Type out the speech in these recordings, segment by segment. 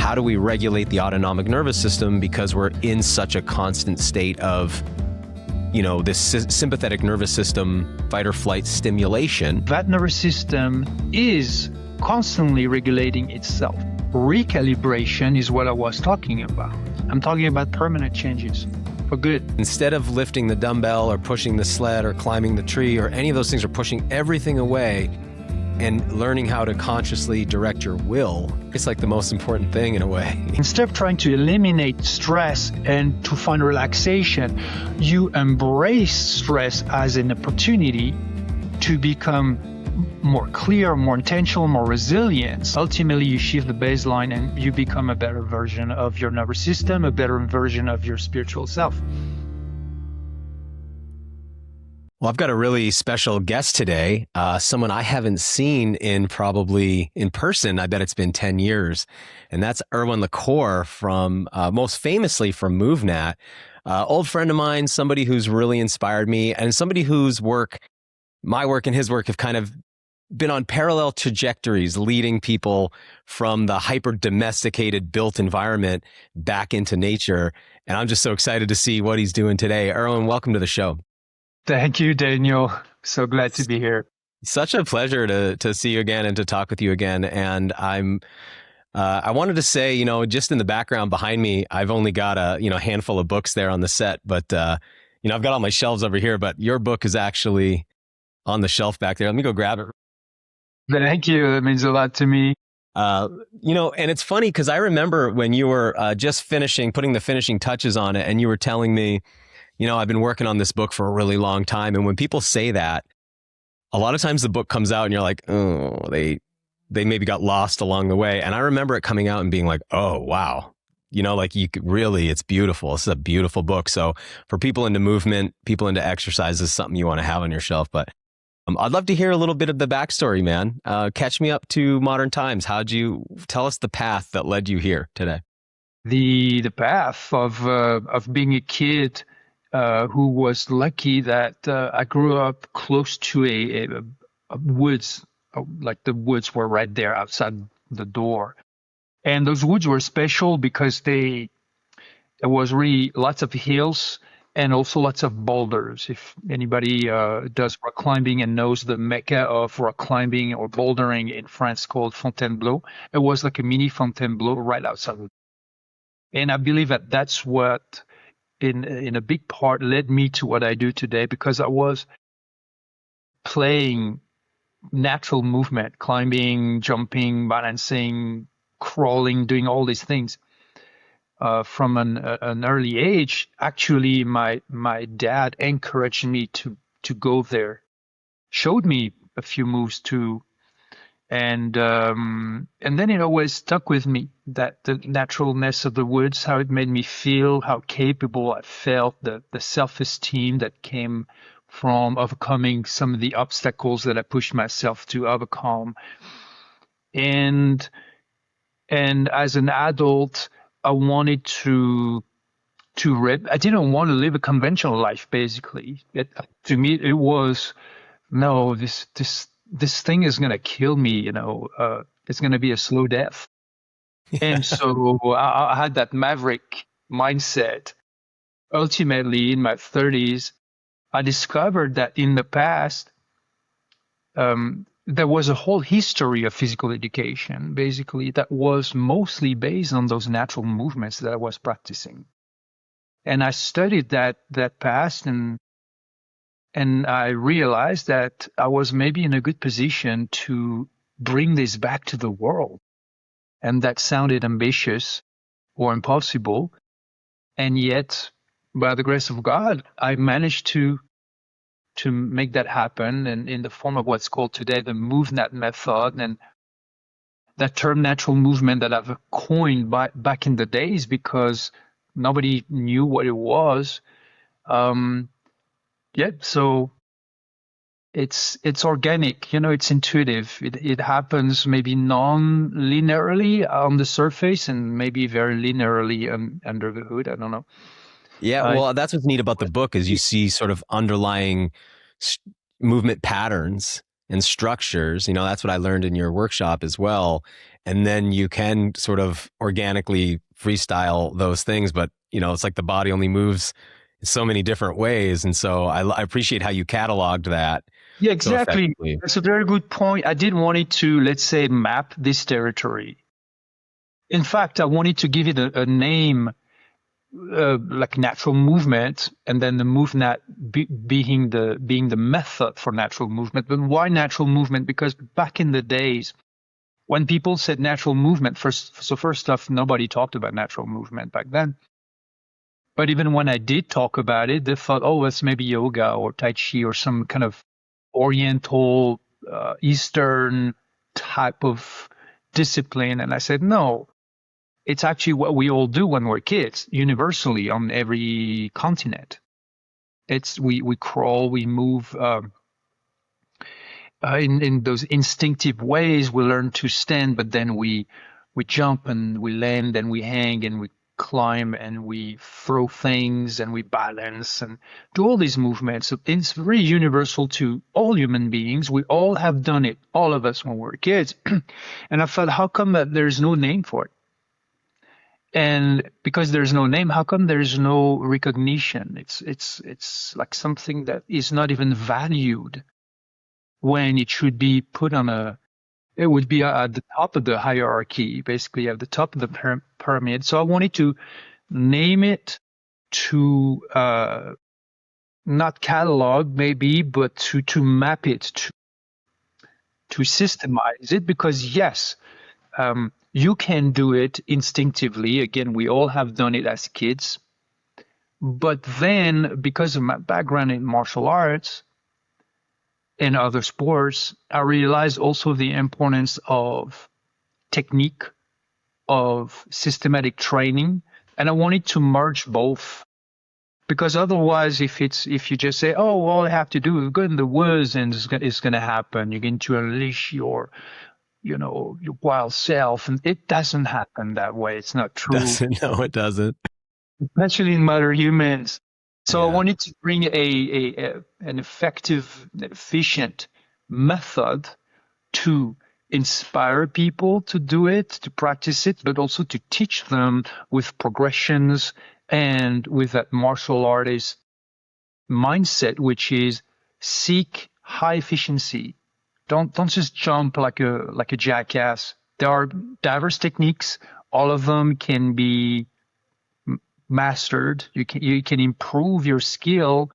how do we regulate the autonomic nervous system because we're in such a constant state of, this sympathetic nervous system fight or flight stimulation. That nervous system is constantly regulating itself. Recalibration is what I was talking about. I'm talking about permanent changes for good. Instead of lifting the dumbbell or pushing the sled or climbing the tree or any of those things, or pushing everything away and learning how to consciously direct your will, it's like the most important thing in a way. Instead of trying to eliminate stress and to find relaxation, you embrace stress as an opportunity to become more clear, more intentional, more resilient. Ultimately, you shift the baseline and you become a better version of your nervous system, a better version of your spiritual self. Well, I've got a really special guest today, someone I haven't seen in person. I bet it's been 10 years. And that's Erwan Le Corre from, most famously from MovNat, old friend of mine, somebody who's really inspired me, and somebody whose my work and his work have kind of been on parallel trajectories, leading people from the hyper domesticated built environment back into nature. And I'm just so excited to see what he's doing today. Erwan, welcome to the show. Thank you, Daniel. So glad to be here. Such a pleasure to see you again and to talk with you again. And I wanted to say, just in the background behind me, I've only got a handful of books there on the set, but I've got all my shelves over here. But your book is actually on the shelf back there. Let me go grab it. Thank you. That means a lot to me. And it's funny because I remember when you were just putting the finishing touches on it, and you were telling me, I've been working on this book for a really long time. And when people say that, a lot of times the book comes out and you're like, oh, they maybe got lost along the way. And I remember it coming out and being like, oh, wow. It's beautiful. It's a beautiful book. So for people into movement, people into exercise, this is something you want to have on your shelf. But I'd love to hear a little bit of the backstory, man. Catch me up to modern times. How'd you tell us the path that led you here today? The path of being a kid who was lucky that I grew up close to a woods, like the woods were right there outside the door. And those woods were special because there was really lots of hills and also lots of boulders. If anybody does rock climbing and knows the mecca of rock climbing or bouldering in France called Fontainebleau, it was like a mini Fontainebleau right outside. And I believe that that's what in a big part led me to what I do today, because I was playing natural movement, climbing, jumping, balancing, crawling, doing all these things from an early age. Actually, my dad encouraged me to go there, showed me a few moves too. And then it always stuck with me, that the naturalness of the woods, how it made me feel, how capable I felt, the self-esteem that came from overcoming some of the obstacles that I pushed myself to overcome. And as an adult, I wanted I didn't want to live a conventional life, basically. To me, it was, no, this thing is going to kill me, it's going to be a slow death. Yeah. And so I had that maverick mindset. Ultimately, in my 30s, I discovered that in the past, there was a whole history of physical education, basically, that was mostly based on those natural movements that I was practicing. And I studied that past, and I realized that I was maybe in a good position to bring this back to the world. And that sounded ambitious or impossible. And yet, by the grace of God, I managed to make that happen, and in the form of what's called today the MovNat method. And that term natural movement that I've coined back in the days because nobody knew what it was. So it's organic, it's intuitive. It happens maybe non-linearly on the surface and maybe very linearly under the hood. I don't know. Yeah, well, that's what's neat about the book is you see sort of underlying movement patterns and structures. That's what I learned in your workshop as well. And then you can sort of organically freestyle those things, but it's like the body only moves in so many different ways. And so I appreciate how you cataloged that Yeah, so exactly. effectively. That's a very good point. I didn't want it to, let's say, map this territory. In fact, I wanted to give it a name, like natural movement, and then the MovNat being the method for natural movement. But why natural movement? Because back in the days, when people said natural movement, first off, nobody talked about natural movement back then. But even when I did talk about it, they thought, oh, it's maybe yoga or Tai Chi or some kind of Oriental, Eastern type of discipline. And I said, no, it's actually what we all do when we're kids, universally on every continent. It's we crawl, we move in those instinctive ways. We learn to stand, but then we jump and we land and we hang and we climb and we throw things and we balance and do all these movements. So it's very universal to all human beings. We all have done it, all of us when we were kids. And I thought, how come that there's no name for it? And because there's no name, how come there's no recognition? It's like something that is not even valued when it should be put on it would be at the top of the hierarchy, basically at the top of the pyramid. So I wanted to name it to not catalog maybe, but to map it, to systemize it, because yes, you can do it instinctively. Again, we all have done it as kids. But then, because of my background in martial arts and other sports, I realized also the importance of technique, of systematic training, and I wanted to merge both. Because otherwise, if you just say, oh, all I have to do is go in the woods and it's going to happen, you're going to unleash your wild self, and it doesn't happen that way. It's not true, Doesn't No, it doesn't. especially in modern humans. So I Yeah. wanted to bring an effective, efficient method to inspire people to do it, to practice it, but also to teach them with progressions and with that martial artist mindset, which is seek high efficiency. Don't just jump like a jackass. There are diverse techniques. All of them can be mastered. You can improve your skill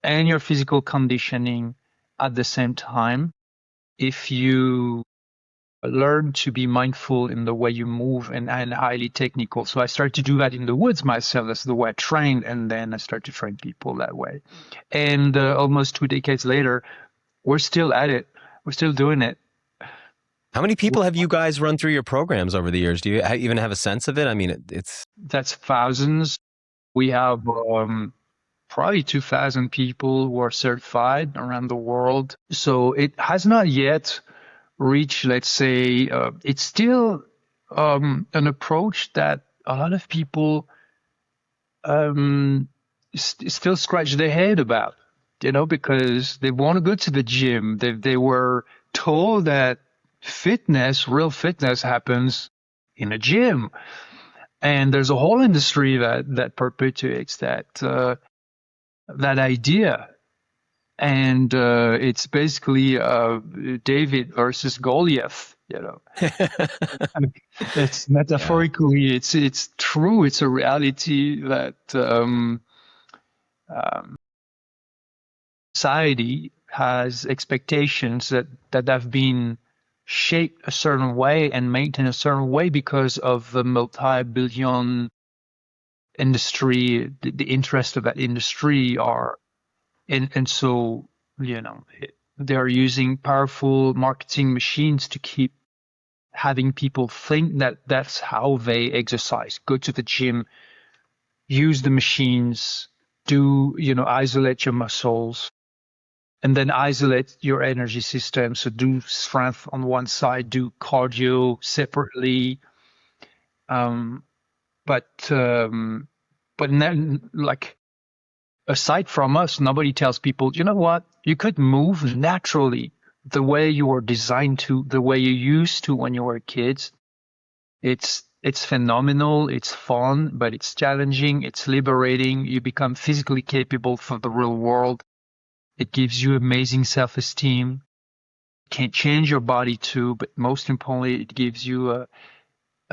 and your physical conditioning at the same time if you learn to be mindful in the way you move and highly technical. So I started to do that in the woods myself. That's the way I trained, and then I started to train people that way. And almost 2 decades later, we're still at it. We're still doing it. How many people have you guys run through your programs over the years? Do you even have a sense of it? I mean, it's That's thousands. We have probably 2,000 people who are certified around the world. So it has not yet reached, let's say, it's still an approach that a lot of people still scratch their head about, because they want to go to the gym. They were told that real fitness happens in a gym. And there's a whole industry that perpetuates that idea. And it's basically David versus Goliath. I mean, it's metaphorically, yeah. it's true. It's a reality that society has expectations that have been shaped a certain way and maintained a certain way because of the multi-billion industry, the interest of that industry are, and so they are using powerful marketing machines to keep having people think that that's how they exercise. Go to the gym, use the machines, isolate your muscles, and then isolate your energy system. So do strength on one side, do cardio separately. Um, but then, like, aside from us, nobody tells people, you know what? You could move naturally. the way you were designed to, the way you used to when you were kids, it's phenomenal, it's fun, but it's challenging, it's liberating. You become physically capable for the real world. It gives you amazing self-esteem. It can change your body too, but most importantly, it gives you a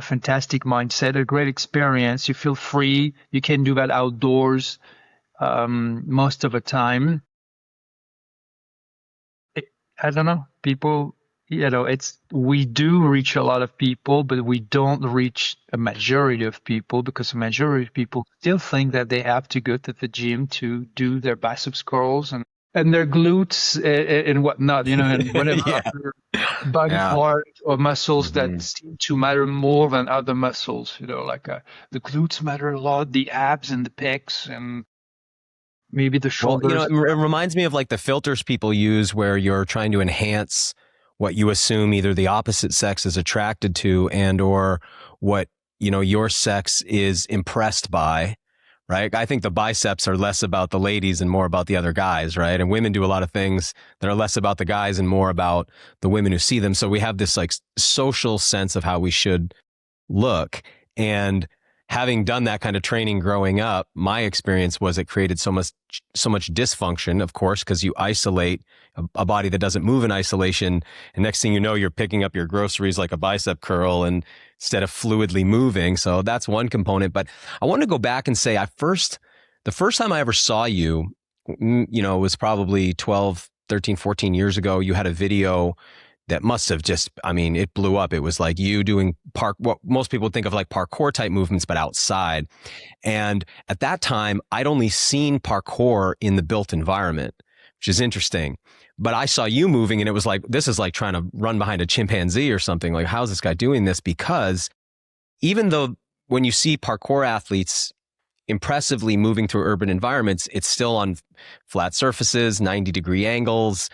fantastic mindset, a great experience. You feel free. You can do that outdoors most of the time. I don't know. People, we do reach a lot of people, but we don't reach a majority of people because a majority of people still think that they have to go to the gym to do their biceps curls and their glutes and whatnot, and whatever Yeah. other body Yeah. part or muscles that Hmm. seem to matter more than other muscles, like the glutes matter a lot, the abs and the pecs and maybe the Well, shoulders. it reminds me of like the filters people use where you're trying to enhance what you assume either the opposite sex is attracted to and or what, your sex is impressed by, right? I think the biceps are less about the ladies and more about the other guys, right? And women do a lot of things that are less about the guys and more about the women who see them. So we have this like social sense of how we should look. And having done that kind of training growing up, my experience was it created so much dysfunction, of course, because you isolate a body that doesn't move in isolation. And next thing you know, you're picking up your groceries like a bicep curl and instead of fluidly moving. So that's one component. But I want to go back and say the first time I ever saw you, was probably 12, 13, 14 years ago. You had a video that must have just, I mean, it blew up. It was like you doing what most people would think of like parkour type movements, but outside. And at that time, I'd only seen parkour in the built environment, which is interesting. But I saw you moving and it was like, this is like trying to run behind a chimpanzee or something. Like, how's this guy doing this? Because even though when you see parkour athletes impressively moving through urban environments, it's still on flat surfaces, 90-degree angles,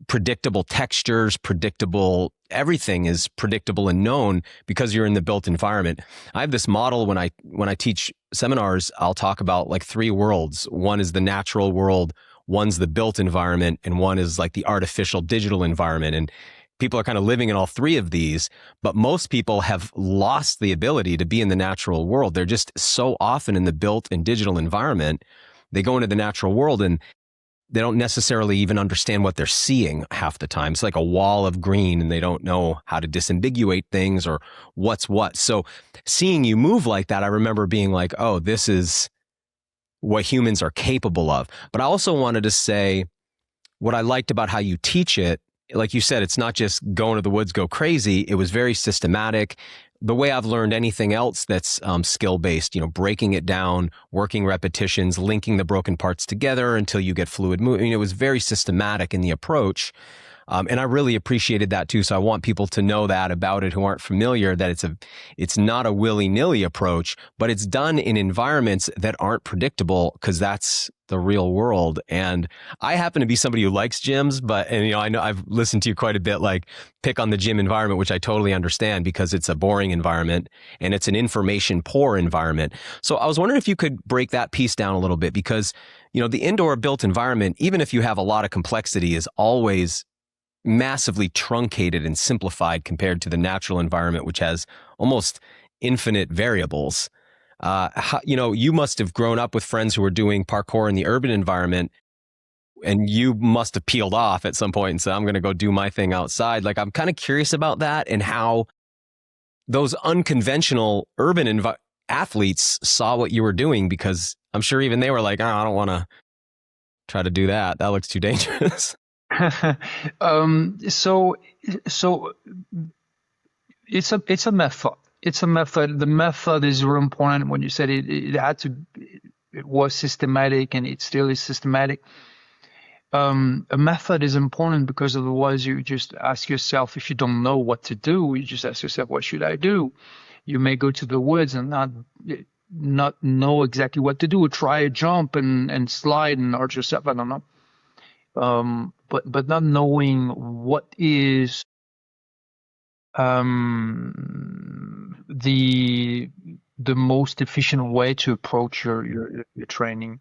predictable textures, everything is predictable and known because you're in the built environment. I have this model when I teach seminars, I'll talk about like three worlds. One is the natural world, one's the built environment, and one is like the artificial digital environment. And people are kind of living in all three of these, but most people have lost the ability to be in the natural world. They're just so often in the built and digital environment. They go into the natural world and they don't necessarily even understand what they're seeing half the time. It's like a wall of green and they don't know how to disambiguate things or what's what. So seeing you move like that, I remember being like, oh, this is what humans are capable of. But I also wanted to say what I liked about how you teach it. Like you said, it's not just going to the woods, go crazy. It was very systematic. The way I've learned anything else that's skill based, breaking it down, working repetitions, linking the broken parts together until you get fluid moving. It was very systematic in the approach. And I really appreciated that too. So I want people to know that about it who aren't familiar, that it's not a willy-nilly approach, but it's done in environments that aren't predictable because that's the real world. And I happen to be somebody who likes gyms, I know I've listened to you quite a bit, like pick on the gym environment, which I totally understand because it's a boring environment and it's an information poor environment. So I was wondering if you could break that piece down a little bit because, the indoor built environment, even if you have a lot of complexity, is always massively truncated and simplified compared to the natural environment, which has almost infinite variables. You must have grown up with friends who were doing parkour in the urban environment, and you must have peeled off at some point and said, I'm going to go do my thing outside. Like, I'm kind of curious about that and how those unconventional athletes saw what you were doing, because I'm sure even they were like, oh, I don't want to try to do that. That looks too dangerous. So it's a method. It's a method. The method is really important. When you said it was systematic, and it still is systematic. A method is important because otherwise you just ask yourself, if you don't know what to do, you just ask yourself, what should I do? You may go to the woods and not know exactly what to do. Try a jump and slide and hurt yourself. I don't know. But not knowing what is the most efficient way to approach your training.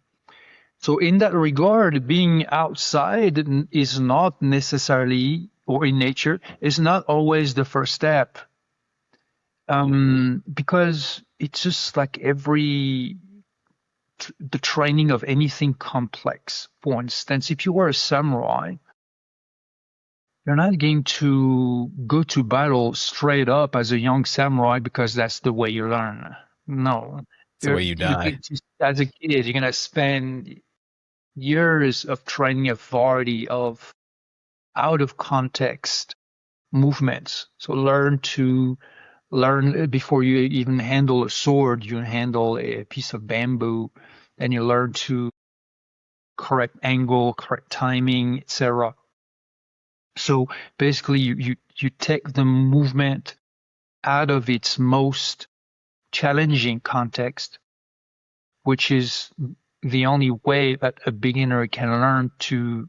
So in that regard, being outside is not necessarily, or in nature, is not always the first step. Because it's just like the training of anything complex. For instance, if you were a samurai, you're not going to go to battle straight up as a young samurai because that's the way you learn. No, It's the way you you die. get to, as a kid, you're gonna spend years of training a variety of out of context movements. So learn before you even handle a sword, you handle a piece of bamboo, and you learn to correct angle, correct timing, etc. So basically, you take the movement out of its most challenging context, which is the only way that a beginner can learn to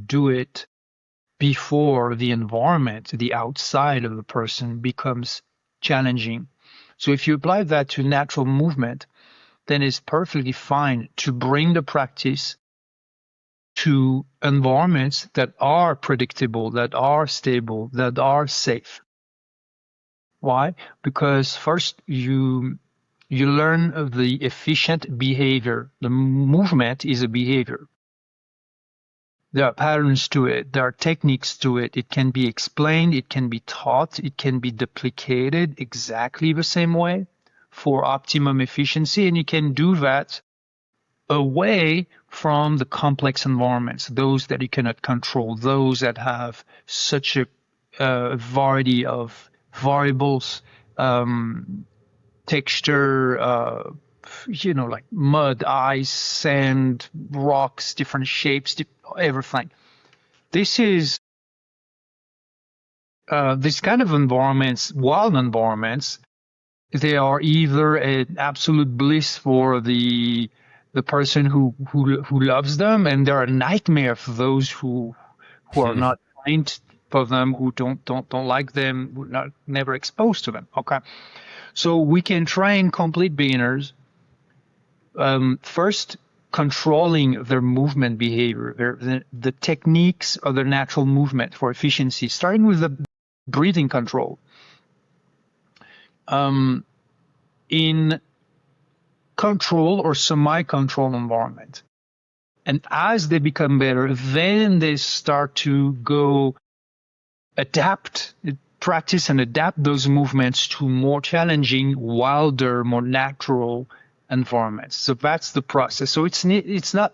do it before the environment, the outside of the person becomes challenging. So if you apply that to natural movement, then it's perfectly fine to bring the practice to environments that are predictable, that are stable, that are safe. Why? Because first you learn of the efficient behavior. The movement is a behavior. There are patterns to it. There are techniques to it. It can be explained. It can be taught. It can be duplicated exactly the same way for optimum efficiency. And you can do that away from the complex environments, those that you cannot control, those that have such a variety of variables, texture, like mud, ice, sand, rocks, different shapes, everything. This is this kind of environments, wild environments. They are either an absolute bliss for the person who loves them, and they're a nightmare for those who are not trained for them, who don't like them, who are never exposed to them. Okay, so we can train complete beginners. First, controlling their movement behavior, the techniques of their natural movement for efficiency, starting with the breathing control. In control or semi-control environment. And as they become better, then they start to go practice and adapt those movements to more challenging, wilder, more natural environments. So that's the process. So it's not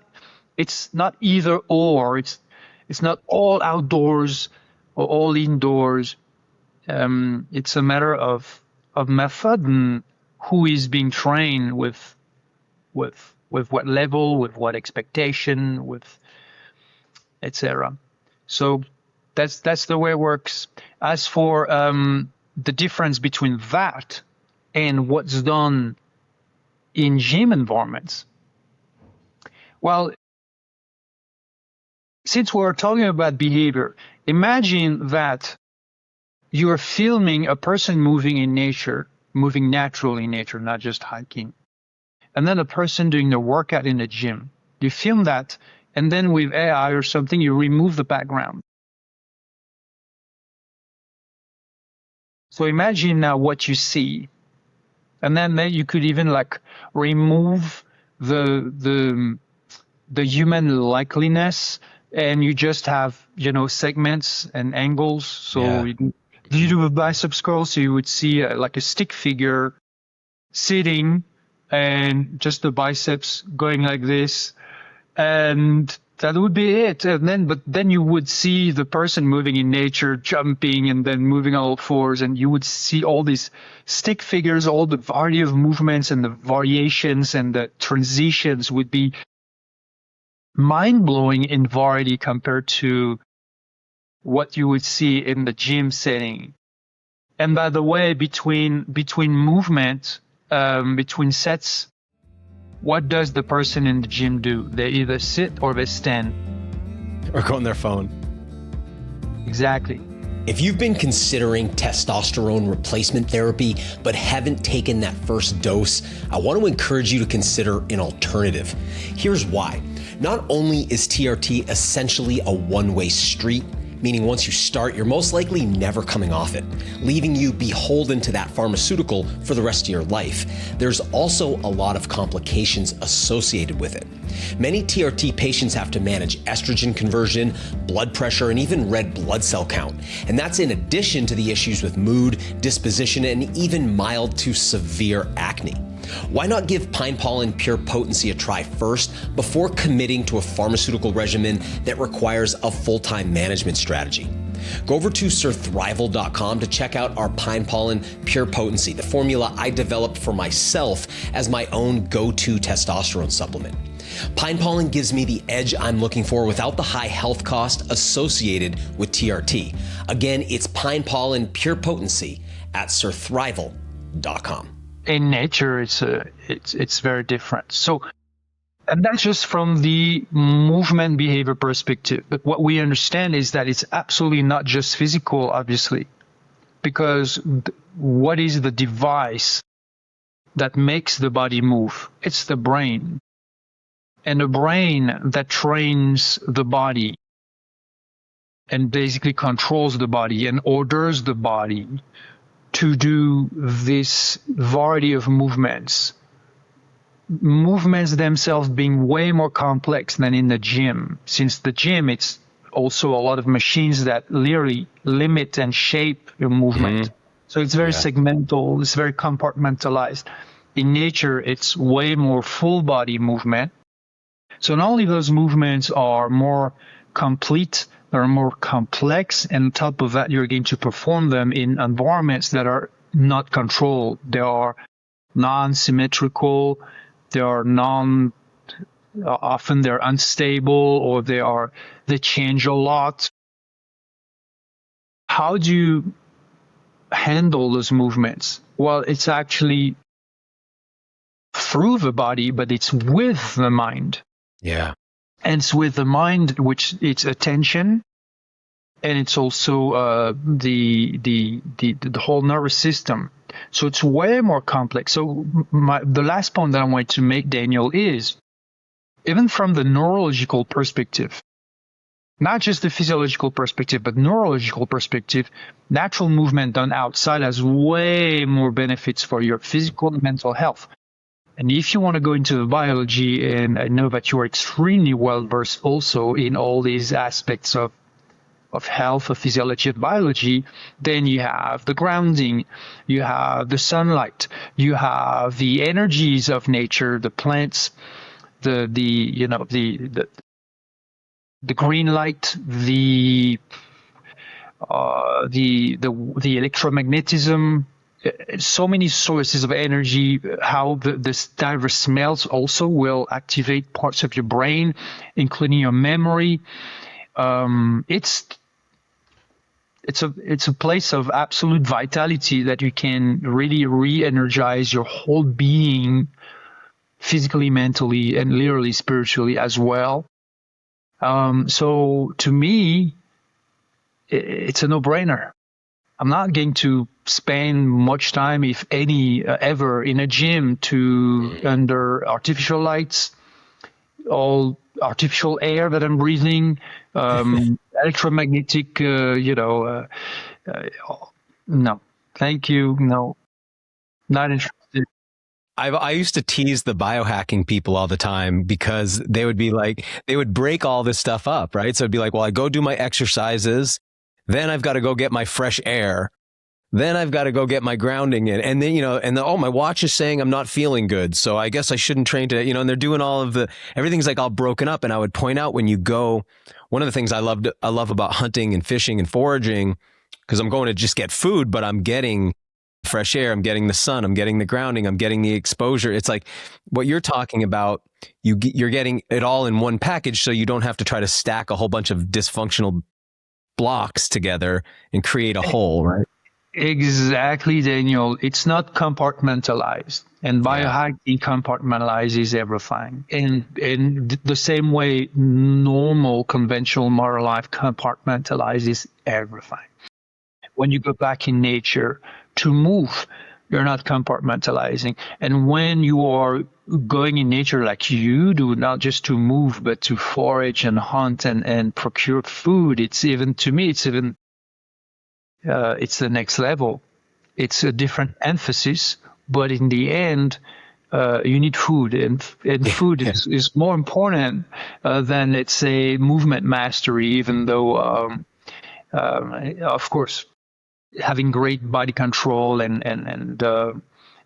either or. It's not all outdoors or all indoors. It's a matter of method and who is being trained with what level, with what expectation, with etc. So that's the way it works. As for the difference between that and what's done in gym environments, well, since we're talking about behavior, imagine that you're filming a person moving in nature, moving naturally in nature, not just hiking. And then a person doing the workout in a gym. You film that, and then with AI or something, you remove the background. So imagine now what you see. And then you could even remove the human likeliness, and you just have, segments and angles. So you do a biceps curl, so you would see a stick figure sitting and just the biceps going like this, and that would be it. But then you would see the person moving in nature, jumping and then moving on all fours, and you would see all these stick figures, all the variety of movements and the variations and the transitions would be mind-blowing in variety compared to what you would see in the gym setting. And by the way, between movement, between sets, what does the person in the gym do? They either sit or they stand. Or go on their phone. Exactly. If you've been considering testosterone replacement therapy but haven't taken that first dose, I want to encourage you to consider an alternative. Here's why. Not only is TRT essentially a one-way street, meaning once you start, you're most likely never coming off it, leaving you beholden to that pharmaceutical for the rest of your life. There's also a lot of complications associated with it. Many TRT patients have to manage estrogen conversion, blood pressure, and even red blood cell count. And that's in addition to the issues with mood, disposition, and even mild to severe acne. Why not give pine pollen pure potency a try first before committing to a pharmaceutical regimen that requires a full-time management strategy? Go over to surthrival.com to check out our pine pollen pure potency, the formula I developed for myself as my own go-to testosterone supplement. Pine pollen gives me the edge I'm looking for without the high health cost associated with TRT. Again, it's pine pollen pure potency at surthrival.com. In nature, it's very different. So, and that's just from the movement behavior perspective. But what we understand is that it's absolutely not just physical, obviously, because what is the device that makes the body move? It's the brain. And the brain that trains the body and basically controls the body and orders the body to do this variety of movements themselves being way more complex than in the gym. Since the gym, it's also a lot of machines that literally limit and shape your movement. Mm-hmm. So it's very segmental, it's very compartmentalized. In nature, it's way more full body movement. So not only those movements are more complete, they're more complex, and on top of that, you're going to perform them in environments that are not controlled. They are non-symmetrical, often they're unstable, or they change a lot. How do you handle those movements? Well, it's actually through the body, but it's with the mind. Yeah. And it's with the mind, which it's attention, and it's also the whole nervous system. So it's way more complex. So the last point that I want to make, Daniel, is even from the neurological perspective, not just the physiological perspective, but neurological perspective, natural movement done outside has way more benefits for your physical and mental health. And if you want to go into the biology, and I know that you are extremely well versed also in all these aspects of health, of physiology, of biology, then you have the grounding, you have the sunlight, you have the energies of nature, the plants, the green light, the electromagnetism. So many sources of energy, how the diverse smells also will activate parts of your brain, including your memory. It's a place of absolute vitality that you can really re-energize your whole being, physically, mentally, and literally spiritually as well. So to me, it's a no-brainer. I'm not going to spend much time, if any, ever in a gym under artificial lights, all artificial air that I'm breathing, electromagnetic, no, thank you, no, not interested. I used to tease the biohacking people all the time because they would be like, they would break all this stuff up, right? So it'd be like, well, I go do my exercises, then I've got to go get my fresh air. Then I've got to go get my grounding in. And then, my watch is saying I'm not feeling good. So I guess I shouldn't train today, and they're doing everything's like all broken up. And I would point out when you go, one of the things I love about hunting and fishing and foraging, because I'm going to just get food, but I'm getting fresh air, I'm getting the sun, I'm getting the grounding, I'm getting the exposure. It's like what you're talking about, you're getting it all in one package. So you don't have to try to stack a whole bunch of dysfunctional blocks together and create a whole, right? Exactly, Daniel. It's not compartmentalized, and biohacking compartmentalizes everything. And in the same way, normal, conventional modern life compartmentalizes everything. when you go back in nature to move. You're not compartmentalizing. And when you are going in nature like you do, not just to move, but to forage and hunt and procure food, it's even, to me, it's even, it's the next level. It's a different emphasis, but in the end, you need food, and food is more important than, let's say, movement mastery, even though, of course, having great body control and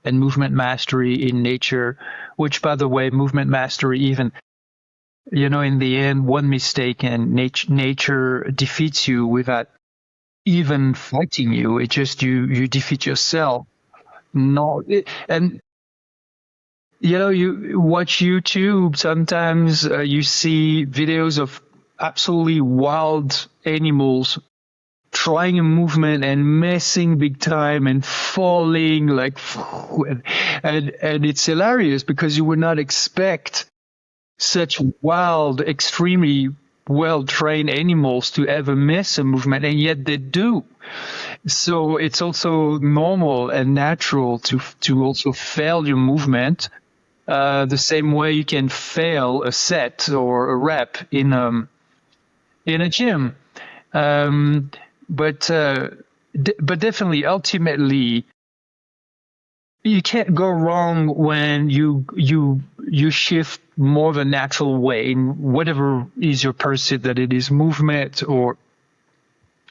movement mastery in nature, which, by the way, movement mastery, even, in the end, one mistake and nature defeats you without even fighting you. It just, you defeat yourself. And you watch YouTube, sometimes you see videos of absolutely wild animals trying a movement and messing big time and falling like, and it's hilarious because you would not expect such wild, extremely well-trained animals to ever miss a movement, and yet they do. So it's also normal and natural to also fail your movement, the same way you can fail a set or a rep in a gym. But definitely, ultimately, you can't go wrong when you shift more the natural way in whatever is your pursuit, that it is movement or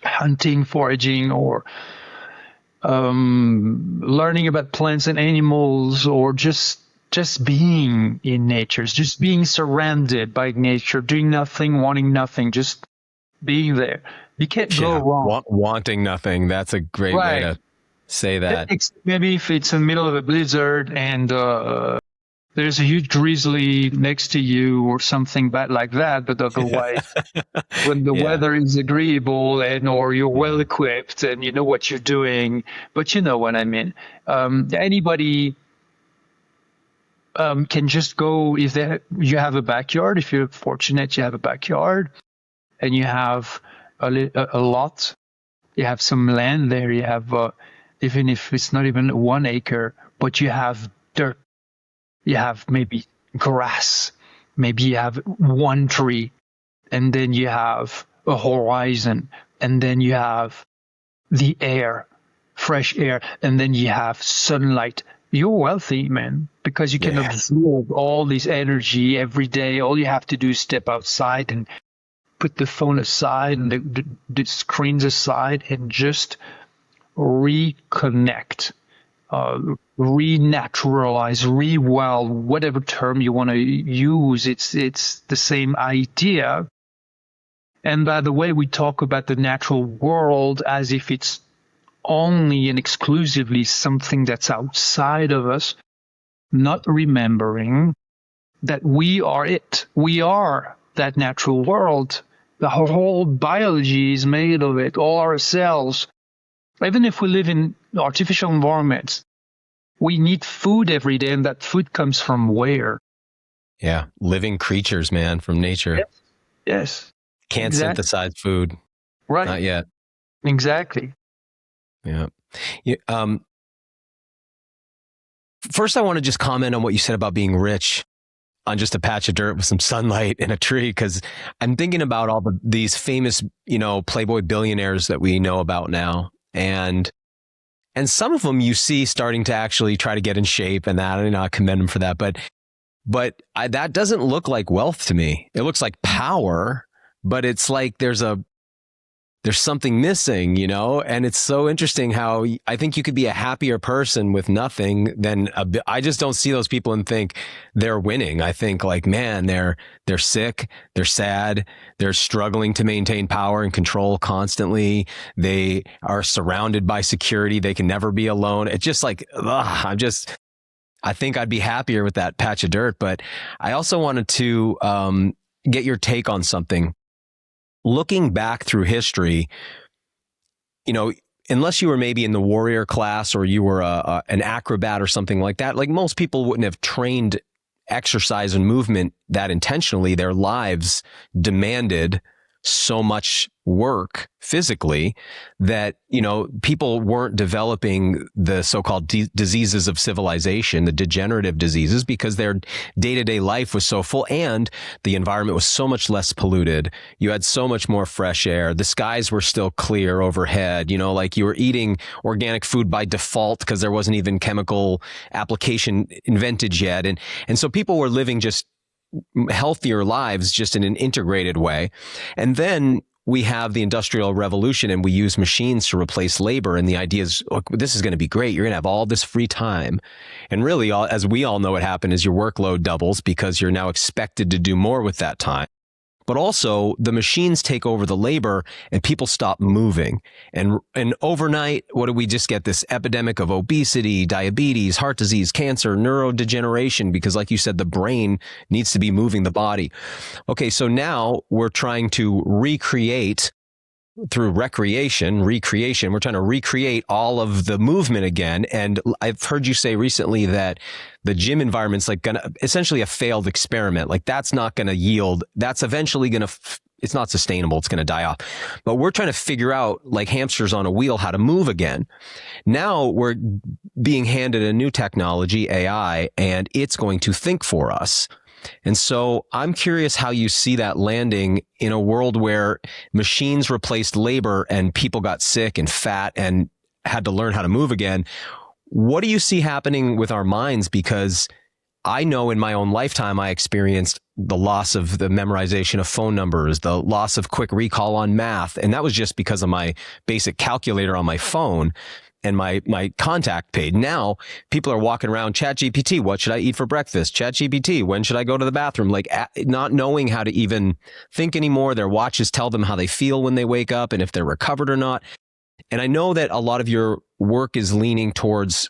hunting, foraging, or learning about plants and animals, or just being in nature, just being surrounded by nature, doing nothing, wanting nothing, just being there. You can't go wrong. Wanting nothing. That's a great way to say that. Maybe if it's in the middle of a blizzard and there's a huge grizzly next to you or something bad like that, but otherwise, when the weather is agreeable or you're well equipped and you know what you're doing, but you know what I mean. Anybody can just go, if you have a backyard, if you're fortunate you have a backyard and you have a lot, you have some land there, you have, even if it's not even 1 acre, but you have dirt, you have maybe grass, maybe you have one tree, and then you have a horizon, and then you have the air, fresh air, and then you have sunlight. You're wealthy, man, because you can absorb all this energy every day. All you have to do is step outside and put the phone aside and the screens aside and just reconnect, renaturalize, rewild, whatever term you want to use. It's the same idea. And by the way, we talk about the natural world as if it's only and exclusively something that's outside of us, not remembering that we are it. We are that natural world. The whole biology is made of it, all our cells. Even if we live in artificial environments, we need food every day, and that food comes from where? Yeah, living creatures, man, from nature. Yes. Can't synthesize food. Right. Not yet. Exactly. Yeah. First, I want to just comment on what you said about being rich on just a patch of dirt with some sunlight and a tree, because I'm thinking about all these famous, Playboy billionaires that we know about now. And some of them you see starting to actually try to get in shape, and that, I commend them for that. But that doesn't look like wealth to me. It looks like power, but it's like there's something missing, and it's so interesting how I think you could be a happier person with nothing than I just don't see those people and think they're winning. I think like, man, they're sick, they're sad, they're struggling to maintain power and control constantly. They are surrounded by security. They can never be alone. It's just like, I think I'd be happier with that patch of dirt. But I also wanted to get your take on something. Looking back through history, unless you were maybe in the warrior class or you were an acrobat or something like that, like most people wouldn't have trained exercise and movement that intentionally. Their lives demanded so much work physically that, people weren't developing the so-called diseases of civilization, the degenerative diseases, because their day-to-day life was so full and the environment was so much less polluted. You had so much more fresh air. The skies were still clear overhead, like you were eating organic food by default because there wasn't even chemical application invented yet. And so people were living just healthier lives just in an integrated way. And then we have the Industrial Revolution and we use machines to replace labor. And the idea is, look, this is going to be great. You're going to have all this free time. And really, as we all know what happened is your workload doubles because you're now expected to do more with that time. But also the machines take over the labor and people stop moving. And overnight, what do we just get? This epidemic of obesity, diabetes, heart disease, cancer, neurodegeneration, because like you said, the brain needs to be moving the body. Okay, so now we're trying to recreate through recreation, we're trying to recreate all of the movement again. And I've heard you say recently that the gym environment's like gonna essentially a failed experiment. Like that's not going to yield. That's eventually going to, it's not sustainable. It's going to die off. But we're trying to figure out, like hamsters on a wheel, how to move again. Now we're being handed a new technology, AI, and it's going to think for us. And so I'm curious how you see that landing in a world where machines replaced labor and people got sick and fat and had to learn how to move again. What do you see happening with our minds? Because I know in my own lifetime, I experienced the loss of the memorization of phone numbers, the loss of quick recall on math. And that was just because of my basic calculator on my phone and my contact page. Now people are walking around, ChatGPT, what should I eat for breakfast? ChatGPT, when should I go to the bathroom? Like not knowing how to even think anymore. Their watches tell them how they feel when they wake up and if they're recovered or not. And I know that a lot of your work is leaning towards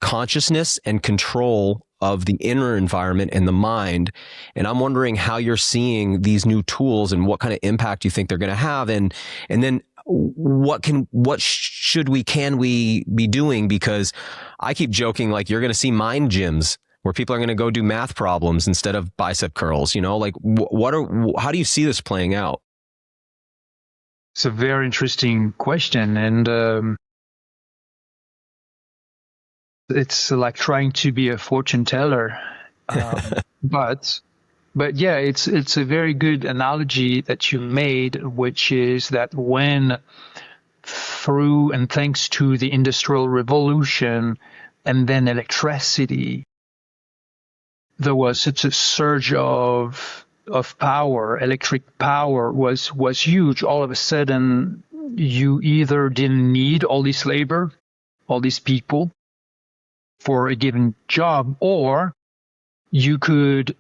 consciousness and control of the inner environment and the mind. And I'm wondering how you're seeing these new tools and what kind of impact you think they're going to have. And then can we be doing? Because I keep joking, like you're going to see mind gyms where people are going to go do math problems instead of bicep curls, like how do you see this playing out? It's a very interesting question. And, it's like trying to be a fortune teller. But yeah, it's a very good analogy that you made, which is that when through and thanks to the Industrial Revolution and then electricity, there was such a surge of power. Electric power was huge. All of a sudden, you either didn't need all this labor, all these people for a given job, or you could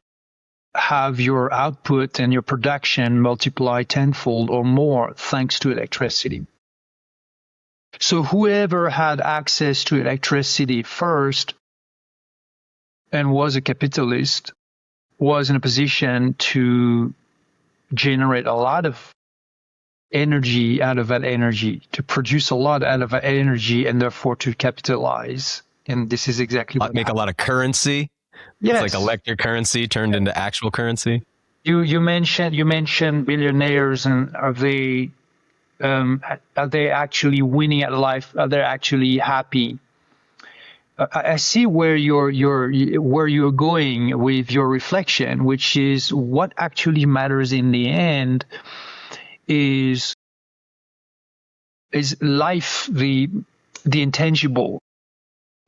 have your output and your production multiply tenfold or more thanks to electricity. So whoever had access to electricity first and was a capitalist was in a position to generate a lot of energy out of that energy, to produce a lot out of that energy, and therefore to capitalize. And this is exactly what make happened. A lot of currency. Yes. It's like electric currency turned into actual currency. You mentioned billionaires, and are they actually winning at life? Are they actually happy? I see where you're going with your reflection, which is what actually matters in the end is life, the intangible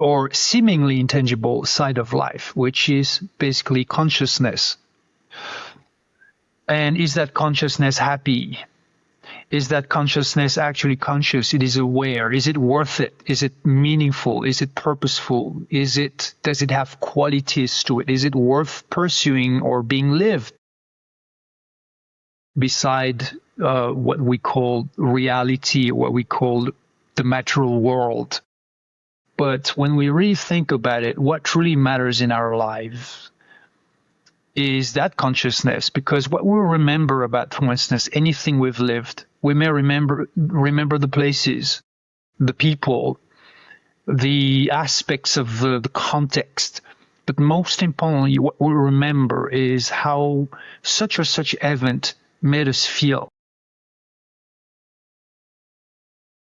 or seemingly intangible side of life, which is basically consciousness. And is that consciousness happy? Is that consciousness actually conscious? It is aware. Is it worth it? Is it meaningful? Is it purposeful? Does it have qualities to it? Is it worth pursuing or being lived? Beside what we call reality, what we call the material world. But when we really think about it, what truly matters in our lives is that consciousness, because what we remember about, for instance, anything we've lived, we may remember the places, the people, the aspects of the context. But most importantly, what we remember is how such or such event made us feel.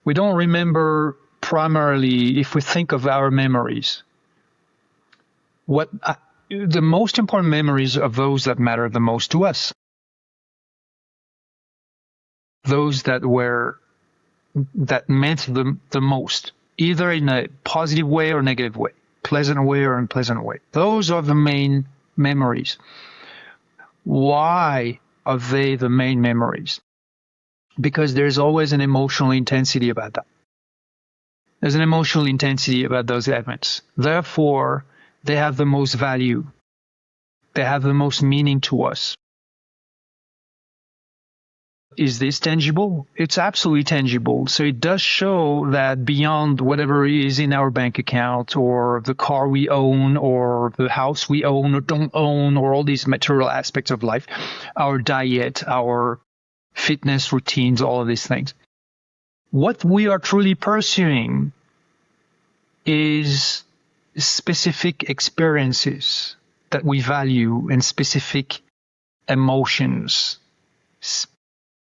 We don't remember primarily, if we think of our memories, the most important memories are those that matter the most to us. Those that meant the most, either in a positive way or negative way, pleasant way or unpleasant way. Those are the main memories. Why are they the main memories? Because there's always an emotional intensity about that. There's an emotional intensity about those events. Therefore, they have the most value. They have the most meaning to us. Is this tangible? It's absolutely tangible. So it does show that beyond whatever is in our bank account or the car we own or the house we own or don't own or all these material aspects of life, our diet, our fitness routines, all of these things. What we are truly pursuing is specific experiences that we value and specific emotions,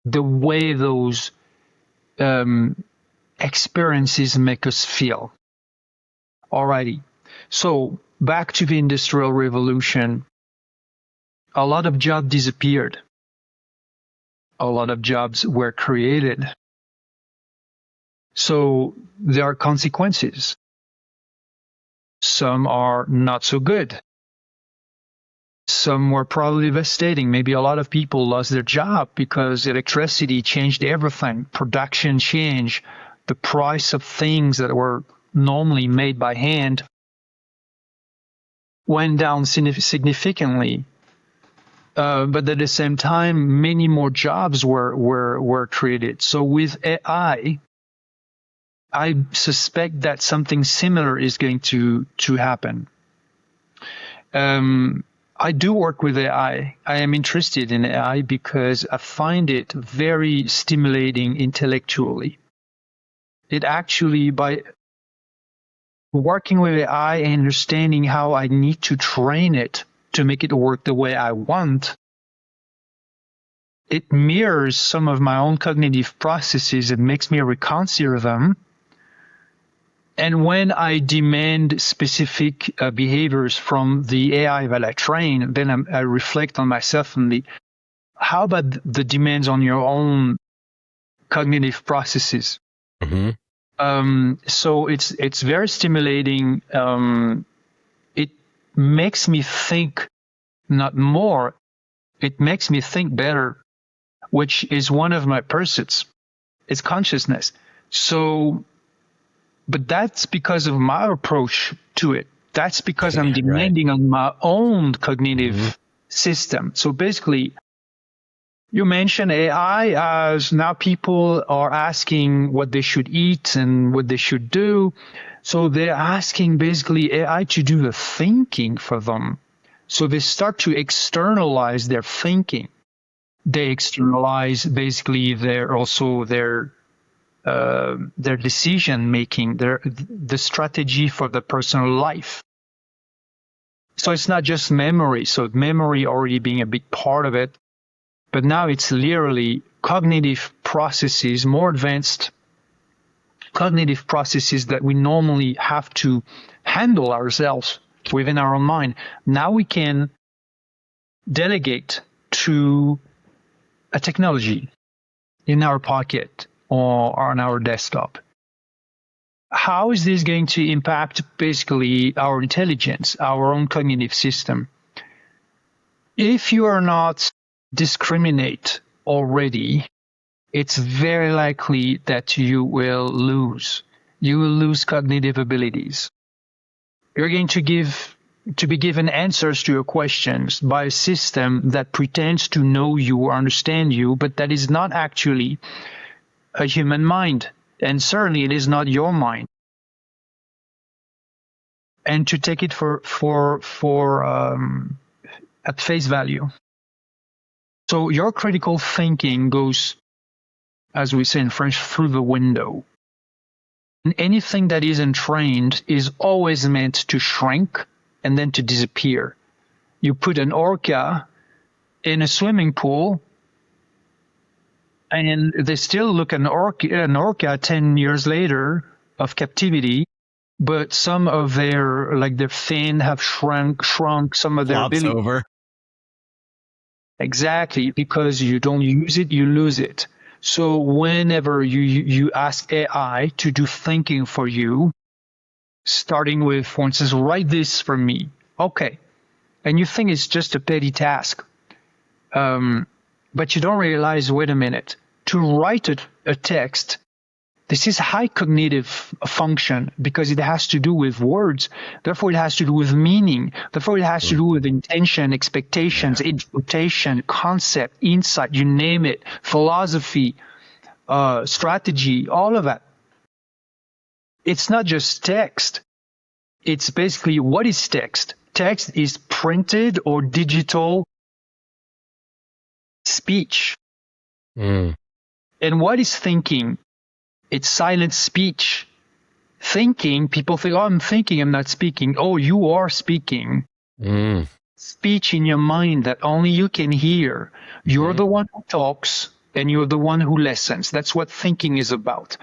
the way those experiences make us feel. Alrighty. So back to the Industrial Revolution, a lot of jobs disappeared. A lot of jobs were created. So there are consequences. Some are not so good. Some were probably devastating. Maybe a lot of people lost their job because electricity changed everything. Production changed. The price of things that were normally made by hand went down significantly. But at the same time, many more jobs were created. So with AI, I suspect that something similar is going to happen. I do work with AI. I am interested in AI because I find it very stimulating intellectually. It actually, by working with AI and understanding how I need to train it to make it work the way I want, it mirrors some of my own cognitive processes. It makes me reconsider them. And when I demand specific behaviors from the AI that I train, then I reflect on myself and how about the demands on your own cognitive processes? Mm-hmm. So it's very stimulating. It makes me think, not more. It makes me think better, which is one of my pursuits. It's consciousness. So. But that's because of my approach to it. That's because I'm demanding on my own cognitive system. So basically, you mentioned AI as now people are asking what they should eat and what they should do. So they're asking basically AI to do the thinking for them. So they start to externalize their thinking. They externalize basically their decision making, the strategy for the personal life. So it's not just memory. So memory already being a big part of it, but now it's literally cognitive processes, more advanced cognitive processes that we normally have to handle ourselves within our own mind. Now we can delegate to a technology in our pocket or on our desktop. How is this going to impact basically our intelligence, our own cognitive system? If you are not discriminate already, it's very likely that you will lose. You will lose cognitive abilities. You're going to be given answers to your questions by a system that pretends to know you or understand you, but that is not actually a human mind, and certainly it is not your mind. And to take it for at face value. So your critical thinking goes, as we say in French, through the window. And anything that isn't trained is always meant to shrink and then to disappear. You put an orca in a swimming pool, And they still look at an orca 10 years later of captivity, but some of their fin have shrunk some of their Flops ability. over. Exactly, because you don't use it, you lose it. So whenever you ask AI to do thinking for you, starting with, for instance, write this for me. Okay. And you think it's just a petty task. But you don't realize, wait a minute, to write a text, this is high cognitive function because it has to do with words. Therefore, it has to do with meaning. Therefore, it has to do with intention, expectations, interpretation, concept, insight, you name it, philosophy, strategy, all of that. It's not just text. It's basically, what is text? Text is printed or digital speech. And what is thinking? It's silent speech. Thinking, people think, oh, I'm thinking, I'm not speaking. Oh, you are speaking. Speech in your mind that only you can hear. You're the one who talks and you're the one who listens. That's what thinking is about.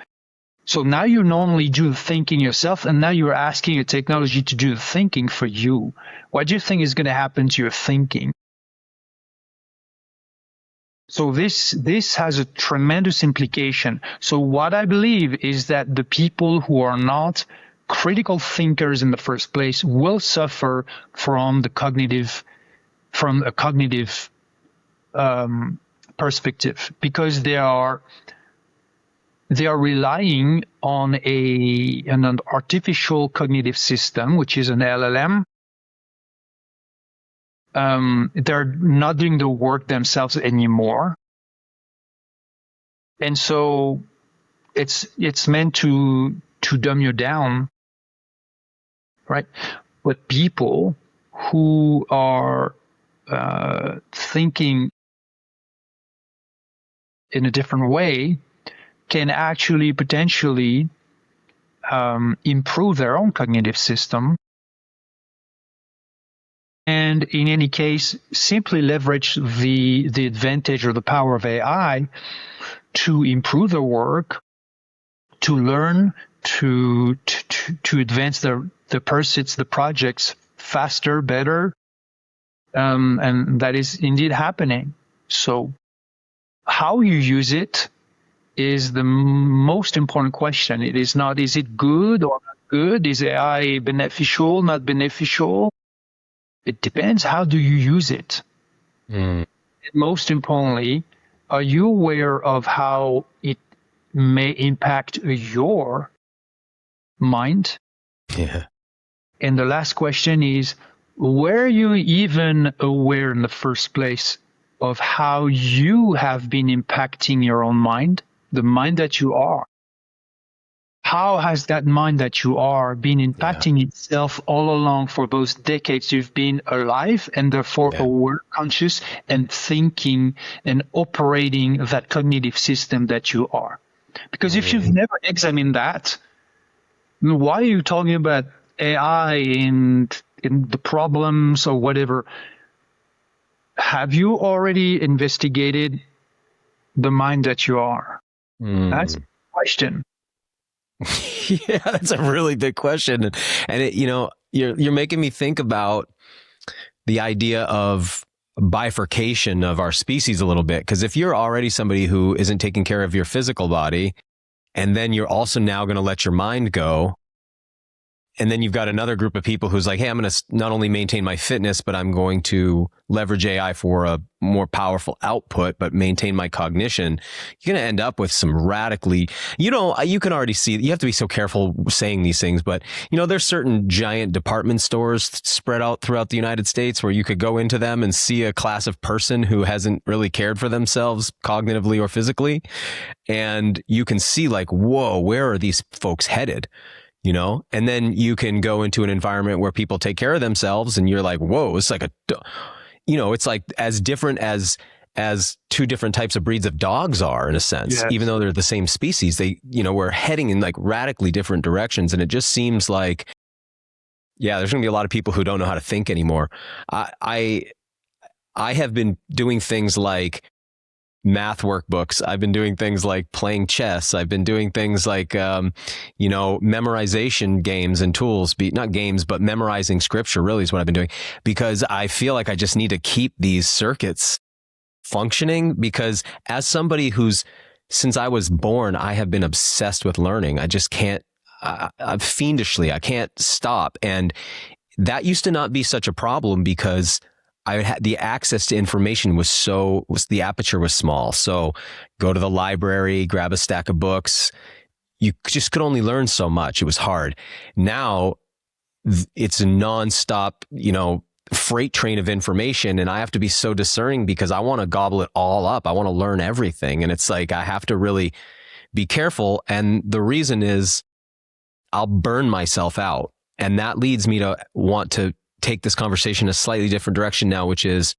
So now you normally do the thinking yourself, and now you're asking your technology to do the thinking for you. What do you think is going to happen to your thinking? So this has a tremendous implication. So what I believe is that the people who are not critical thinkers in the first place will suffer from a cognitive perspective, because they are relying on an artificial cognitive system, which is an LLM. They're not doing the work themselves anymore. And so it's meant to dumb you down, right? But people who are thinking in a different way can actually potentially improve their own cognitive system. And in any case, simply leverage the advantage or the power of AI to improve their work, to learn, to advance the pursuits, the projects faster, better. And that is indeed happening. So how you use it is the most important question. It is not, is it good or not good? Is AI beneficial, not beneficial? It depends. How do you use it? And most importantly, are you aware of how it may impact your mind? Yeah. And the last question is, were you even aware in the first place of how you have been impacting your own mind, the mind that you are? How has that mind that you are been impacting itself all along for those decades you've been alive, and therefore aware, conscious, and thinking and operating that cognitive system that you are? Because if you've never examined that, why are you talking about AI in the problems or whatever? Have you already investigated the mind that you are? That's the question. Yeah, that's a really big question. And it, you're making me think about the idea of bifurcation of our species a little bit. Because if you're already somebody who isn't taking care of your physical body, and then you're also now going to let your mind go, and then you've got another group of people who's like, hey, I'm going to not only maintain my fitness, but I'm going to leverage AI for a more powerful output, but maintain my cognition. You're going to end up with some radically, you can already see, you have to be so careful saying these things, but there's certain giant department stores spread out throughout the United States where you could go into them and see a class of person who hasn't really cared for themselves cognitively or physically. And you can see like, whoa, where are these folks headed? And then you can go into an environment where people take care of themselves and you're like, whoa, it's like it's like as different as two different types of breeds of dogs are in a sense, even though they're the same species. They, we're heading in like radically different directions. And it just seems like, there's going to be a lot of people who don't know how to think anymore. I have been doing things like math workbooks. I've been doing things like playing chess. I've been doing things like, memorization games and tools, not games, but memorizing scripture really is what I've been doing, because I feel like I just need to keep these circuits functioning, because as somebody since I was born, I have been obsessed with learning. I just can't, fiendishly, I can't stop. And that used to not be such a problem because I had the access to information the aperture was small. So go to the library, grab a stack of books. You just could only learn so much. It was hard. Now it's a nonstop, freight train of information. And I have to be so discerning because I want to gobble it all up. I want to learn everything. And it's like, I have to really be careful. And the reason is I'll burn myself out. And that leads me to want to take this conversation a slightly different direction now, which is,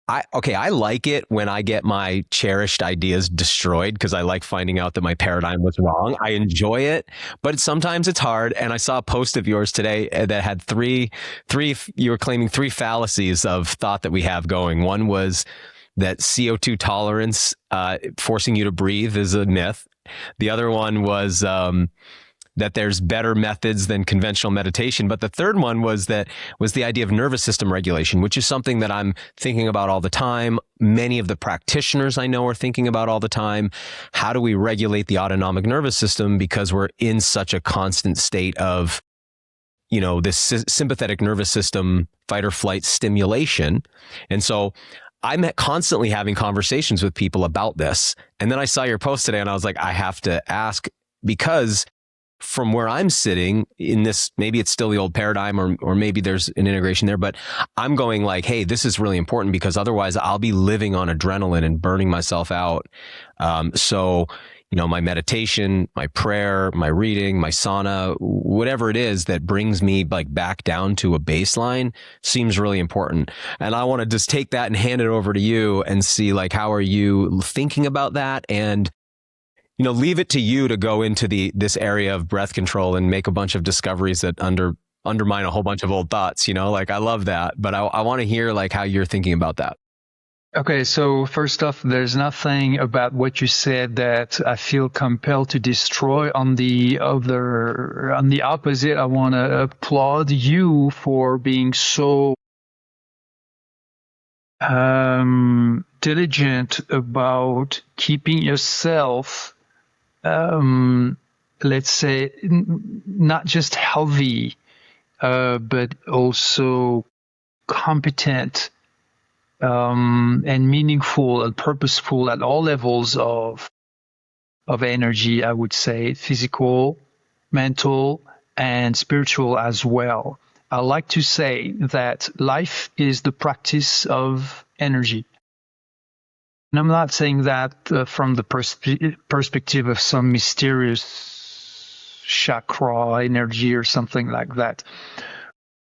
I like it when I get my cherished ideas destroyed because I like finding out that my paradigm was wrong. I enjoy it, but sometimes it's hard. And I saw a post of yours today that had three, you were claiming three fallacies of thought that we have going. One was that CO2 tolerance, forcing you to breathe, is a myth. The other one was, that there's better methods than conventional meditation. But the third one was the idea of nervous system regulation, which is something that I'm thinking about all the time. Many of the practitioners I know are thinking about all the time. How do we regulate the autonomic nervous system? Because we're in such a constant state of, this sympathetic nervous system fight or flight stimulation. And so I'm constantly having conversations with people about this. And then I saw your post today and I was like, I have to ask, because from where I'm sitting in this, maybe it's still the old paradigm or maybe there's an integration there, but I'm going like, hey, this is really important because otherwise I'll be living on adrenaline and burning myself out. So, my meditation, my prayer, my reading, my sauna, whatever it is that brings me like back down to a baseline seems really important. And I want to just take that and hand it over to you and see like, how are you thinking about that? And leave it to you to go into this area of breath control and make a bunch of discoveries that undermine a whole bunch of old thoughts. Like I love that, but I want to hear like how you're thinking about that. Okay, so first off, there's nothing about what you said that I feel compelled to destroy. On the opposite, I want to applaud you for being so diligent about keeping yourself, let's say, not just healthy, but also competent, and meaningful and purposeful at all levels of energy, I would say, physical, mental, and spiritual as well. I like to say that life is the practice of energy. And I'm not saying that from the perspective of some mysterious chakra energy or something like that.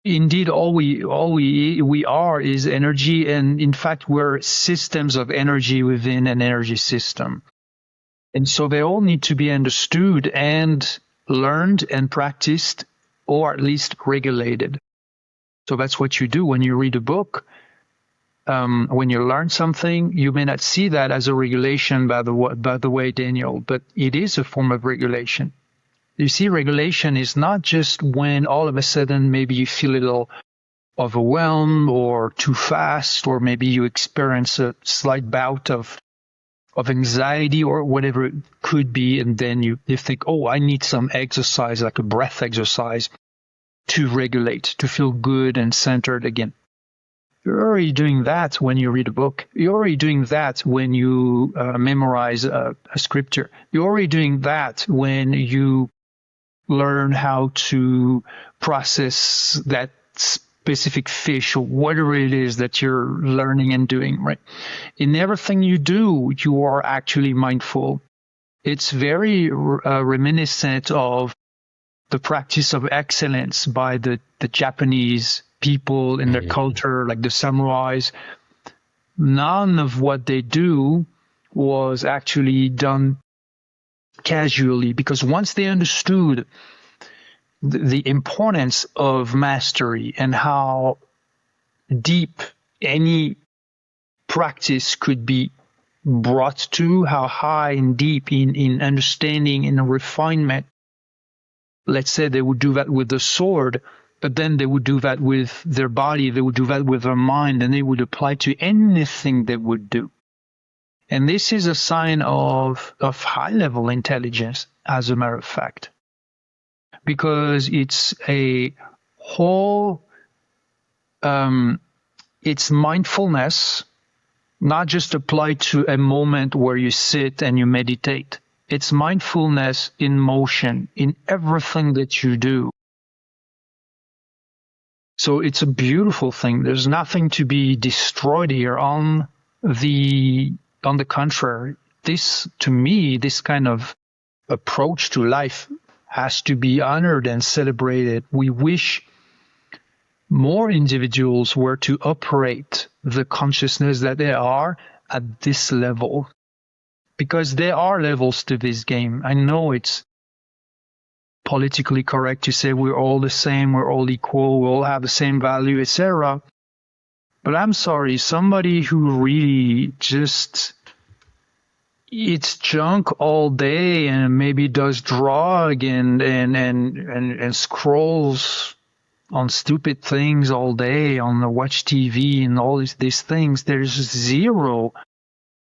Indeed, all we are is energy, and in fact, we're systems of energy within an energy system. And so they all need to be understood and learned and practiced, or at least regulated. So that's what you do when you read a book. When you learn something, you may not see that as a regulation, by the way, Daniel, but it is a form of regulation. You see, regulation is not just when all of a sudden maybe you feel a little overwhelmed or too fast, or maybe you experience a slight bout of anxiety or whatever it could be, and then you think, oh, I need some exercise, like a breath exercise, to regulate, to feel good and centered again. You're already doing that when you read a book. You're already doing that when you memorize a scripture. You're already doing that when you learn how to process that specific fish or whatever it is that you're learning and doing, right? In everything you do, you are actually mindful. It's very reminiscent of the practice of excellence by the Japanese people in their culture, like the samurais. None of what they do was actually done casually, because once they understood the importance of mastery and how deep any practice could be brought to, how high and deep in understanding and refinement. Let's say they would do that with the sword, but then they would do that with their body, they would do that with their mind, and they would apply to anything they would do. And this is a sign of high-level intelligence, as a matter of fact, because it's a whole, it's mindfulness, not just applied to a moment where you sit and you meditate. It's mindfulness in motion, in everything that you do. So it's a beautiful thing. There's nothing to be destroyed here. On the contrary, this, to me, this kind of approach to life has to be honored and celebrated. We wish more individuals were to operate the consciousness that they are at this level, because there are levels to this game. I know it's politically correct to say we're all the same, we're all equal, we all have the same value, etc. But I'm sorry, somebody who really just eats junk all day and maybe does drug and scrolls on stupid things all day, on the watch TV and all these things, there's zero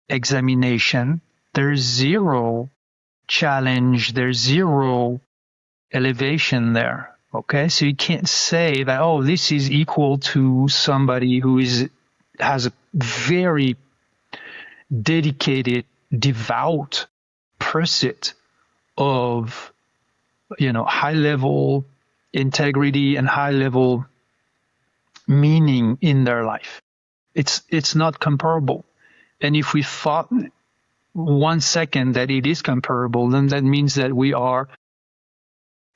examination, there's zero challenge, there's zero elevation there. Okay, so you can't say that, oh, this is equal to somebody who has a very dedicated, devout pursuit of, high level integrity and high level meaning in their life. It's not comparable. And if we thought 1 second that it is comparable, then that means that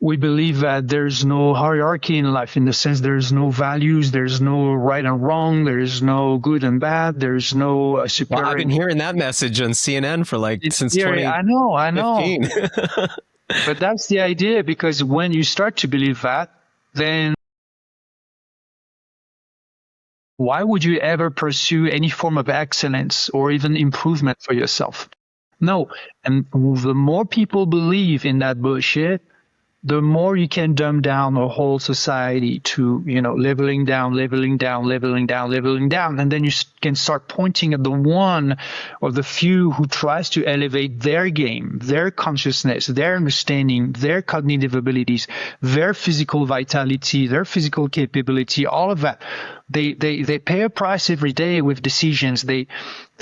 we believe that there's no hierarchy in life, in the sense there's no values, there's no right and wrong, there's no good and bad, there's no superior. Well, I've been hearing that message on CNN for since 2015. I know. But that's the idea, because when you start to believe that, then why would you ever pursue any form of excellence or even improvement for yourself? No. And the more people believe in that bullshit, the more you can dumb down a whole society to, leveling down. And then you can start pointing at the one or the few who tries to elevate their game, their consciousness, their understanding, their cognitive abilities, their physical vitality, their physical capability, all of that. They pay a price every day with decisions. They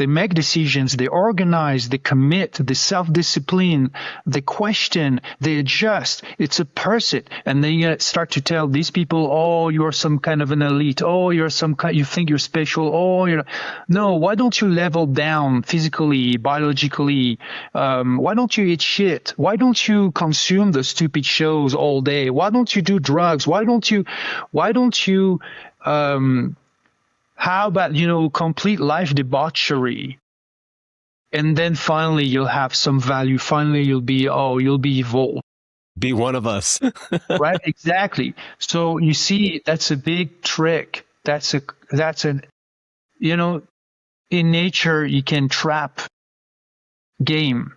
make decisions, they organize, they commit, they self-discipline, they question, they adjust. It's a pursuit. And then you start to tell these people, oh, you're some kind of an elite. Oh, you think you're special. Oh, no, why don't you level down physically, biologically? Why don't you eat shit? Why don't you consume the stupid shows all day? Why don't you do drugs? Why don't you, how about, complete life debauchery? And then finally you'll have some value. Finally you'll be evolved. Be one of us. Right? Exactly. So you see, that's a big trick. That's in nature you can trap game.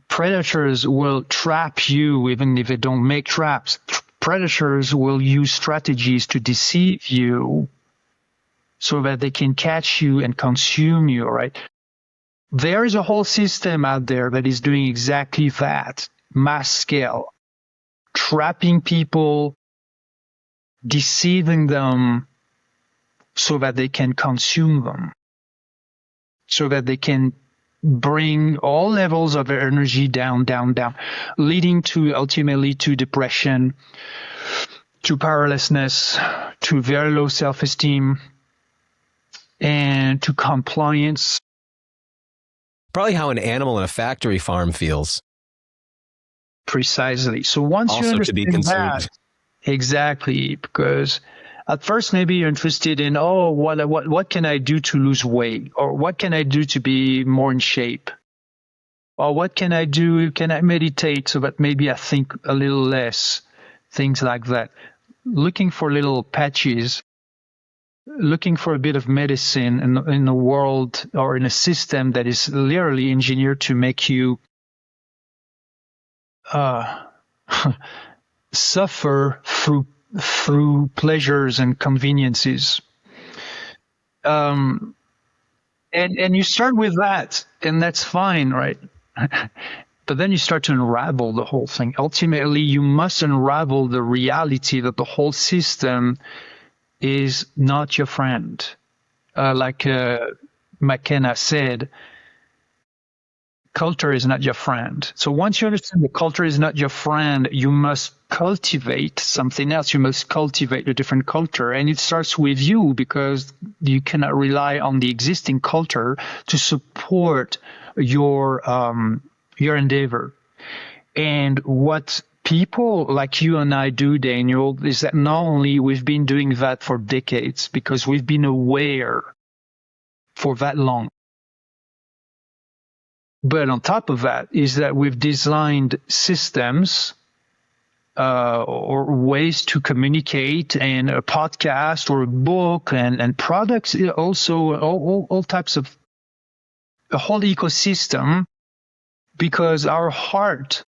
Predators will trap you even if they don't make traps. Predators will use strategies to deceive you so that they can catch you and consume you, right? There is a whole system out there that is doing exactly that, mass scale, trapping people, deceiving them so that they can consume them, so that they can bring all levels of their energy down, leading to ultimately to depression, to powerlessness, to very low self-esteem, and to compliance. Probably how an animal in a factory farm feels. Precisely. So once also you understand to be consumed. that, exactly, because at first maybe you're interested in, what can I do to lose weight? Or what can I do to be more in shape? Or what can I do? Can I meditate so that maybe I think a little less? Things like that. Looking for little patches looking for a bit of medicine in a world or in a system that is literally engineered to make you suffer through pleasures and conveniences. And you start with that, and that's fine, right? But then you start to unravel the whole thing. Ultimately, you must unravel the reality that the whole system is not your friend. Like McKenna said, culture is not your friend. So once you understand that culture is not your friend, you must cultivate something else. You must cultivate a different culture. And it starts with you, because you cannot rely on the existing culture to support your endeavor. And what people like you and I do, Daniel, is that not only we've been doing that for decades, because we've been aware for that long, but on top of that is that we've designed systems or ways to communicate, and a podcast or a book and products, also all types of a whole ecosystem, because our heart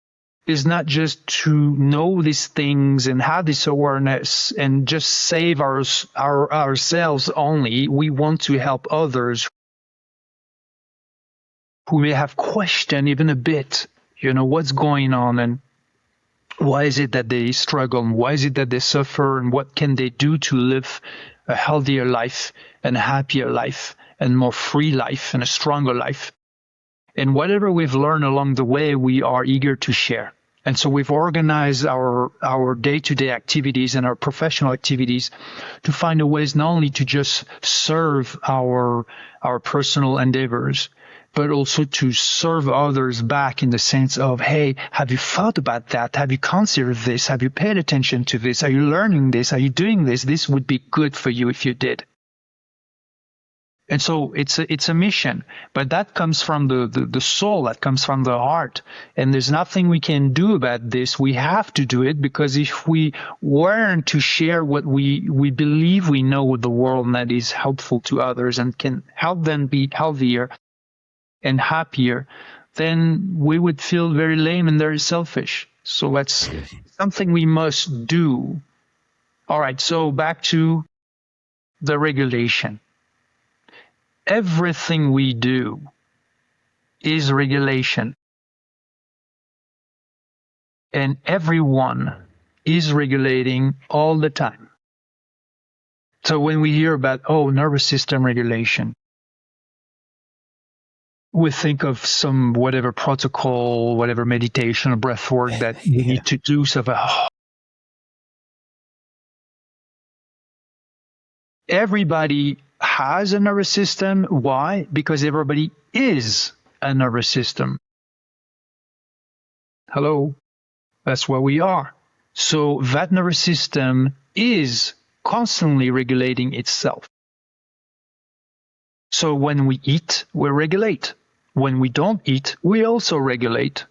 is not just to know these things and have this awareness and just save ourselves only. We want to help others who may have questioned even a bit, what's going on, and why is it that they struggle, and why is it that they suffer, and what can they do to live a healthier life and a happier life and more free life and a stronger life. And whatever we've learned along the way, we are eager to share. And so we've organized our day-to-day activities and our professional activities to find a ways not only to just serve our personal endeavors, but also to serve others back, in the sense of, hey, have you thought about that? Have you considered this? Have you paid attention to this? Are you learning this? Are you doing this? This would be good for you if you did. And so it's a mission, but that comes from the soul, that comes from the heart. And there's nothing we can do about this. We have to do it, because if we weren't to share what we believe we know with the world, and that is helpful to others and can help them be healthier and happier, then we would feel very lame and very selfish. So that's something we must do. All right, so back to the regulation. Everything we do is regulation. And everyone is regulating all the time. So when we hear about, nervous system regulation, we think of some whatever protocol, whatever meditation or breath work that you need to do. So, everybody has a nervous system. Why? Because everybody is a nervous system. Hello? That's where we are. So that nervous system is constantly regulating itself. So when we eat, we regulate. When we don't eat, we also regulate,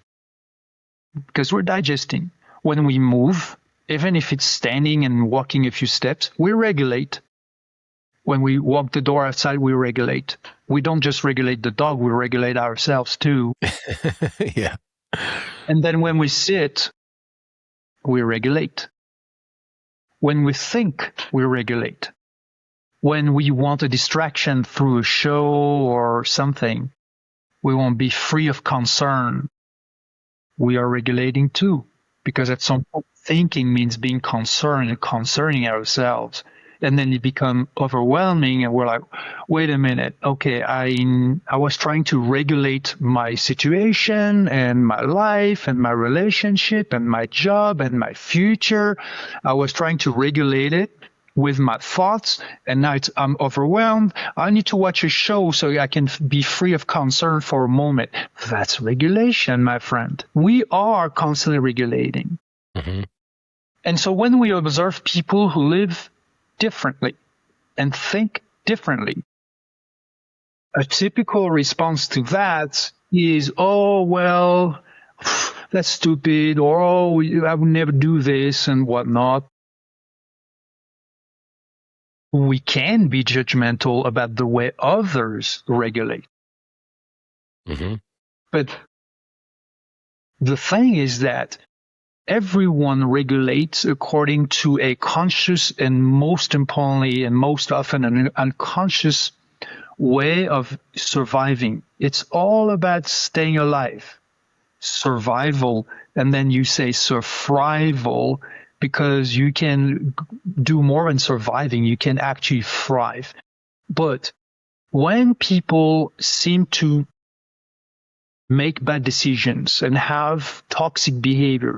because we're digesting. When we move, even if it's standing and walking a few steps, we regulate. When we walk the door outside, we regulate. We don't just regulate the dog, we regulate ourselves too. Yeah. And then when we sit, we regulate. When we think, we regulate. When we want a distraction through a show or something, we won't be free of concern. We are regulating too, because at some point, thinking means being concerned and concerning ourselves. And then it becomes overwhelming, and we're like, wait a minute, okay, I was trying to regulate my situation and my life and my relationship and my job and my future. I was trying to regulate it with my thoughts, and now I'm overwhelmed. I need to watch a show so I can be free of concern for a moment. That's regulation, my friend. We are constantly regulating. Mm-hmm. And so when we observe people who live differently and think differently, a typical response to that is, oh, well, that's stupid, or oh, I would never do this and whatnot. we can be judgmental about the way others regulate. Mm-hmm. But the thing is that everyone regulates according to a conscious and most importantly and most often an unconscious way of surviving. It's all about staying alive, survival, and then you say survival because you can do more than surviving. You can actually thrive. But when people seem to make bad decisions and have toxic behavior,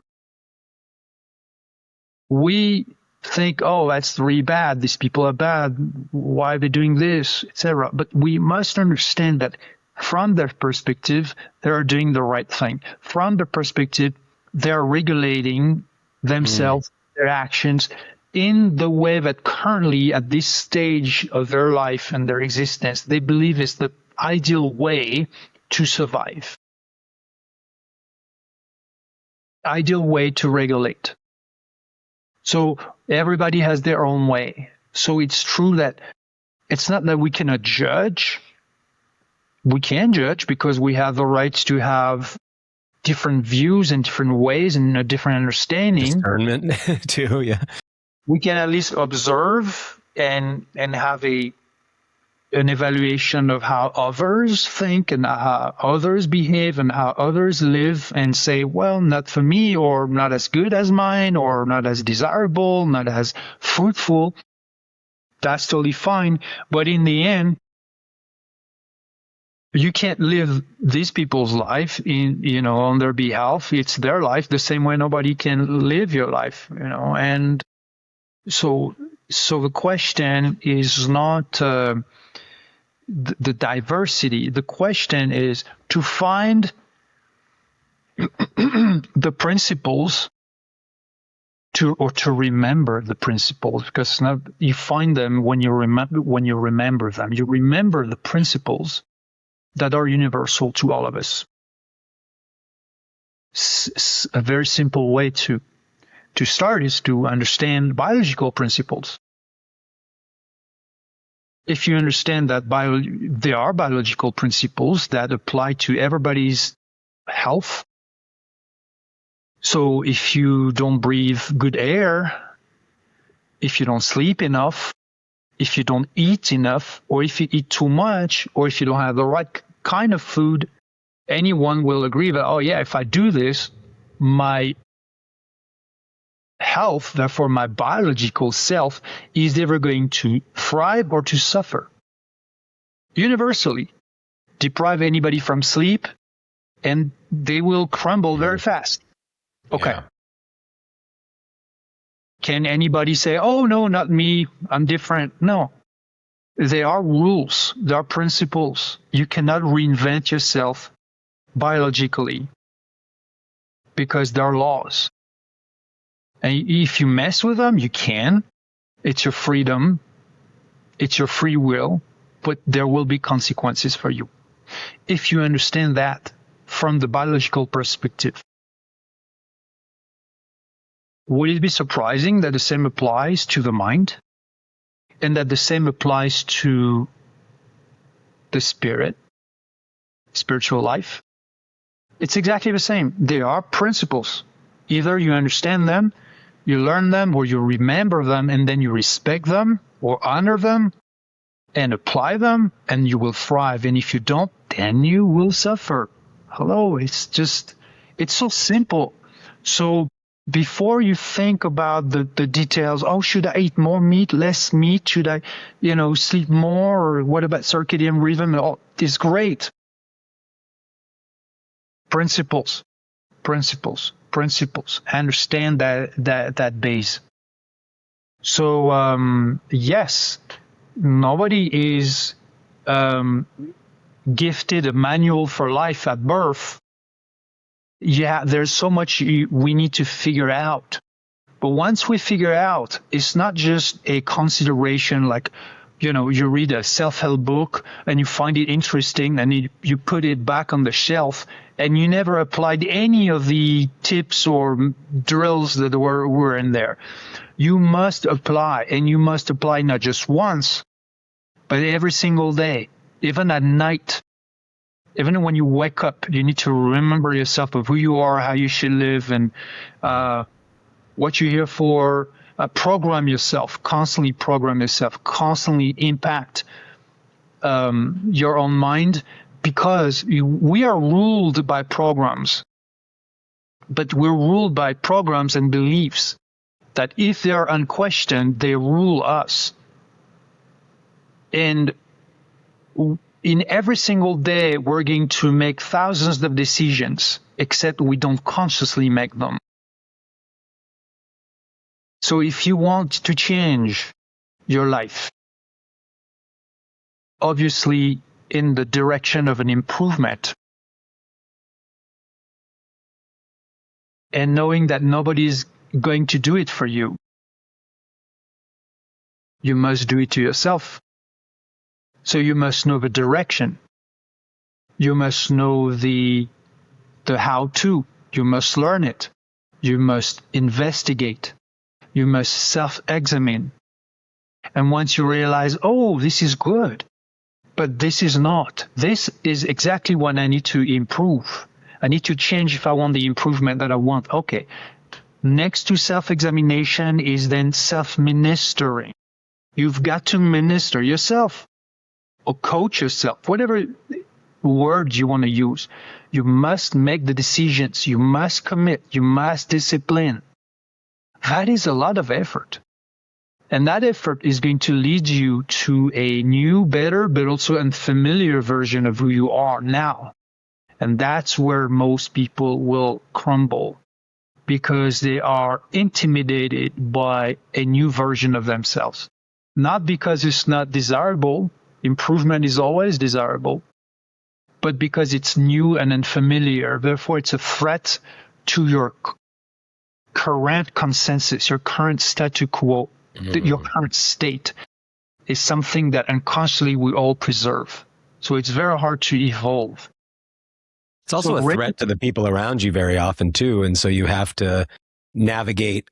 we think, oh, that's really bad. These people are bad. Why are they doing this, etc. But we must understand that from their perspective, they are doing the right thing. From their perspective, they are regulating themselves, their actions in the way that currently at this stage of their life and their existence, they believe is the ideal way to survive. Ideal way to regulate. So everybody has their own way. So it's true that it's not that we cannot judge. We can judge because we have the rights to have different views and different ways and a different understanding. Discernment too, yeah. We can at least observe and have an evaluation of how others think and how others behave and how others live and say, well, not for me, or not as good as mine, or not as desirable, not as fruitful. That's totally fine. But in the end, you can't live these people's life on their behalf. It's their life the same way nobody can live your life, and so the question is not, the diversity. The question is to find the principles to remember the principles, because now you find them when you remember them. You remember the principles that are universal to all of us. A very simple way to start is to understand biological principles. If you understand that there are biological principles that apply to everybody's health. So if you don't breathe good air, if you don't sleep enough, if you don't eat enough, or if you eat too much, or if you don't have the right kind of food, anyone will agree that, oh yeah, if I do this, my health, therefore my biological self, is either going to thrive or to suffer. Universally, deprive anybody from sleep and they will crumble very fast. Okay. Yeah. Can anybody say, oh no, not me, I'm different? No. There are rules, there are principles. You cannot reinvent yourself biologically because there are laws. And if you mess with them, you can. It's your freedom. It's your free will. But there will be consequences for you. If you understand that from the biological perspective. Would it be surprising that the same applies to the mind? And that the same applies to the spirit, spiritual life? It's exactly the same. They are principles. Either you understand them, you learn them, or you remember them, and then you respect them or honor them and apply them, and you will thrive. And if you don't, then you will suffer. Hello, it's so simple. So before you think about the details, oh, should I eat more meat, less meat? Should I, sleep more? Or what about circadian rhythm? Oh, it's great. Principles. Understand that base. So yes, nobody is gifted a manual for life at birth. Yeah, there's so much we need to figure out. But once we figure out, it's not just a consideration like, you read a self-help book and you find it interesting and you put it back on the shelf and you never applied any of the tips or drills that were in there. You must apply, and you must apply not just once, but every single day, even at night. Even when you wake up, you need to remember yourself of who you are, how you should live, and what you're here for. Program yourself, constantly impact your own mind, because we are ruled by programs, but we're ruled by programs and beliefs that if they are unquestioned, they rule us. And in every single day, we're going to make thousands of decisions, except we don't consciously make them. So if you want to change your life, obviously in the direction of an improvement, and knowing that nobody's going to do it for you, you must do it to yourself. So you must know the direction. You must know the how-to. You must learn it. You must investigate. You must self-examine. And once you realize, oh, this is good, but this is not. This is exactly what I need to improve. I need to change if I want the improvement that I want. Okay. Next to self-examination is then self-ministering. You've got to minister yourself or coach yourself, whatever word you want to use. You must make the decisions. You must commit. You must discipline. That is a lot of effort. And that effort is going to lead you to a new, better, but also unfamiliar version of who you are now. And that's where most people will crumble, because they are intimidated by a new version of themselves. Not because it's not desirable. Improvement is always desirable. But because it's new and unfamiliar. Therefore, it's a threat to your current consensus, your current statu quo, your current state is something that unconsciously we all preserve. So it's very hard to evolve. It's also a threat to the people around you very often too. And so you have to navigate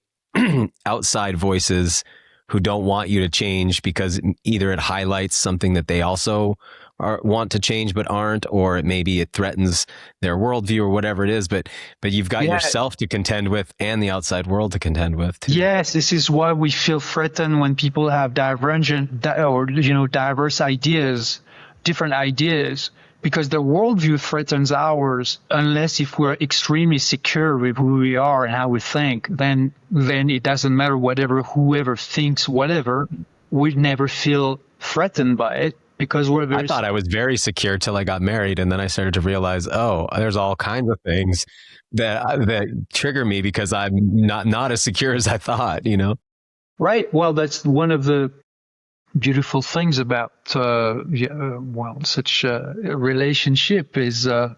outside voices who don't want you to change, because either it highlights something that they also want to change but aren't, or maybe it threatens their worldview or whatever it is. But you've got yourself to contend with and the outside world to contend with too. Yes, this is why we feel threatened when people have diverse ideas, different ideas, because their worldview threatens ours. Unless if we're extremely secure with who we are and how we think, then it doesn't matter whoever thinks whatever. We never feel threatened by it. Because I thought I was very secure till I got married, and then I started to realize, there's all kinds of things that trigger me because I'm not as secure as I thought, Right. Well, that's one of the beautiful things about such a relationship is the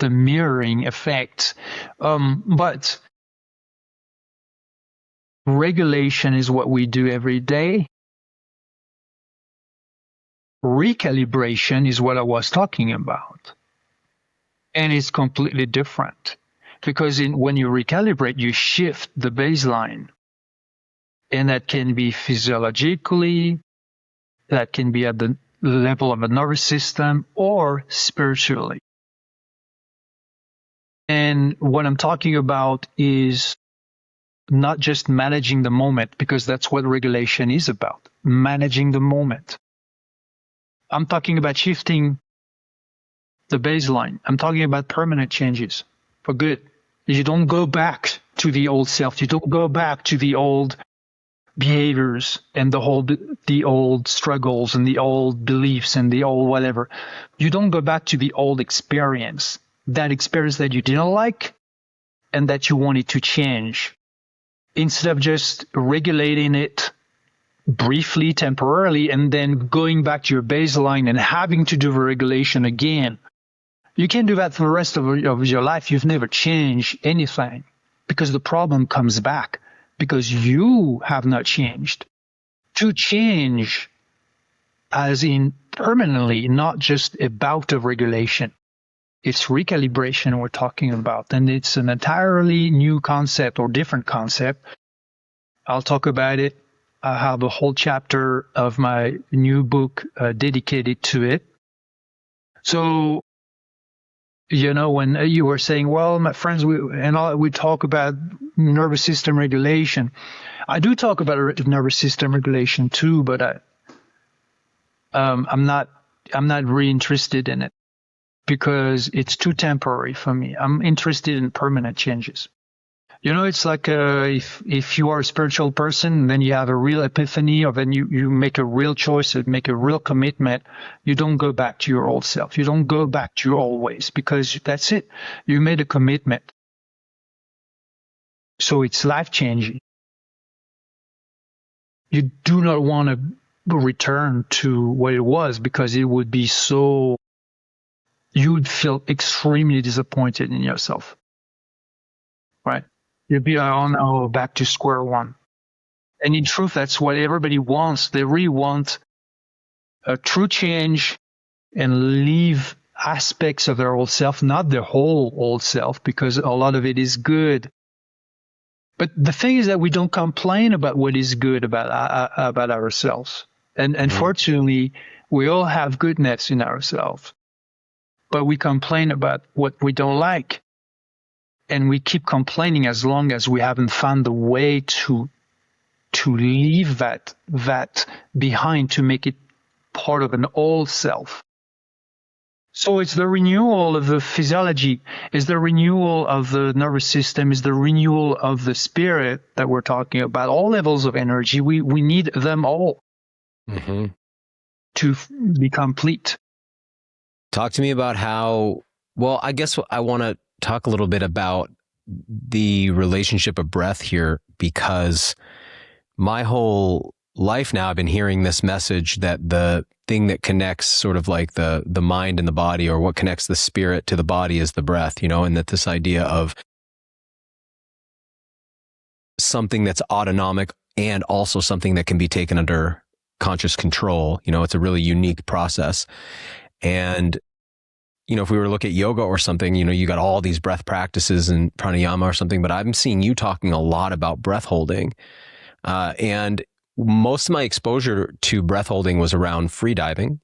mirroring effect. But regulation is what we do every day. Recalibration is what I was talking about. And it's completely different, because when you recalibrate, you shift the baseline. And that can be physiologically, that can be at the level of a nervous system, or spiritually. And what I'm talking about is not just managing the moment, because that's what regulation is about, managing the moment. I'm talking about shifting the baseline. I'm talking about permanent changes for good. You don't go back to the old self. You don't go back to the old behaviors and the old struggles and the old beliefs and the old whatever. You don't go back to the old experience, that experience that you didn't like and that you wanted to change. Instead of just regulating it briefly, temporarily, and then going back to your baseline and having to do the regulation again. You can't do that for the rest of your life. You've never changed anything, because the problem comes back because you have not changed. to change, as in permanently, not just a bout of regulation. It's recalibration we're talking about, and it's an entirely new concept or different concept. I'll talk about it. I have a whole chapter of my new book dedicated to it. So, when you were saying, well, my friends, we talk about nervous system regulation. I do talk about nervous system regulation too, but I'm not really interested in it because it's too temporary for me. I'm interested in permanent changes. It's like if you are a spiritual person, then you have a real epiphany, or then you make a real choice, or make a real commitment. You don't go back to your old self. You don't go back to your old ways, because that's it. You made a commitment. So it's life-changing. You do not want to return to what it was, because it would be you would feel extremely disappointed in yourself. Right? You'd be like, oh no, back to square one. And in truth, that's what everybody wants. They really want a true change and leave aspects of their old self, not their whole old self, because a lot of it is good. But the thing is that we don't complain about what is good about ourselves. And unfortunately, we all have goodness in ourselves. But we complain about what we don't like. And we keep complaining as long as we haven't found the way to leave that behind, to make it part of an old self. So it's the renewal of the physiology, it's the renewal of the nervous system, it's the renewal of the spirit that we're talking about. All levels of energy, we need them all to be complete. Talk to me about how, well, I guess I want to talk a little bit about the relationship of breath here, because my whole life now I've been hearing this message that the thing that connects sort of like the mind and the body, or what connects the spirit to the body, is the breath, and that this idea of something that's autonomic and also something that can be taken under conscious control. It's a really unique process. And if we were to look at yoga or something, you got all these breath practices and pranayama or something, but I'm seeing you talking a lot about breath holding. And most of my exposure to breath holding was around free diving,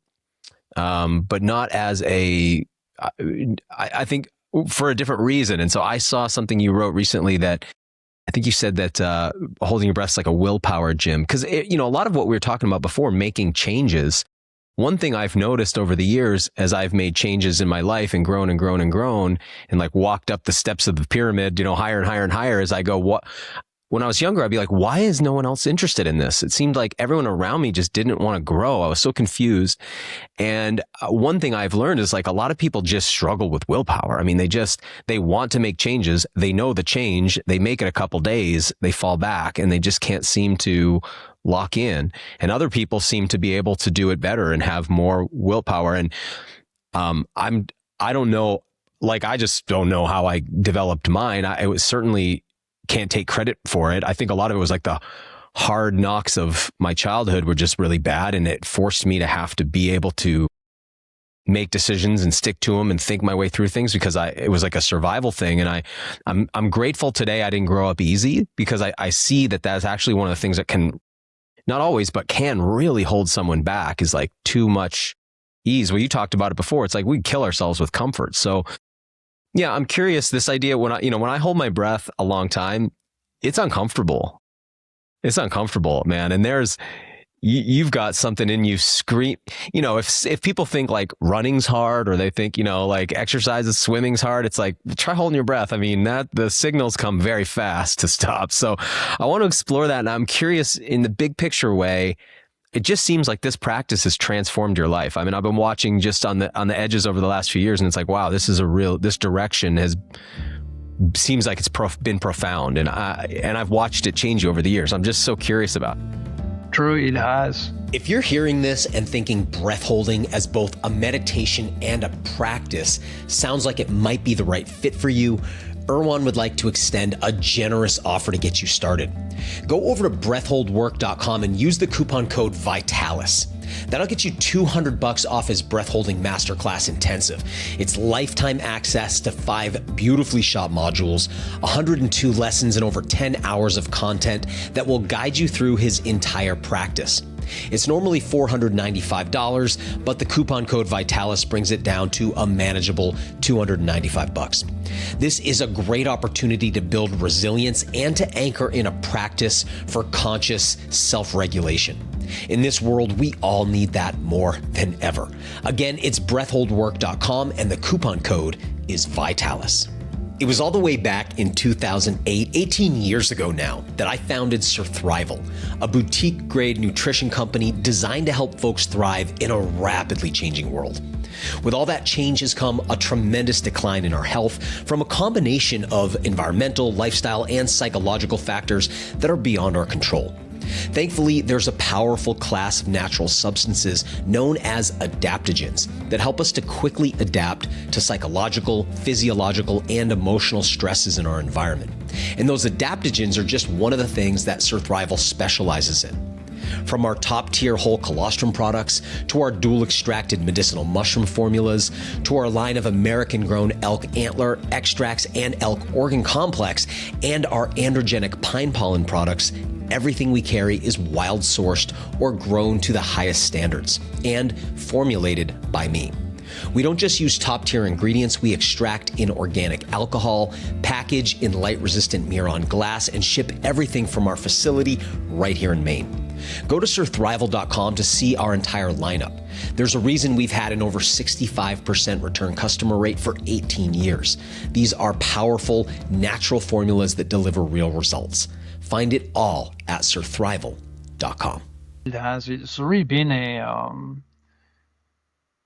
but not as I think for a different reason. And so I saw something you wrote recently that I think you said that holding your breath is like a willpower gym. Because, a lot of what we were talking about before, making changes, one thing I've noticed over the years as I've made changes in my life and grown and grown and grown and like walked up the steps of the pyramid, higher and higher and higher, as I go, when I was younger, I'd be like, why is no one else interested in this? It seemed like everyone around me just didn't want to grow. I was so confused. And one thing I've learned is like a lot of people just struggle with willpower. I mean, they want to make changes. They know the change. They make it a couple days. They fall back and they just can't seem to lock in. And other people seem to be able to do it better and have more willpower. And I don't know, I just don't know how I developed mine. I was certainly can't take credit for it. I think a lot of it was like the hard knocks of my childhood were just really bad, and it forced me to have to be able to make decisions and stick to them and think my way through things, because it was like a survival thing. And I'm grateful today I didn't grow up easy, because I see that that's actually one of the things that can, not always, but can really hold someone back, is like too much ease. Well, you talked about it before. It's like we kill ourselves with comfort. So yeah, I'm curious, this idea when I hold my breath a long time, it's uncomfortable. It's uncomfortable, man. And you've got something in you scream, if people think like running's hard, or they think, like exercises, swimming's hard, it's like, try holding your breath. I mean, the signals come very fast to stop. So I want to explore that. And I'm curious, in the big picture way, it just seems like this practice has transformed your life. I mean, I've been watching just on the edges over the last few years, and it's like, wow, this direction seems like it's been profound, and I've watched it change over the years. I'm just so curious about it. True, it has. If you're hearing this and thinking breath holding as both a meditation and a practice sounds like it might be the right fit for you, Erwan would like to extend a generous offer to get you started. Go over to breathholdwork.com and use the coupon code VITALIS. That'll get you $200 off his breath-holding masterclass intensive. It's lifetime access to 5 beautifully shot modules, 102 lessons, and over 10 hours of content that will guide you through his entire practice. It's normally $495, but the coupon code VITALIS brings it down to a manageable $295. This is a great opportunity to build resilience and to anchor in a practice for conscious self-regulation. In this world, we all need that more than ever. Again, it's breathholdwork.com and the coupon code is VITALIS. It was all the way back in 2008, 18 years ago now, that I founded Surthrival, a boutique-grade nutrition company designed to help folks thrive in a rapidly changing world. With all that change has come a tremendous decline in our health from a combination of environmental, lifestyle, and psychological factors that are beyond our control. Thankfully, there's a powerful class of natural substances known as adaptogens that help us to quickly adapt to psychological, physiological, and emotional stresses in our environment. And those adaptogens are just one of the things that Surthrival specializes in. From our top-tier whole colostrum products, to our dual-extracted medicinal mushroom formulas, to our line of American-grown elk antler extracts and elk organ complex, and our androgenic pine pollen products, everything we carry is wild-sourced or grown to the highest standards and formulated by me. We don't just use top-tier ingredients, we extract in organic alcohol, package in light-resistant Miron glass, and ship everything from our facility right here in Maine. Go to surthrival.com to see our entire lineup. There's a reason we've had an over 65% return customer rate for 18 years. These are powerful, natural formulas that deliver real results. Find it all at surthrival.com. It's really been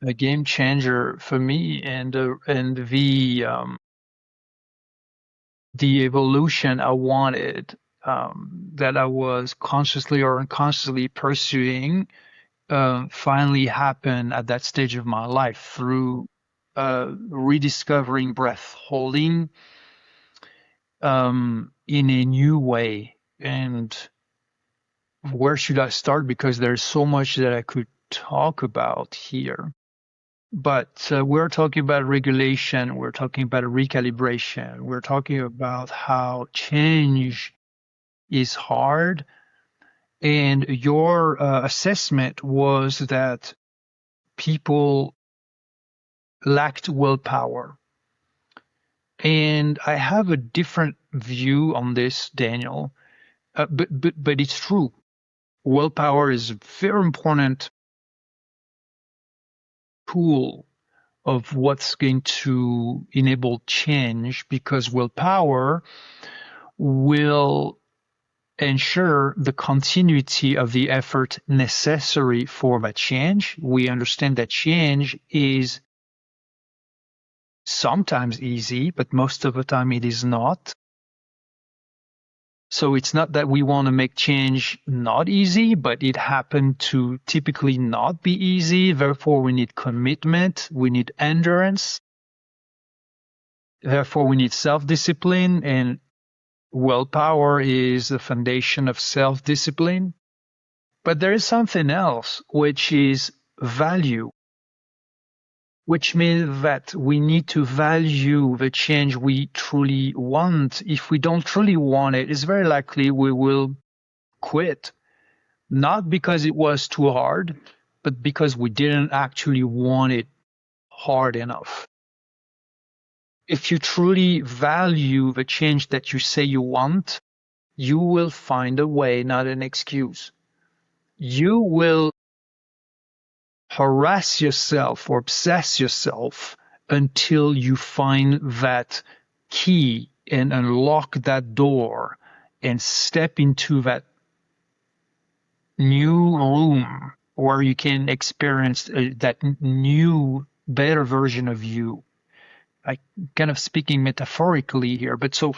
a game changer for me, and the evolution I wanted, that I was consciously or unconsciously pursuing, finally happened at that stage of my life through rediscovering breath holding in a new way. And where should I start? Because there's so much that I could talk about here. But we're talking about regulation, we're talking about recalibration, we're talking about how change is hard. And your assessment was that people lacked willpower. And I have a different view on this, Daniel. But it's true. Willpower is a very important tool of what's going to enable change, because willpower will ensure the continuity of the effort necessary for that change. We understand that change is sometimes easy, but most of the time it is not. So it's not that we want to make change not easy, but it happened to typically not be easy. Therefore, we need commitment, we need endurance. Therefore, we need self-discipline, and willpower is the foundation of self-discipline. But there is something else, which is value, which means that we need to value the change we truly want. If we don't truly want it, it's very likely we will quit. Not because it was too hard, but because we didn't actually want it hard enough. If you truly value the change that you say you want, you will find a way, not an excuse. You will harass yourself or obsess yourself until you find that key and unlock that door and step into that new room where you can experience that new, better version of you. I kind of speaking metaphorically here, but so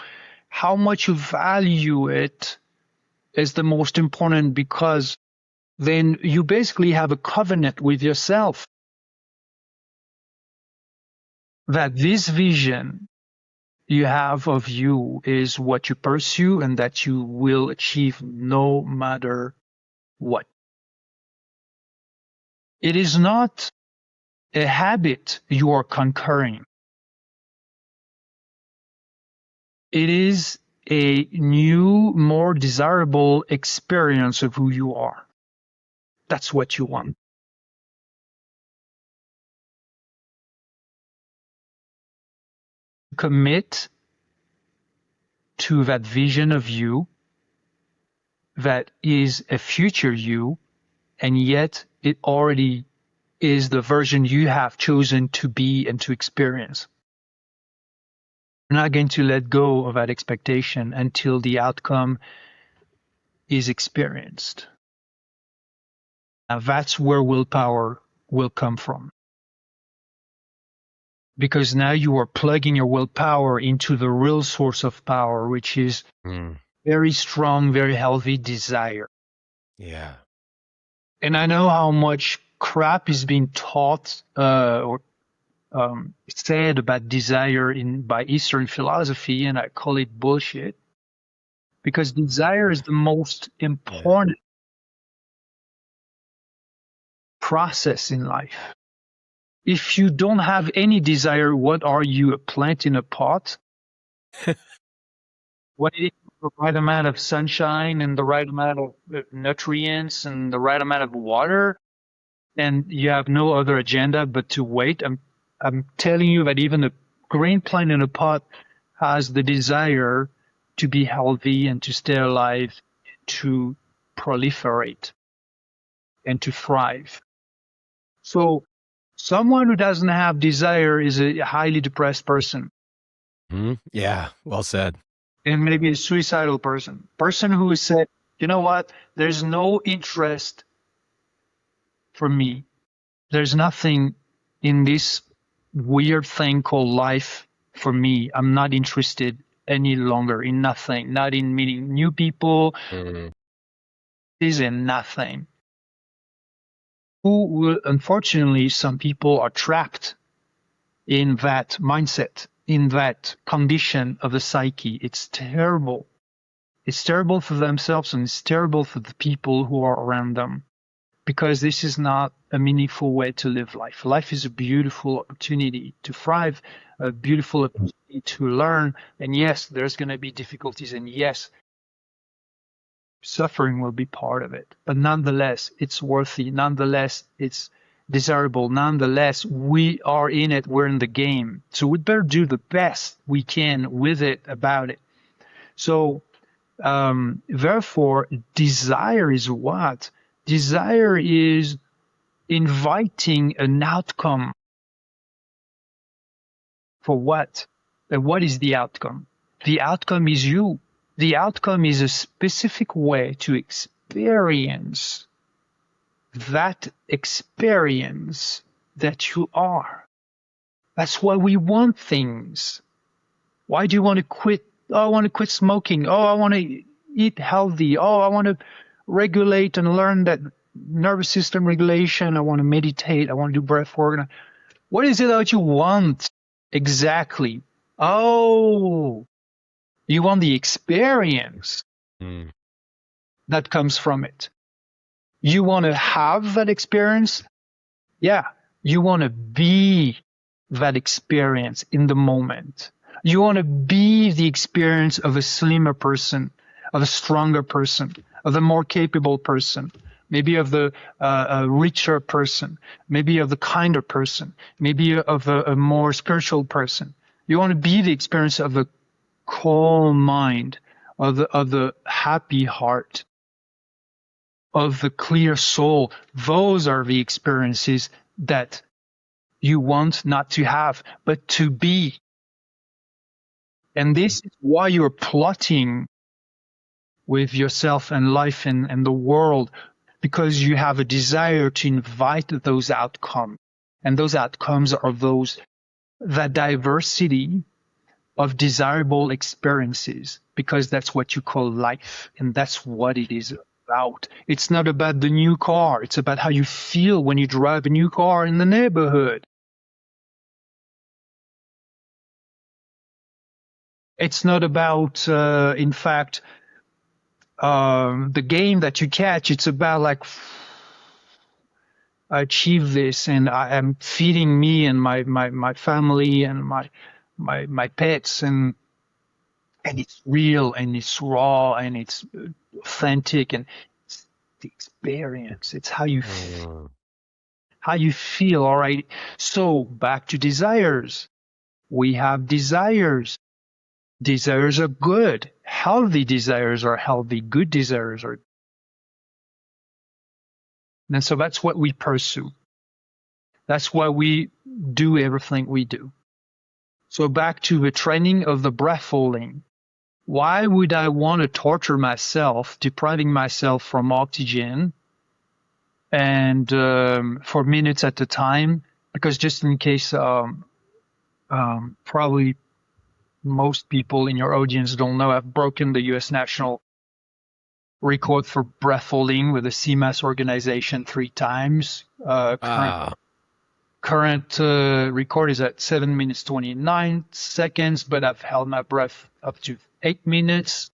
how much you value it is the most important, because then you basically have a covenant with yourself that this vision you have of you is what you pursue and that you will achieve no matter what. It is not a habit you are conquering. It is a new, more desirable experience of who you are. That's what you want. Commit to that vision of you that is a future you, and yet it already is the version you have chosen to be and to experience. You're not going to let go of that expectation until the outcome is experienced. Now that's where willpower will come from. Because now you are plugging your willpower into the real source of power, which is very strong, very healthy desire. Yeah. And I know how much crap is being taught or said about desire by Eastern philosophy, and I call it bullshit. Because desire is the most important process in life. If you don't have any desire, what are you, a plant in a pot? What it is, the right amount of sunshine and the right amount of nutrients and the right amount of water, and you have no other agenda but to wait. I'm telling you that even a green plant in a pot has the desire to be healthy and to stay alive, to proliferate and to thrive. So someone who doesn't have desire is a highly depressed person. Yeah, well said. And maybe a suicidal person. Person who has said, you know what, there's no interest for me. There's nothing in this weird thing called life for me. I'm not interested any longer in nothing, not in meeting new people. This is nothing. Who will, unfortunately, some people are trapped in that mindset, in that condition of the psyche. It's terrible. It's terrible for themselves and it's terrible for the people who are around them, because this is not a meaningful way to live life. Life is a beautiful opportunity to thrive, a beautiful opportunity to learn. And yes, there's going to be difficulties, and yes, suffering will be part of it. But nonetheless, it's worthy. Nonetheless, it's desirable. Nonetheless, we are in it. We're in the game. So we'd better do the best we can with it, about it. So therefore, desire is what? Desire is inviting an outcome. For what? And what is the outcome? The outcome is you. The outcome is a specific way to experience that experience that you are. That's why we want things. Why do you want to quit? Oh, I want to quit smoking. Oh, I want to eat healthy. Oh, I want to regulate and learn that nervous system regulation. I want to meditate. I want to do breath work. What is it that you want exactly? Oh, you want the experience that comes from it. You want to have that experience? Yeah. You want to be that experience in the moment. You want to be the experience of a slimmer person, of a stronger person, of a more capable person, maybe of the richer person, maybe of the kinder person, maybe of a more spiritual person. You want to be the experience of the calm mind, of the happy heart, of the clear soul. Those are the experiences that you want not to have, but to be. And this is why you're plotting with yourself and life and the world, because you have a desire to invite those outcomes. And those outcomes are that diversity of desirable experiences, because that's what you call life. And that's what it is about. It's not about the new car. It's about how you feel when you drive a new car in the neighborhood. It's not about, in fact, the game that you catch. It's about like, I achieve this, and I am feeding me and my family and my pets, and it's real and it's raw and it's authentic, and it's the experience. It's how you feel. All right. So back to desires. We have desires. Desires are good. Healthy desires are healthy. Good desires are. And so that's what we pursue. That's why we do everything we do. So back to the training of the breath holding. Why would I want to torture myself, depriving myself from oxygen and for minutes at a time? Because just in case, probably most people in your audience don't know, I've broken the U.S. national record for breath holding with the CMAS organization 3 times. Current record is at 7 minutes 29 seconds, but I've held my breath up to 8 minutes.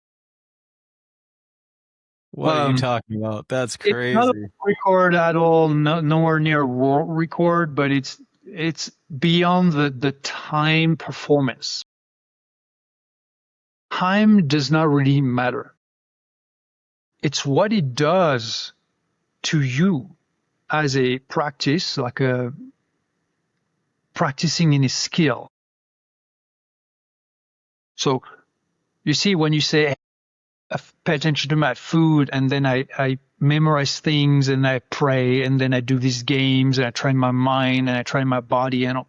What are you talking about? That's crazy. It's not a record at all, nowhere near a world record, but it's beyond the time performance. Time does not really matter. It's what it does to you as a practice, like a practicing in a skill. So you see, when you say, I pay attention to my food, and then I memorize things, and I pray, and then I do these games, and I train my mind, and I train my body, and all.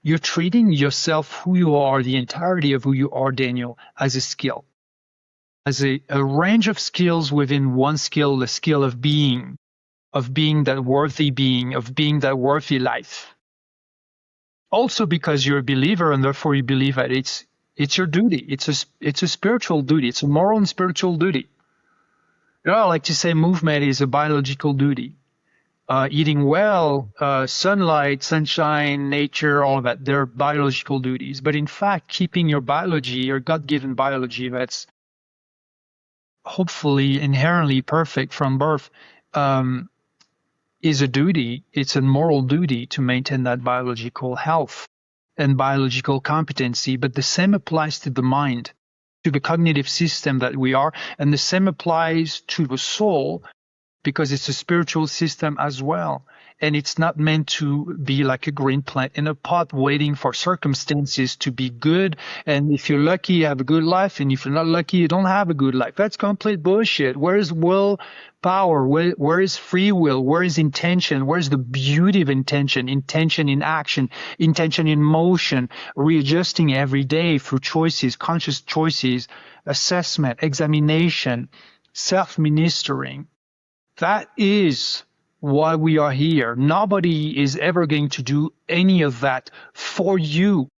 You're treating yourself, who you are, the entirety of who you are, Daniel, as a skill, as a range of skills within one skill, the skill of being that worthy being, of being that worthy life. Also because you're a believer, and therefore you believe that it's your duty. It's a spiritual duty. It's a moral and spiritual duty. You know, I like to say movement is a biological duty. Eating well, sunlight, sunshine, nature, all of that, they're biological duties. But in fact, keeping your biology, your God-given biology that's hopefully inherently perfect from birth, is a duty. It's a moral duty to maintain that biological health and biological competency. But the same applies to the mind, to the cognitive system that we are, and the same applies to the soul, because it's a spiritual system as well. And it's not meant to be like a green plant in a pot waiting for circumstances to be good. And if you're lucky, you have a good life. And if you're not lucky, you don't have a good life. That's complete bullshit. Where is willpower? Where is free will? Where is intention? Where is the beauty of intention? Intention in action, intention in motion, readjusting every day through choices, conscious choices, assessment, examination, self-ministering. That is why we are here. Nobody is ever going to do any of that for you.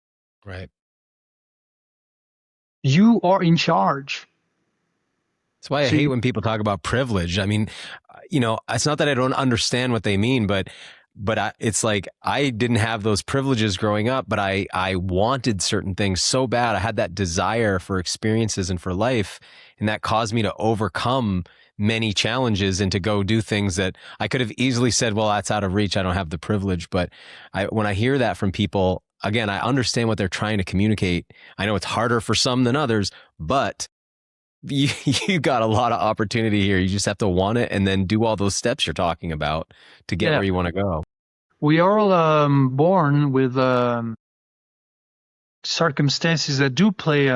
Right. You are in charge. That's why I hate when people talk about privilege. I mean, you know, it's not that I don't understand what they mean, but it's like I didn't have those privileges growing up, but I wanted certain things so bad. I had that desire for experiences and for life, and that caused me to overcome many challenges and to go do things that I could have easily said, well, that's out of reach. I don't have the privilege. But when I hear that from people, again, I understand what they're trying to communicate. I know it's harder for some than others, but you got a lot of opportunity here. You just have to want it and then do all those steps you're talking about to get where you want to go. We are all born with circumstances that do play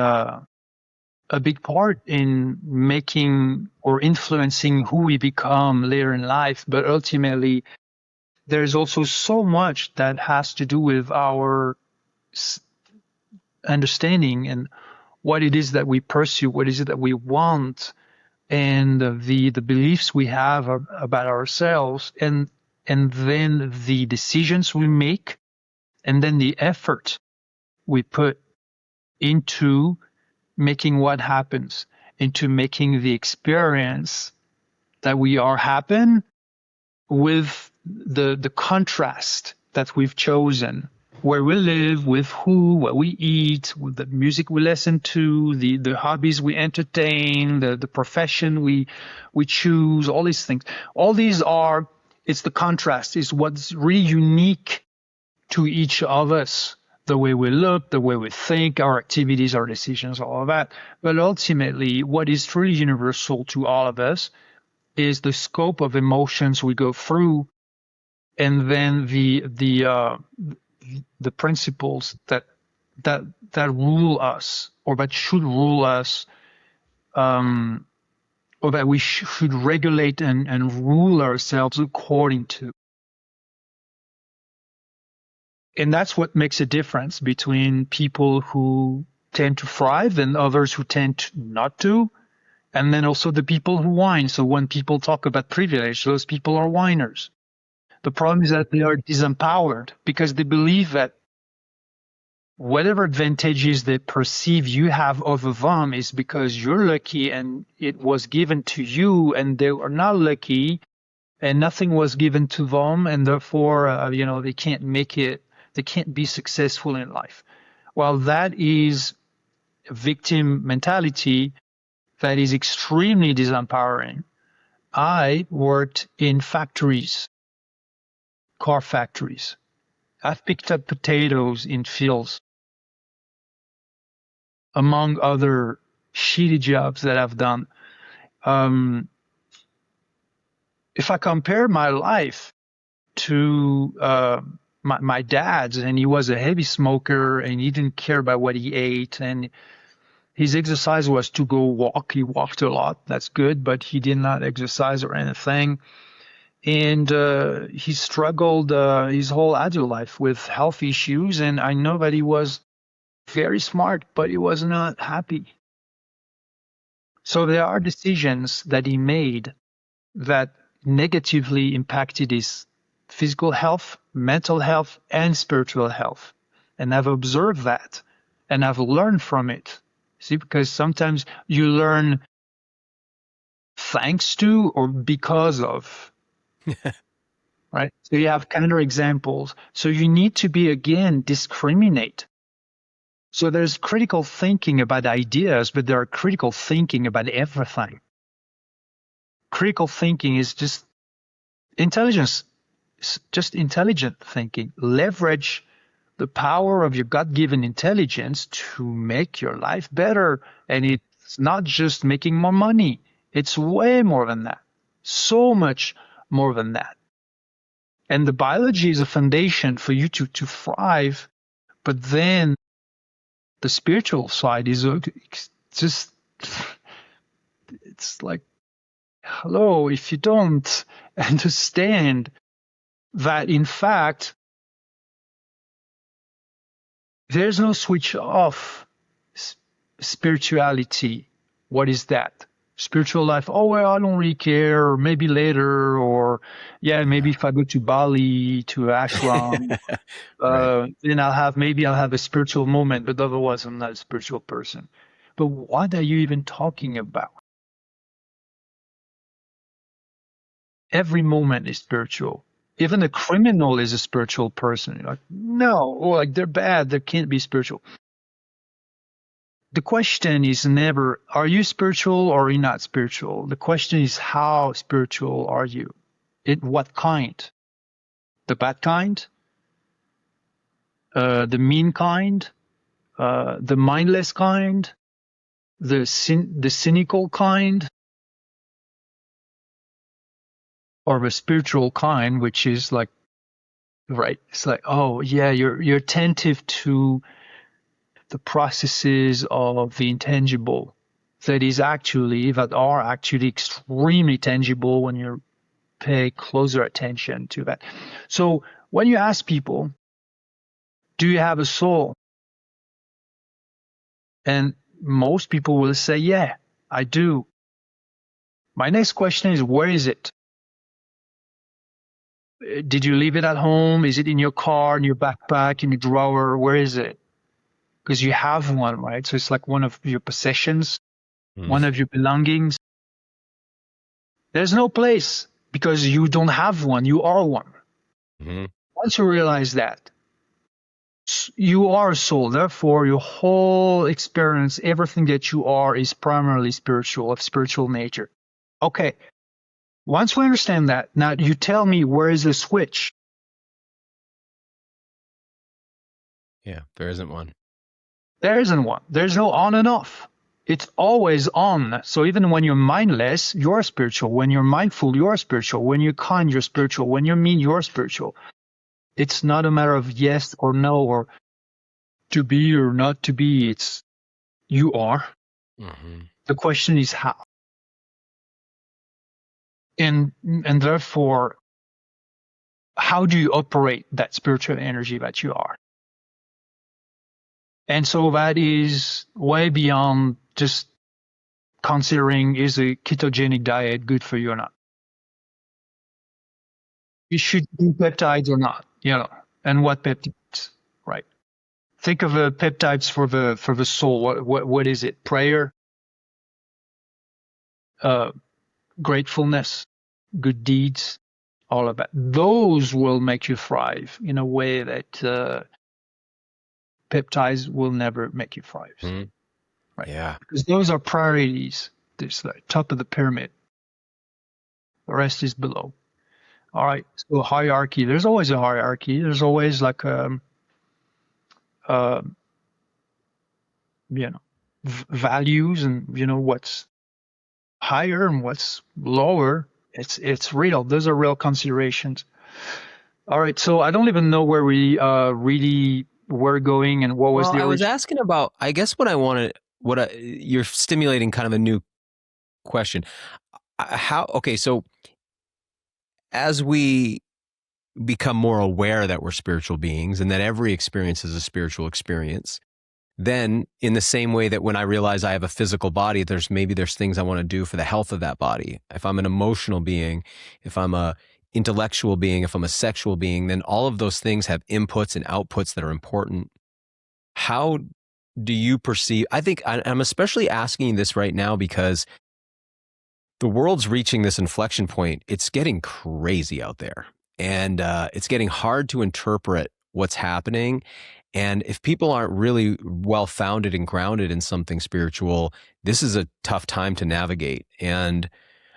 a big part in making or influencing who we become later in life. But ultimately, there's also so much that has to do with our understanding and what it is that we pursue, what is it that we want, and the beliefs we have about ourselves, and then the decisions we make, and then the effort we put into making what happens, into making the experience that we are happen with the contrast that we've chosen where we live, with who, what we eat, with the music we listen to, the hobbies we entertain, the profession we choose, all these things. All these are, it's the contrast, is what's really unique to each of us. The way we look, the way we think, our activities, our decisions, all of that. But ultimately, what is truly universal to all of us is the scope of emotions we go through, and then the principles that rule us, or that should rule us, or that we should regulate and rule ourselves according to. And that's what makes a difference between people who tend to thrive and others who tend to not to. And then also the people who whine. So when people talk about privilege, those people are whiners. The problem is that they are disempowered because they believe that whatever advantages they perceive you have over them is because you're lucky and it was given to you, and they are not lucky and nothing was given to them, and therefore, they can't make it. They can't be successful in life. Well, that is a victim mentality that is extremely disempowering. I worked in factories, car factories. I've picked up potatoes in fields, among other shitty jobs that I've done. If I compare my life to my dad's, and he was a heavy smoker and he didn't care about what he ate, and his exercise was to go walk. He walked a lot. That's good, but he did not exercise or anything. And he struggled his whole adult life with health issues. And I know that he was very smart, but he was not happy. So there are decisions that he made that negatively impacted his physical health, mental health, and spiritual health. And I've observed that, and I've learned from it. See, because sometimes you learn thanks to or because of, right? So you have counterexamples. So you need to be, again, discriminate. So there's critical thinking about ideas, but there are critical thinking about everything. Critical thinking is just intelligence, just intelligent thinking. Leverage the power of your God-given intelligence to make your life better. And it's not just making more money. It's way more than that. So much more than that. And the biology is a foundation for you to thrive. But then the spiritual side is just, it's like, hello, if you don't understand that, in fact, there's no switch off spirituality. What is that? Spiritual life. Oh, well, I don't really care. Or maybe later. Or, yeah, maybe if I go to Bali, to ashram, right, then I'll have a spiritual moment. But otherwise, I'm not a spiritual person. But what are you even talking about? Every moment is spiritual. Even a criminal is a spiritual person. You're like, no, or like they're bad, they can't be spiritual. The question is never, are you spiritual or are you not spiritual? The question is, how spiritual are you? In what kind? The bad kind? The mean kind? The mindless kind? The cynical kind? Or the spiritual kind, which is like, right, it's like, oh yeah, you're attentive to the processes of the intangible that are actually extremely tangible when you pay closer attention to that. So when you ask people, do you have a soul? And most people will say, yeah, I do. My next question is, where is it? Did you leave it at home? Is it in your car, in your backpack, in your drawer? Where is it? Because you have one, right? So it's like one of your possessions, one of your belongings. There's no place because you don't have one. You are one. Mm-hmm. Once you realize that, You are a soul. Therefore, your whole experience, everything that you are, is primarily spiritual, of spiritual nature. Okay. Once we understand that, now you tell me, where is the switch? Yeah, there isn't one. There isn't one. There's no on and off. It's always on. So even when you're mindless, you're spiritual. When you're mindful, you're spiritual. When you're kind, you're spiritual. When you're mean, you're spiritual. It's not a matter of yes or no, or to be or not to be. It's you are. Mm-hmm. The question is how. And therefore, how do you operate that spiritual energy that you are? And so that is way beyond just considering, is a ketogenic diet good for you or not? You should do peptides or not, and what peptides, right? Think of peptides for the soul. What is it? Prayer, uh, gratefulness, good deeds, all of that. Those will make you thrive in a way that peptides will never make you thrive. Mm-hmm. Right? Yeah. Because those are priorities. This like top of the pyramid. The rest is below. All right. So hierarchy. There's always a hierarchy. There's always like uh, values, and what's higher and what's lower. It's real. Those are real considerations. All right. So I don't even know where we really were going and what was Well, the I was origin. asking about, I guess what I wanted, you're stimulating kind of a new question. Okay, so as we become more aware that we're spiritual beings and that every experience is a spiritual experience, then in the same way that when I realize I have a physical body, there's things I want to do for the health of that body. If I'm an emotional being, if I'm a intellectual being, if I'm a sexual being, then all of those things have inputs and outputs that are important. How do you perceive? I think I'm especially asking this right now because the world's reaching this inflection point. It's getting crazy out there, and it's getting hard to interpret what's happening. And if people aren't really well founded and grounded in something spiritual, this is a tough time to navigate. And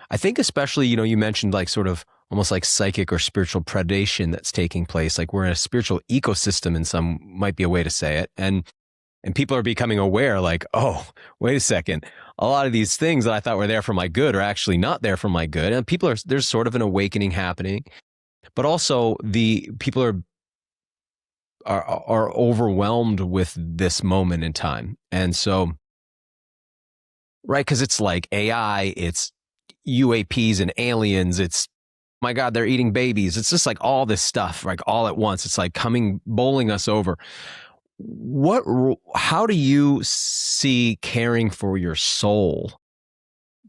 I think especially, you mentioned like sort of almost like psychic or spiritual predation that's taking place. Like we're in a spiritual ecosystem in some, might be a way to say it. And people are becoming aware, like, oh, wait a second. A lot of these things that I thought were there for my good are actually not there for my good. And there's sort of an awakening happening, but also the people are overwhelmed with this moment in time. And so, right, because it's like AI, it's UAPs and aliens, it's, my God, they're eating babies. It's just like all this stuff, like all at once. It's like bowling us over. How do you see caring for your soul?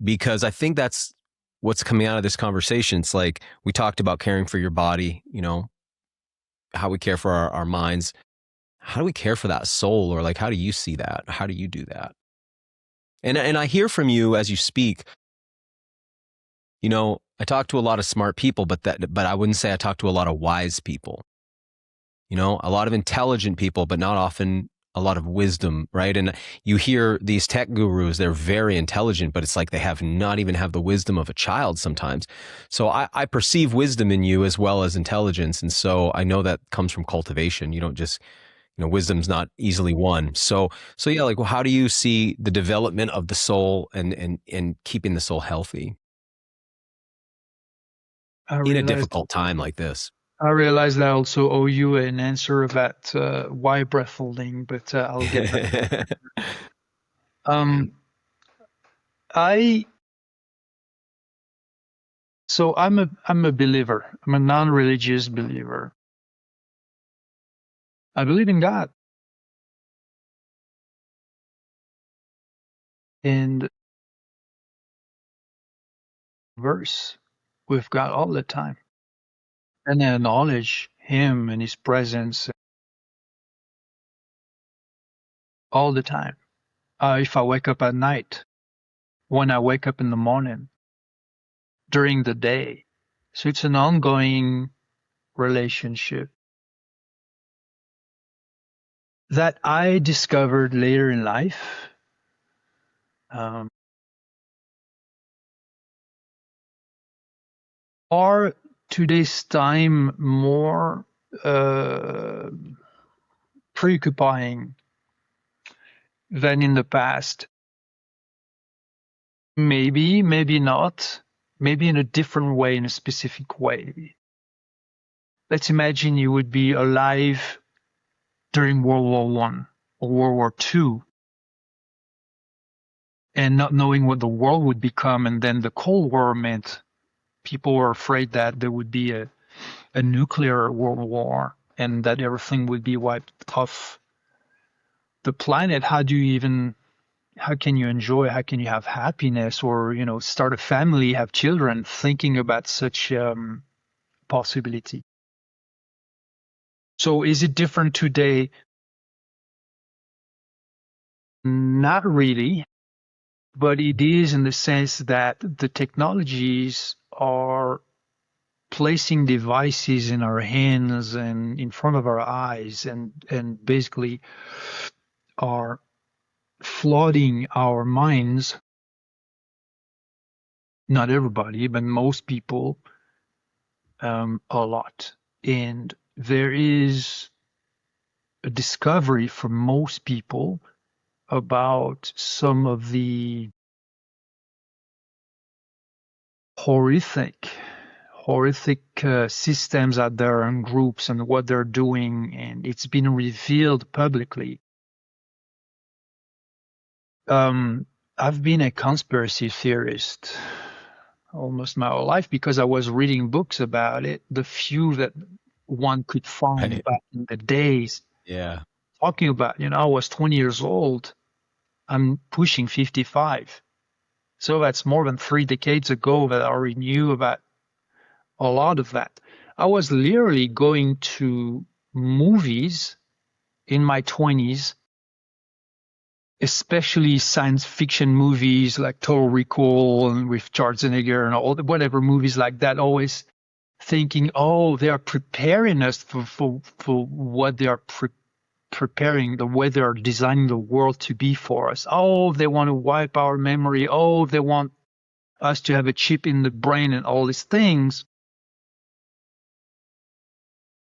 Because I think that's what's coming out of this conversation. It's like we talked about caring for your body, how we care for our minds. How do we care for that soul? Or like, how do you see that? How do you do that? And I hear from you as you speak, I talk to a lot of smart people, but I wouldn't say I talk to a lot of wise people. A lot of intelligent people, but not often a lot of wisdom, right? And you hear these tech gurus, they're very intelligent, but it's like they not even have the wisdom of a child sometimes. So I perceive wisdom in you as well as intelligence. And so I know that comes from cultivation. You don't just, wisdom's not easily won. So yeah, like, well, how do you see the development of the soul and keeping the soul healthy in a difficult time like this? I realized I also owe you an answer about why breath holding, but I'll get back. I'm a believer. I'm a non-religious believer. I believe in God. And verse with God all the time. And I acknowledge him and his presence all the time. If I wake up at night, when I wake up in the morning, during the day. So it's an ongoing relationship. that I discovered later in life. Are today's time more preoccupying than in the past? Maybe, maybe not. Maybe in a different way, in a specific way. Let's imagine you would be alive during World War One or World War Two, and not knowing what the world would become, and then the Cold War meant people were afraid that there would be a nuclear world war and that everything would be wiped off the planet. How can you enjoy, how can you have happiness, or start a family, have children, thinking about such possibility? So is it different today? Not really, but it is in the sense that the technologies are placing devices in our hands and in front of our eyes, and basically are flooding our minds. Not everybody, but most people, a lot. And there is a discovery for most people about some of the horrific systems out there and groups and what they're doing, and it's been revealed publicly. I've been a conspiracy theorist almost my whole life because I was reading books about it, the few that one could find Right. back in the days. Yeah. Talking about, I was 20 years old. I'm pushing 55. So that's more than 3 decades ago that I already knew about a lot of that. I was literally going to movies in my 20s, especially science fiction movies like Total Recall and with Schwarzenegger and all the whatever movies like that, always thinking, oh, they are preparing us for what they are preparing, the way they are designing the world to be for us. Oh, they want to wipe our memory. Oh, they want us to have a chip in the brain and all these things.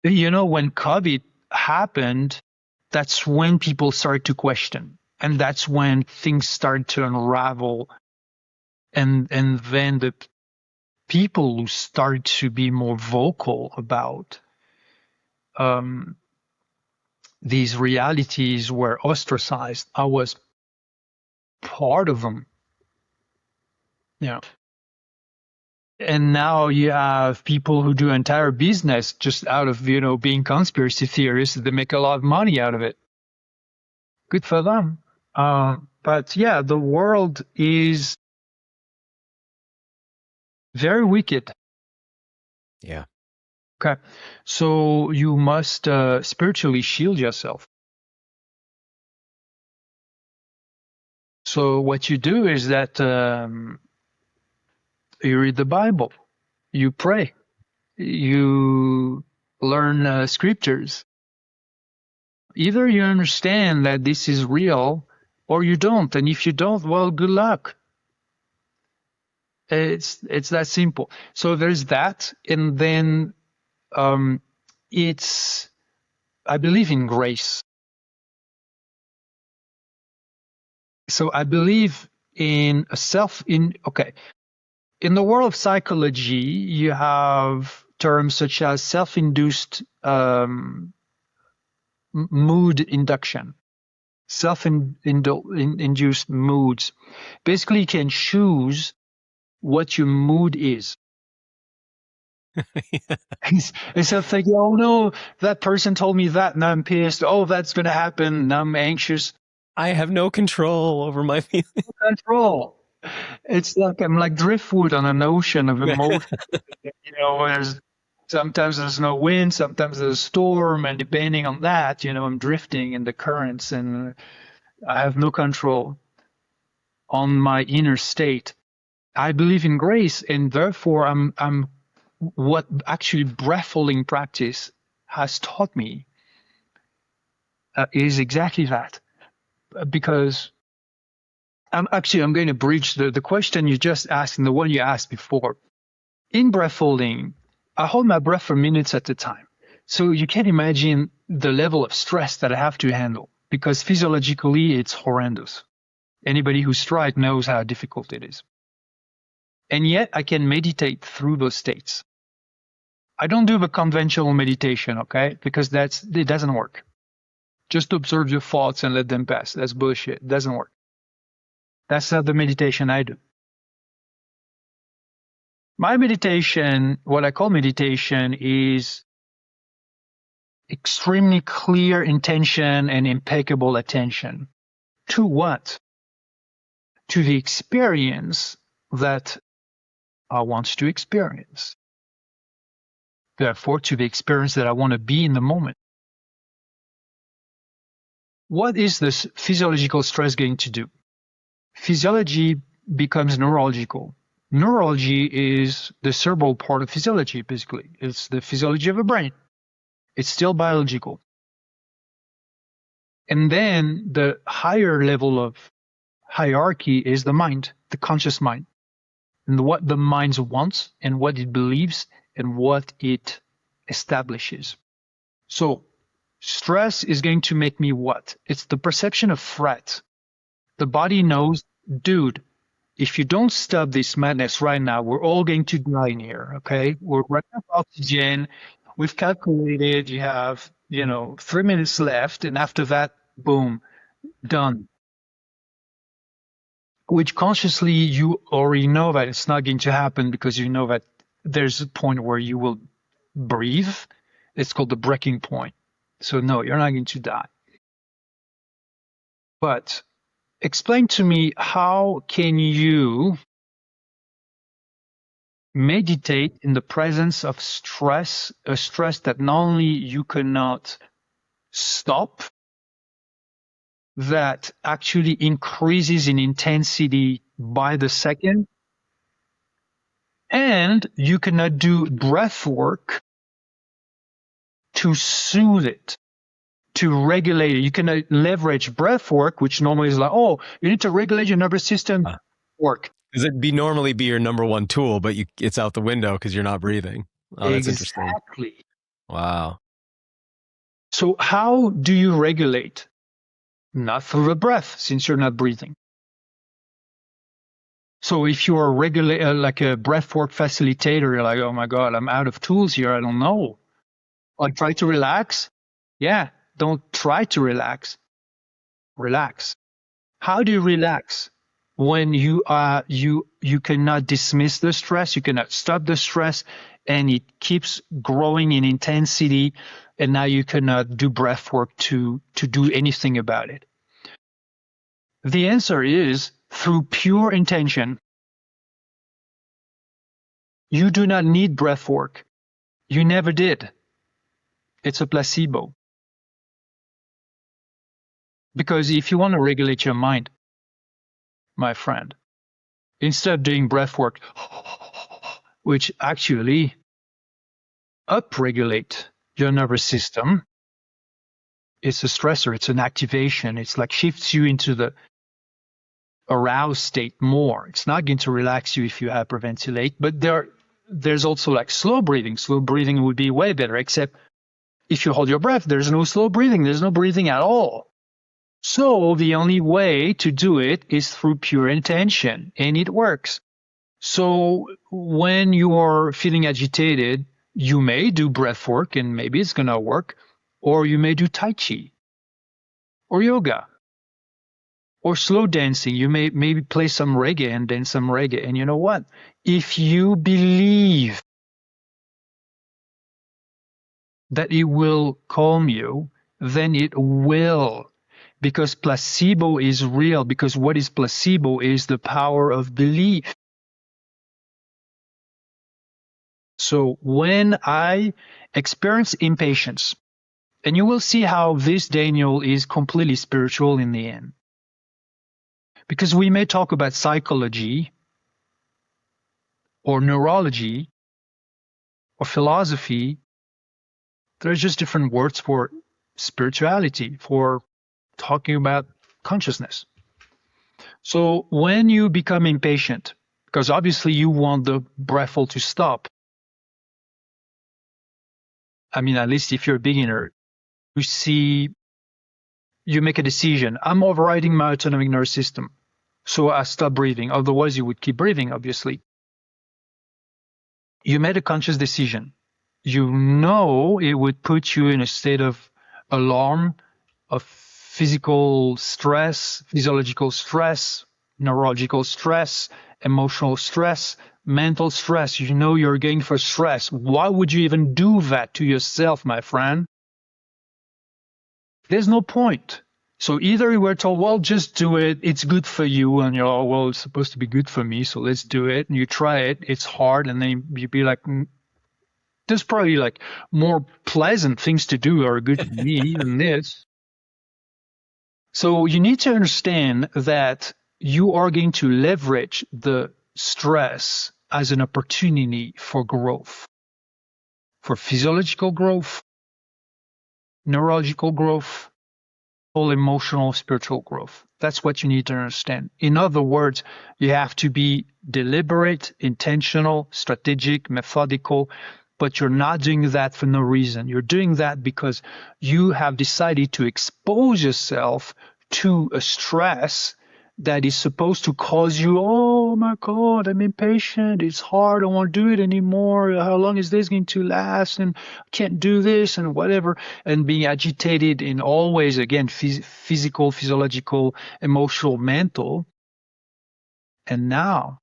When COVID happened, that's when people started to question. And that's when things started to unravel. And then the people who started to be more vocal about these realities were ostracized. I was part of them. And now you have people who do entire business just out of, being conspiracy theorists. They make a lot of money out of it. Good for them. But yeah, the world is very wicked. Yeah. Okay. So you must spiritually shield yourself. So what you do is that you read the Bible, you pray, you learn scriptures. Either you understand that this is real or you don't. And if you don't, well, good luck. It's that simple. So there's that. And then I believe in grace. So I believe in in the world of psychology, you have terms such as self-induced mood induction, self-induced moods. Basically, you can choose what your mood is. Instead of thinking, oh no, that person told me that, and I'm pissed. Oh, that's going to happen. Now I'm anxious. I have no control over my feelings. Control. It's like I'm like driftwood on an ocean of emotion. Sometimes there's no wind, sometimes there's a storm, and depending on that, I'm drifting in the currents, and I have no control on my inner state. I believe in grace, and therefore I'm what actually breath-holding practice has taught me is exactly that. Because I'm going to breach the question you just asked and the one you asked before. In breath holding, I hold my breath for minutes at a time. So you can imagine the level of stress that I have to handle, because physiologically it's horrendous. Anybody who's tried knows how difficult it is. And yet I can meditate through those states. I don't do the conventional meditation, okay? Because it doesn't work. Just observe your thoughts and let them pass. That's bullshit. It doesn't work. That's not the meditation I do. My meditation, what I call meditation, is extremely clear intention and impeccable attention. To what? To the experience that I want to experience. Therefore, to the experience that I want to be in the moment. What is this physiological stress going to do? Physiology becomes neurological. Neurology is the cerebral part of physiology, basically. It's the physiology of a brain. It's still biological. And then the higher level of hierarchy is the mind, the conscious mind, and what the mind wants and what it believes and what it establishes. So stress is going to make me what? It's the perception of threat. The body knows, dude, if you don't stop this madness right now, we're all going to die in here, okay? We're running out of oxygen. We've calculated you have, 3 minutes left, and after that, boom, done. Which consciously you already know that it's not going to happen, because you know that there's a point where you will breathe. It's called the breaking point. So no, you're not going to die. But explain to me, how can you meditate in the presence of stress, a stress that not only you cannot stop, that actually increases in intensity by the second, and you cannot do breath work to soothe it, to regulate it. You cannot leverage breath work, which normally is like, oh, you need to regulate your nervous system. Work. Because it'd normally be your number one tool, but it's out the window because you're not breathing. Oh, that's interesting. Exactly. Wow. So how do you regulate? Not through the breath, since you're not breathing. So if you're like a breathwork facilitator, you're like, oh my God, I'm out of tools here. I don't know. Like, try to relax. Yeah, don't try to relax. Relax. How do you relax? When you cannot dismiss the stress, you cannot stop the stress, and it keeps growing in intensity, and now you cannot do breath work to do anything about it. The answer is through pure intention. You do not need breath work. You never did. It's a placebo. Because if you want to regulate your mind, my friend, instead of doing breath work, which actually upregulate your nervous system, it's a stressor, it's an activation. It's like shifts you into the aroused state more. It's not going to relax you if you hyperventilate, but there's also like slow breathing. Slow breathing would be way better, except if you hold your breath, there's no slow breathing. There's no breathing at all. So the only way to do it is through pure intention, and it works. So when you are feeling agitated, you may do breath work, and maybe it's going to work, or you may do Tai Chi or yoga or slow dancing. You may maybe play some reggae and dance some reggae. And you know what? If you believe that it will calm you, then it will. Because placebo is real. Because what is placebo is the power of belief. So when I experience impatience, and you will see how this, Daniel, is completely spiritual in the end. Because we may talk about psychology or neurology or philosophy. There's just different words for spirituality, for talking about consciousness. So when you become impatient, because obviously you want the breath hold to stop. I mean, at least if you're a beginner, you make a decision. I'm overriding my autonomic nervous system. So I stop breathing. Otherwise, you would keep breathing, obviously. You made a conscious decision. You know it would put you in a state of alarm, of physical stress, physiological stress, neurological stress, emotional stress, mental stress. You know you're going for stress. Why would you even do that to yourself, my friend? There's no point. So either you were told, well, just do it. It's good for you. And you're, oh, well, it's supposed to be good for me. So let's do it. And you try it. It's hard. And then you'd be like, there's probably like more pleasant things to do or good for me than this. So you need to understand that you are going to leverage the stress as an opportunity for growth, for physiological growth, neurological growth, emotional, spiritual growth. That's what you need to understand. In other words, you have to be deliberate, intentional, strategic, methodical, but you're not doing that for no reason. You're doing that because you have decided to expose yourself to a stress that is supposed to cause you, oh my God, I'm impatient. It's hard. I don't want to do it anymore. How long is this going to last? And I can't do this and whatever. And being agitated in all ways, again, physical, physiological, emotional, mental. And now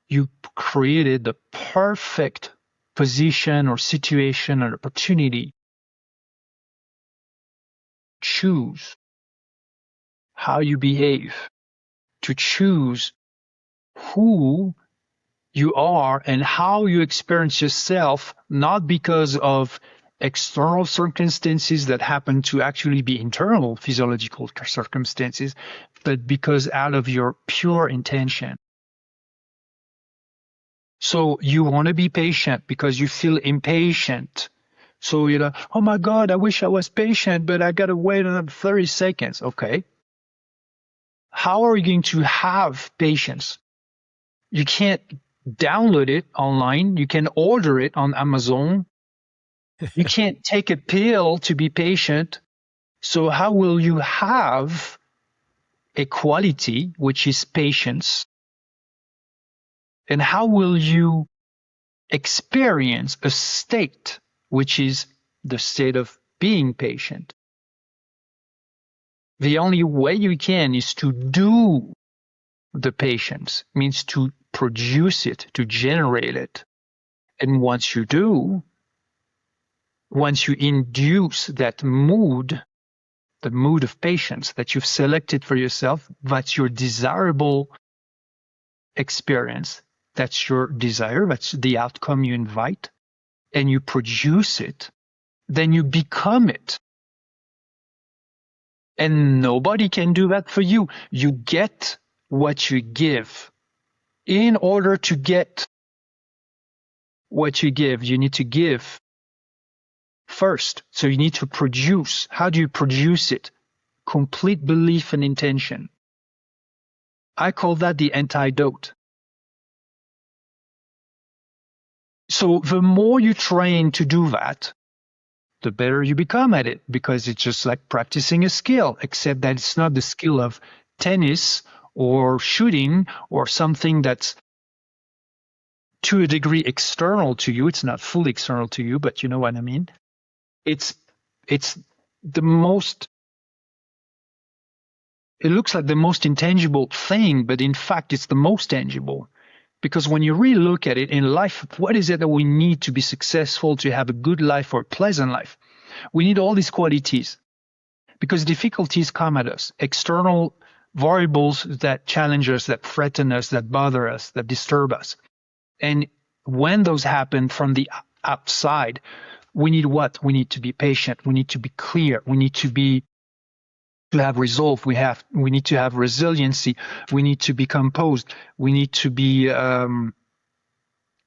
you created the perfect position or situation or opportunity. Choose how you behave, to choose who you are and how you experience yourself, not because of external circumstances that happen to actually be internal physiological circumstances, but because out of your pure intention. So you want to be patient because you feel impatient. So you're like, oh my God, I wish I was patient, but I got to wait another 30 seconds. Okay. How are you going to have patience? You can't download it online. You can order it on Amazon. You can't take a pill to be patient. So how will you have a quality, which is patience? And how will you experience a state, which is the state of being patient? The only way you can is to do the patience, means to produce it, to generate it. And once you do, once you induce that mood, the mood of patience that you've selected for yourself, that's your desirable experience. That's your desire. That's the outcome you invite. And you produce it. Then you become it. And nobody can do that for you. You get what you give. In order to get what you give, you need to give first. So you need to produce. How do you produce it? Complete belief and intention. I call that the antidote. So the more you train to do that, the better you become at it, because it's just like practicing a skill, except that it's not the skill of tennis or shooting or something that's to a degree external to you. It's not fully external to you, but you know what I mean. It's the most, it looks like the most intangible thing, but in fact it's the most tangible. Because when you really look at it in life, what is it that we need to be successful, to have a good life or a pleasant life? We need all these qualities, because difficulties come at us, external variables that challenge us, that threaten us, that bother us, that disturb us. And when those happen from the outside, we need what? We need to be patient. We need to be clear. We need to have resolve. We need to have resiliency. We need to be composed. We need to be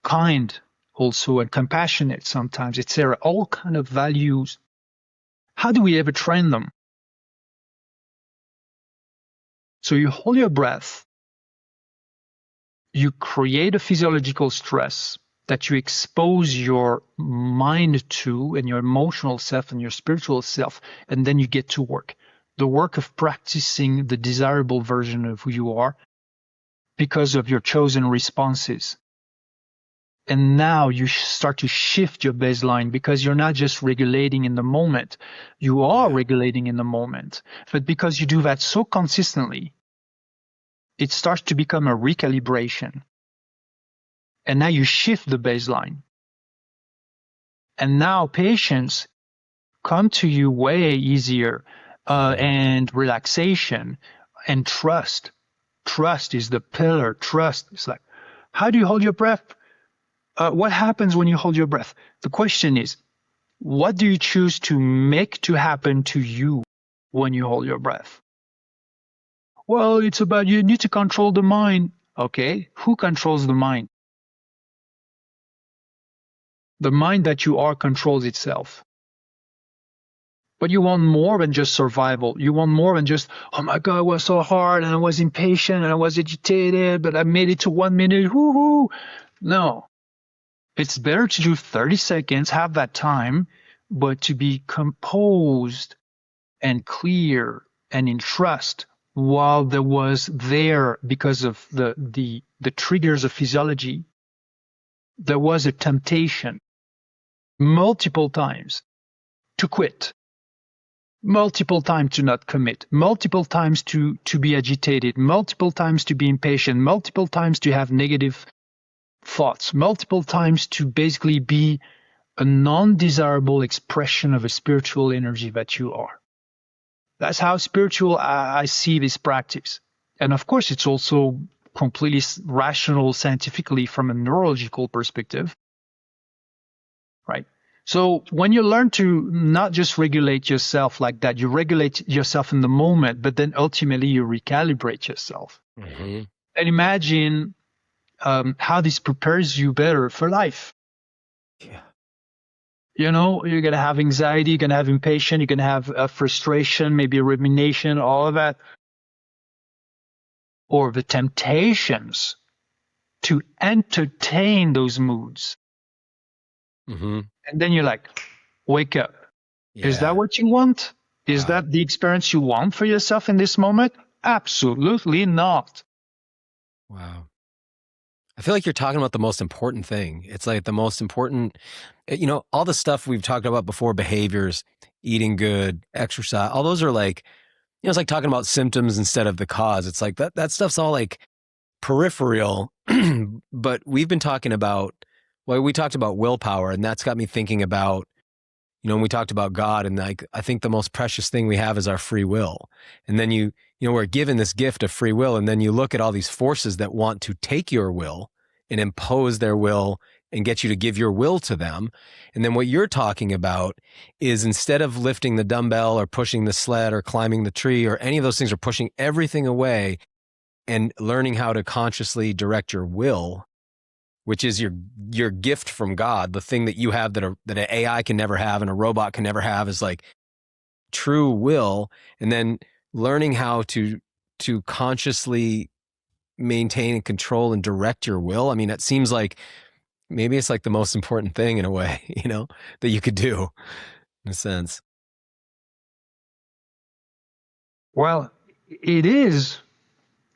kind also, and compassionate sometimes, etc. All kind of values How do we ever train them? So you hold your breath, you create a physiological stress that you expose your mind to and your emotional self and your spiritual self, and then you get to work. The work of practicing the desirable version of who you are because of your chosen responses. And now you start to shift your baseline because you're not just regulating in the moment. You are regulating in the moment. But because you do that so consistently, it starts to become a recalibration. And now you shift the baseline. And now patients come to you way easier, and relaxation and trust. Trust is the pillar. Trust is like, how do you hold your breath? What happens when you hold your breath? The question is, what do you choose to make to happen to you when you hold your breath? Well, it's about you need to control the mind. Okay, who controls the mind? The mind that you are controls itself. But you want more than just survival. You want more than just, oh my God, it was so hard and I was impatient and I was agitated, but I made it to 1 minute. Woohoo! No. It's better to do 30 seconds, have that time, but to be composed and clear and in trust while there was there because of the triggers of physiology. There was a temptation multiple times to quit, multiple times to not commit, multiple times to be agitated, multiple times to be impatient, multiple times to have negative thoughts, multiple times to basically be a non-desirable expression of a spiritual energy that you are. That's how spiritual I see this practice. And of course, it's also completely rational scientifically from a neurological perspective, right? So when you learn to not just regulate yourself like that, you regulate yourself in the moment, but then ultimately you recalibrate yourself. Mm-hmm. And imagine how this prepares you better for life. Yeah. You know, you're going to have anxiety, you're going to have impatience, you're going to have frustration, maybe rumination, all of that. Or the temptations to entertain those moods. Mm-hmm. And then you're like, wake up. Yeah. Is that what you want? Is Wow. that the experience you want for yourself in this moment? Absolutely not. Wow. I feel like you're talking about the most important thing. It's like the most important, all the stuff we've talked about before, behaviors, eating good, exercise, all those are like, it's like talking about symptoms instead of the cause. It's like that stuff's all like peripheral, but we've been talking about, we talked about willpower, and that's got me thinking about, when we talked about God, and like, I think the most precious thing we have is our free will. And then we're given this gift of free will, and then you look at all these forces that want to take your will and impose their will and get you to give your will to them. And then what you're talking about is, instead of lifting the dumbbell or pushing the sled or climbing the tree or any of those things, or pushing everything away and learning how to consciously direct your will, which is your gift from God, the thing that you have that an AI can never have and a robot can never have, is like true will. And then learning how to consciously maintain and control and direct your will. I mean, it seems like maybe it's like the most important thing in a way, that you could do, in a sense. Well, it is.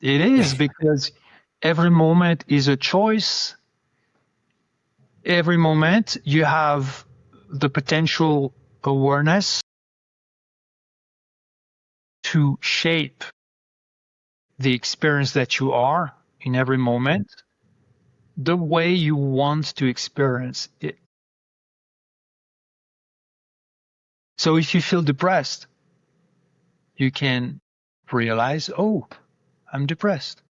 It is, because every moment is a choice. Every moment you have the potential awareness to shape the experience that you are in every moment the way you want to experience it. So if you feel depressed, you can realize, oh, I'm depressed.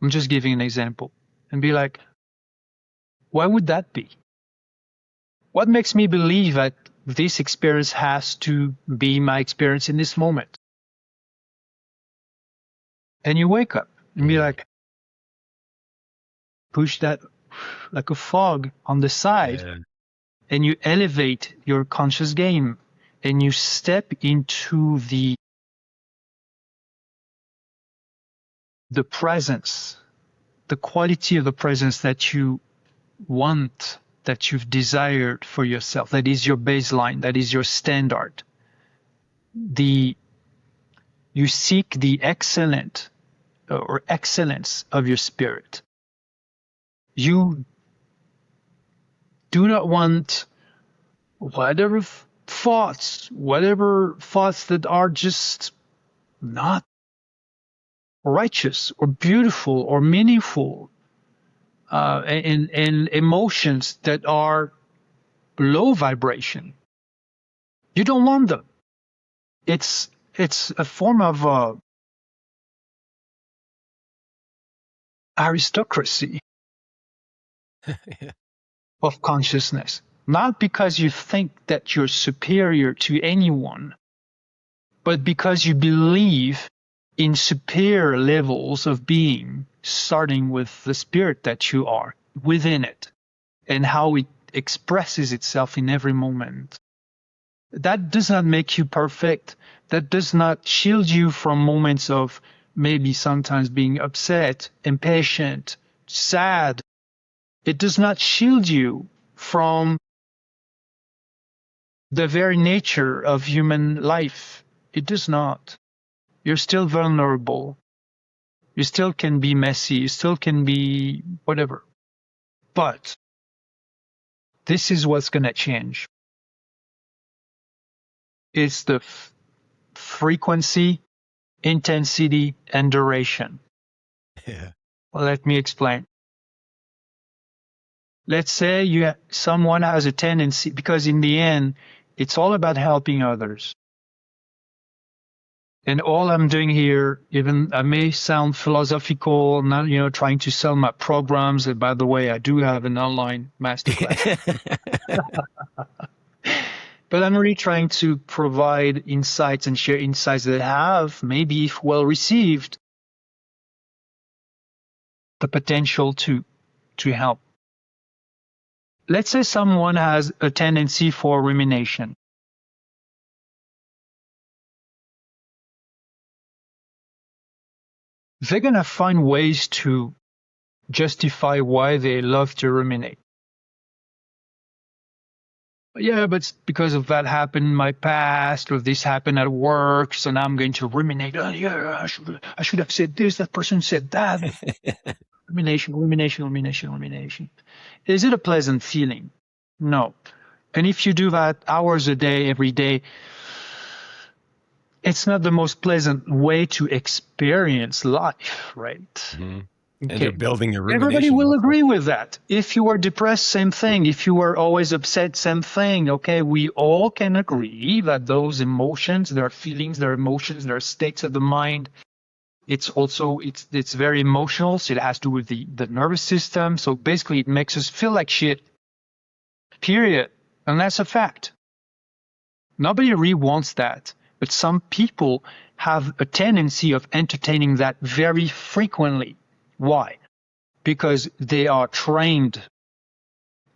I'm just giving an example, and be like, why would that be? What makes me believe that this experience has to be my experience in this moment? And you wake up and be like, push that like a fog on the side, Yeah. and you elevate your conscious game. and you step into the presence, the quality of the presence that you want, that you've desired for yourself, that is your baseline, that is your standard. You seek the excellence of your spirit. You do not want whatever thoughts that are just not righteous or beautiful or meaningful, and emotions that are low vibration. You don't want them. It's a form of aristocracy of consciousness. Not because you think that you're superior to anyone, but because you believe in superior levels of being, starting with the spirit that you are within it and how it expresses itself in every moment. That does not make you perfect. That does not shield you from moments of maybe sometimes being upset, impatient, sad. It does not shield you from the very nature of human life. It does not. You're still vulnerable. You still can be messy. You still can be whatever. But this is what's going to change. It's the frequency, intensity, and duration. Yeah. Well, let me explain. Let's say someone has a tendency, because in the end, it's all about helping others. And all I'm doing here, even I may sound philosophical, not trying to sell my programs. And by the way, I do have an online masterclass. But I'm really trying to provide insights and share insights that have, maybe if well received, the potential to help. Let's say someone has a tendency for rumination. They're going to find ways to justify why they love to ruminate. Yeah, but it's because of that happened in my past, or this happened at work, so now I'm going to ruminate. Oh, yeah, I should have said this. That person said that. Rumination. Is it a pleasant feeling? No. And if you do that hours a day, every day, it's not the most pleasant way to experience life, right? Mm-hmm. Okay. And you're building your rumination. Everybody will agree with that. If you are depressed, same thing. If you are always upset, same thing. Okay, we all can agree that those emotions, their feelings, their emotions, their states of the mind, it's very emotional. So it has to do with the nervous system. So basically, it makes us feel like shit. Period. And that's a fact. Nobody really wants that. But some people have a tendency of entertaining that very frequently. Why? Because they are trained.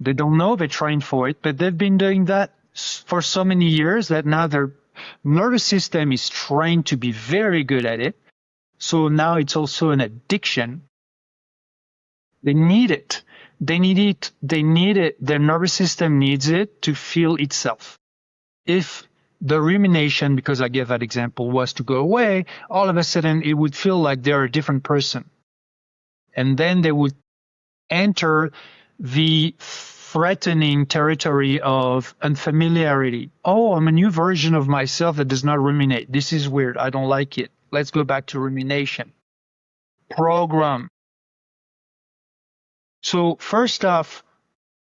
They don't know they're trained for it, but they've been doing that for so many years that now their nervous system is trained to be very good at it. So now it's also an addiction. They need it. They need it. Their nervous system needs it to feel itself. If the rumination, because I gave that example, was to go away, all of a sudden it would feel like they're a different person. And then they would enter the threatening territory of unfamiliarity. Oh, I'm a new version of myself that does not ruminate. This is weird. I don't like it. Let's go back to rumination. Program. So first off,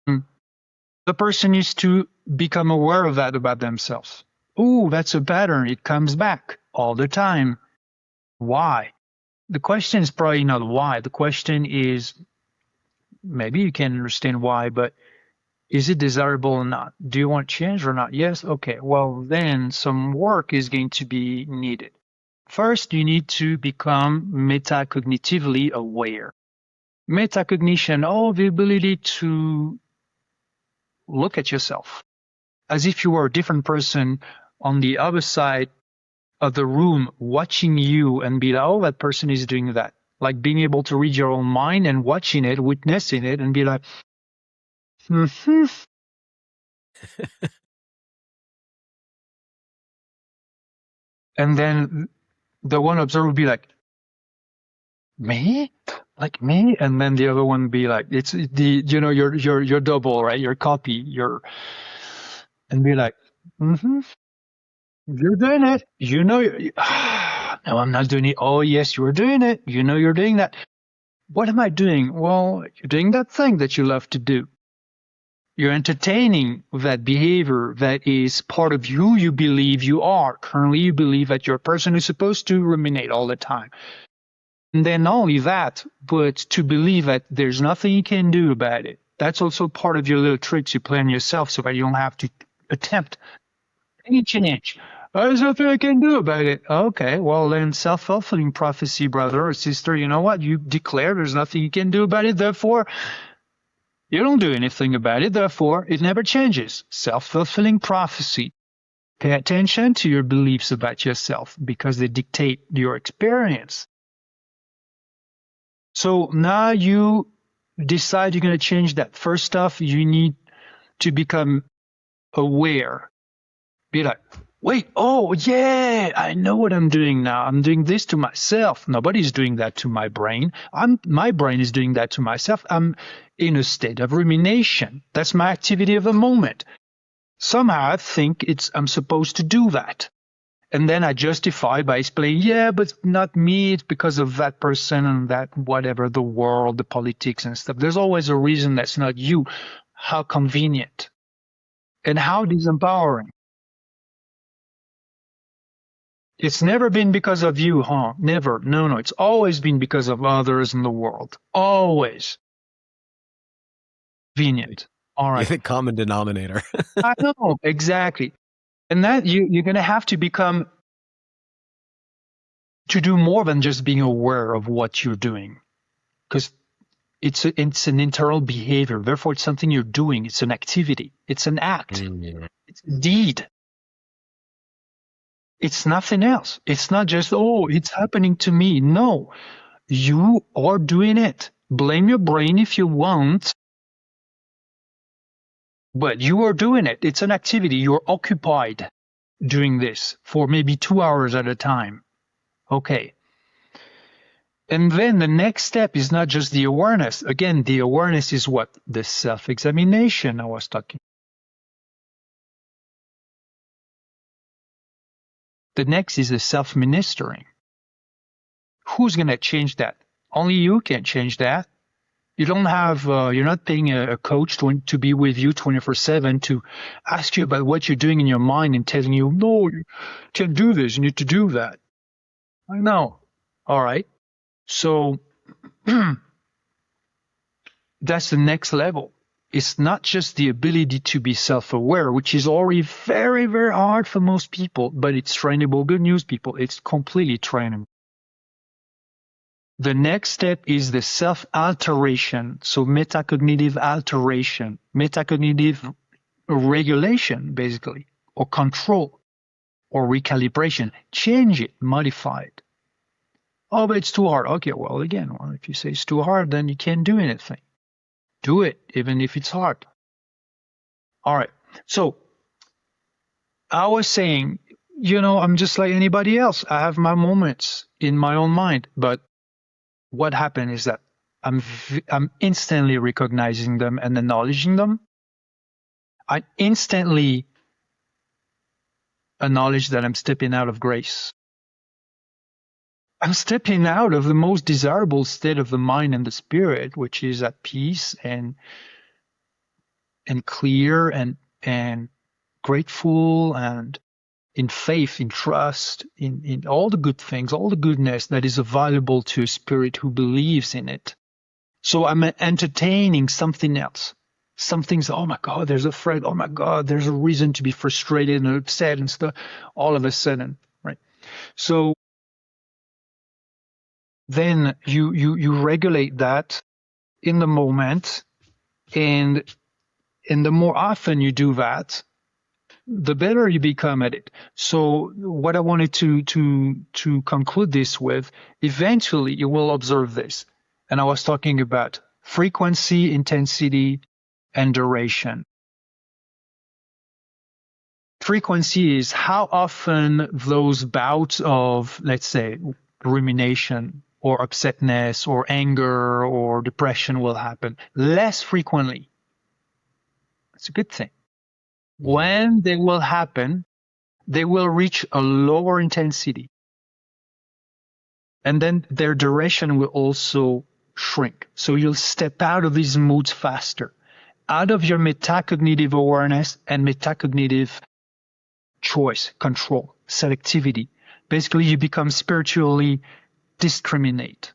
the person needs to become aware of that about themselves. Oh, that's a pattern. It comes back all the time. Why? The question is probably not why. The question is, maybe you can understand why, but is it desirable or not? Do you want change or not? Yes? Okay. Well, then some work is going to be needed. First, you need to become metacognitively aware. Metacognition, the ability to look at yourself as if you were a different person on the other side of the room watching you and be like, oh, that person is doing that. Like being able to read your own mind and watching it, witnessing it, and be like, mm-hmm. And then the one observer would be like, me? Like me? And then the other one would be like, it's the, your double, right? Your copy, and be like, mm-hmm. You're doing it. No, I'm not doing it. Oh, yes, you're doing it. You know, you're doing that. What am I doing? Well, you're doing that thing that you love to do. You're entertaining that behavior that is part of you believe you are. Currently, you believe that you're a person who's supposed to ruminate all the time. And then not only that, but to believe that there's nothing you can do about it. That's also part of your little tricks you play on yourself so that you don't have to attempt any change. There's nothing I can do about it. Okay, well then self-fulfilling prophecy, brother or sister, you know what? You declare there's nothing you can do about it, therefore you don't do anything about it, therefore it never changes. Self-fulfilling prophecy. Pay attention to your beliefs about yourself because they dictate your experience. So now you decide you're going to change that. First off, you need to become aware. Be like, wait, oh, yeah, I know what I'm doing now. I'm doing this to myself. Nobody's doing that to my brain. My brain is doing that to myself. I'm in a state of rumination. That's my activity of the moment. Somehow I think I'm supposed to do that. And then I justify by explaining, yeah, but not me. It's because of that person and that whatever, the world, the politics and stuff. There's always a reason that's not you. How convenient. And how disempowering. It's never been because of you, huh? Never. No. It's always been because of others in the world. Always. Convenient. All right. You're the common denominator. I know, exactly. And that you're going to have to do more than just being aware of what you're doing. Because it's an internal behavior. Therefore, it's something you're doing. It's an activity. It's an act. It's a deed. It's nothing else. It's not just, oh, it's happening to me. No, you are doing it. Blame your brain if you want, but you are doing it. It's an activity. You're occupied doing this for maybe 2 hours at a time. Okay. And then the next step is not just the awareness. Again, the awareness is what? The self-examination I was talking. The next is the self-ministering. Who's going to change that? Only you can change that. You don't have, you're not paying a coach to be with you 24/7 to ask you about what you're doing in your mind and telling you, no, you can't do this. You need to do that. I know. All right. So that's the next level. It's not just the ability to be self-aware, which is already very, very hard for most people, but it's trainable. Good news, people. It's completely trainable. The next step is the self-alteration. So metacognitive alteration, metacognitive regulation, basically, or control, or recalibration. Change it, modify it. Oh, but it's too hard. Okay, well, again, if you say it's too hard, then you can't do anything. Do it, even if it's hard. All right. So I was saying, I'm just like anybody else. I have my moments in my own mind, but what happened is that I'm instantly recognizing them and acknowledging them. I instantly acknowledge that I'm stepping out of grace. I'm stepping out of the most desirable state of the mind and the spirit, which is at peace and clear and grateful and in faith, in trust, in all the good things, all the goodness that is available to a spirit who believes in it. So I'm entertaining something else. Something's, oh my God, there's a threat. Oh my God, there's a reason to be frustrated and upset and stuff all of a sudden, right? So then you regulate that in the moment, and the more often you do that, the better you become at it. So what I wanted to conclude this with, eventually you will observe this. And I was talking about frequency, intensity, and duration. Frequency is how often those bouts of, let's say, rumination or upsetness or anger or depression will happen. Less frequently. It's a good thing. When they will happen, they will reach a lower intensity. And then their duration will also shrink. So you'll step out of these moods faster, out of your metacognitive awareness and metacognitive choice, control, selectivity. Basically, you become spiritually discriminate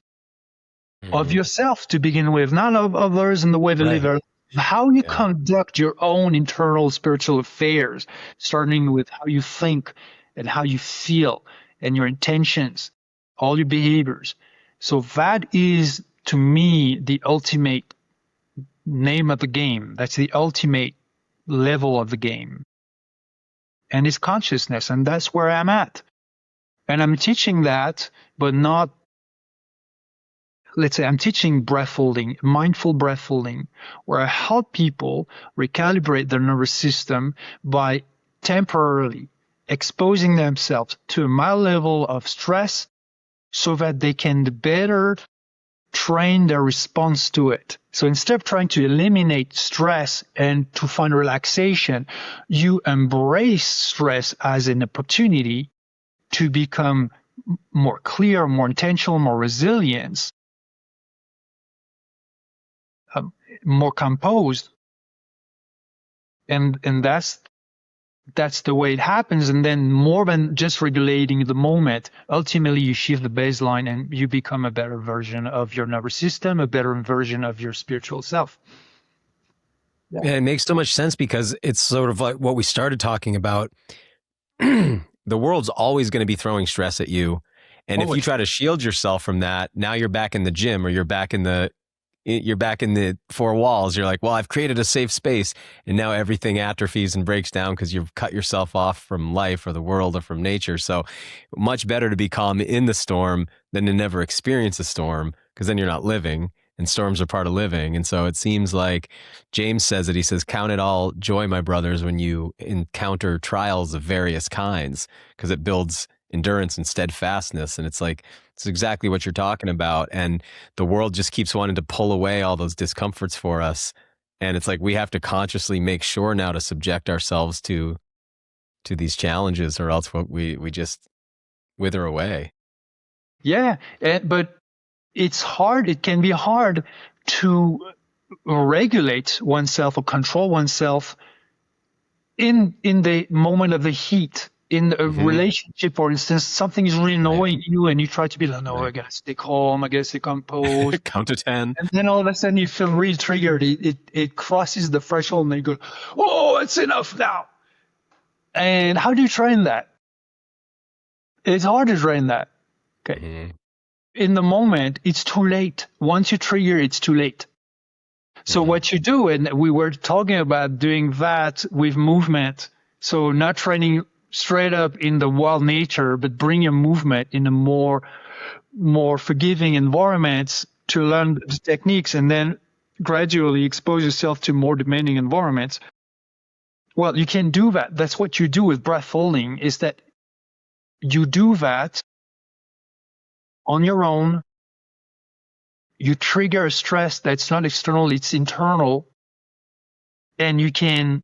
of yourself to begin with, not of others and the way they live. How you conduct your own internal spiritual affairs, starting with how you think and how you feel and your intentions, all your behaviors. So that is, to me, the ultimate name of the game. That's the ultimate level of the game. And it's consciousness, and that's where I'm at. And I'm teaching that, but not, let's say I'm teaching breath holding, mindful breath holding, where I help people recalibrate their nervous system by temporarily exposing themselves to a mild level of stress so that they can better train their response to it. So instead of trying to eliminate stress and to find relaxation, you embrace stress as an opportunity to become more clear, more intentional, more resilient, more composed. And that's the way it happens. And then more than just regulating the moment, ultimately you shift the baseline and you become a better version of your nervous system, a better version of your spiritual self. Yeah. And it makes so much sense because it's sort of like what we started talking about. The world's always going to be throwing stress at you. And if you try to shield yourself from that, now you're back in the gym or you're back in the four walls. You're like, well, I've created a safe space, and now everything atrophies and breaks down because you've cut yourself off from life or the world or from nature. So much better to be calm in the storm than to never experience a storm, because then you're not living, and storms are part of living. And so it seems like James says it. He says, count it all joy, my brothers, when you encounter trials of various kinds, because it builds endurance and steadfastness. And it's like, it's exactly what you're talking about. And the world just keeps wanting to pull away all those discomforts for us. And it's like, we have to consciously make sure now to subject ourselves to these challenges, or else we just wither away. Yeah. But it's hard. It can be hard to regulate oneself or control oneself in the moment of the heat. In a relationship, for instance, something is really annoying you and you try to be like, no, I gotta stay calm, I gotta stay composed. Count to 10. And then all of a sudden you feel really triggered. It crosses the threshold and you go, oh, it's enough now. And how do you train that? It's hard to train that. Okay. In the moment, it's too late. Once you trigger, it's too late. So what you do, and we were talking about doing that with movement. So not training straight up in the wild nature, but bring your movement in a more forgiving environments to learn the techniques, and then gradually expose yourself to more demanding environments. Well, you can do that. That's what you do with breath holding, is that you do that on your own. You trigger a stress that's not external, it's internal, and you can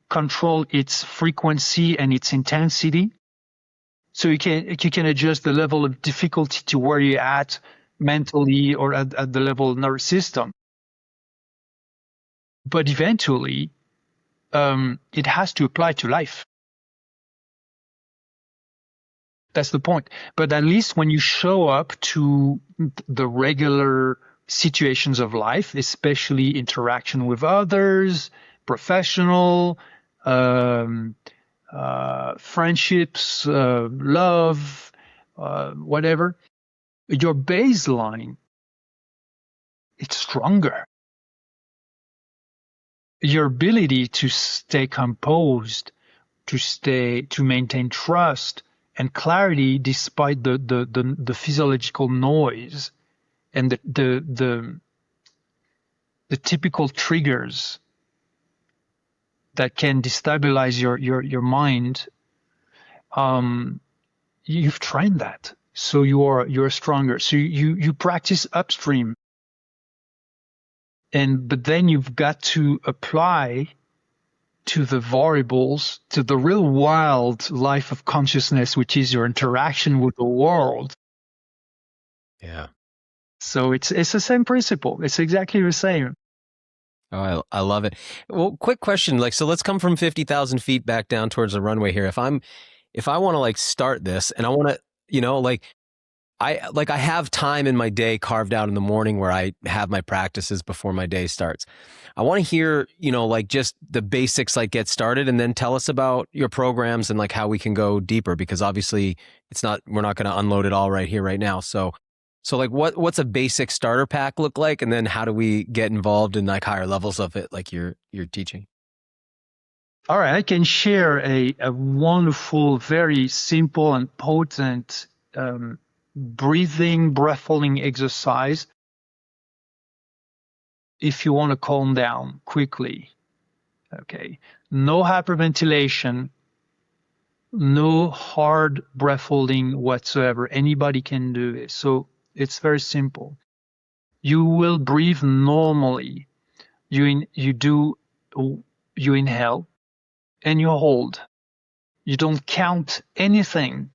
control its frequency and its intensity. So you can adjust the level of difficulty to where you're at mentally or at the level of nervous system. But eventually, it has to apply to life. That's the point. But at least when you show up to the regular situations of life, especially interaction with others, professional, friendships, love, whatever, your baseline, it's stronger. Your ability to stay composed to maintain trust and clarity despite the physiological noise and the typical triggers that can destabilize your mind. You've trained that, so you're stronger. So you practice upstream, but then you've got to apply to the variables, to the real wild life of consciousness, which is your interaction with the world. Yeah. So it's the same principle. It's exactly the same. Oh, I love it. Well, quick question. So let's come from 50,000 feet back down towards the runway here. If I want to start this and I want to, I have time in my day carved out in the morning where I have my practices before my day starts. I want to hear, just the basics, get started, and then tell us about your programs and how we can go deeper, because obviously we're not going to unload it all right here, right now. So what's a basic starter pack look like? And then how do we get involved in higher levels of it, you're teaching? All right. I can share a wonderful, very simple and potent, breath holding exercise if you want to calm down quickly. Okay. No hyperventilation, no hard breath holding whatsoever. Anybody can do this. So it's very simple. You will breathe normally. You inhale and you hold. You don't count anything.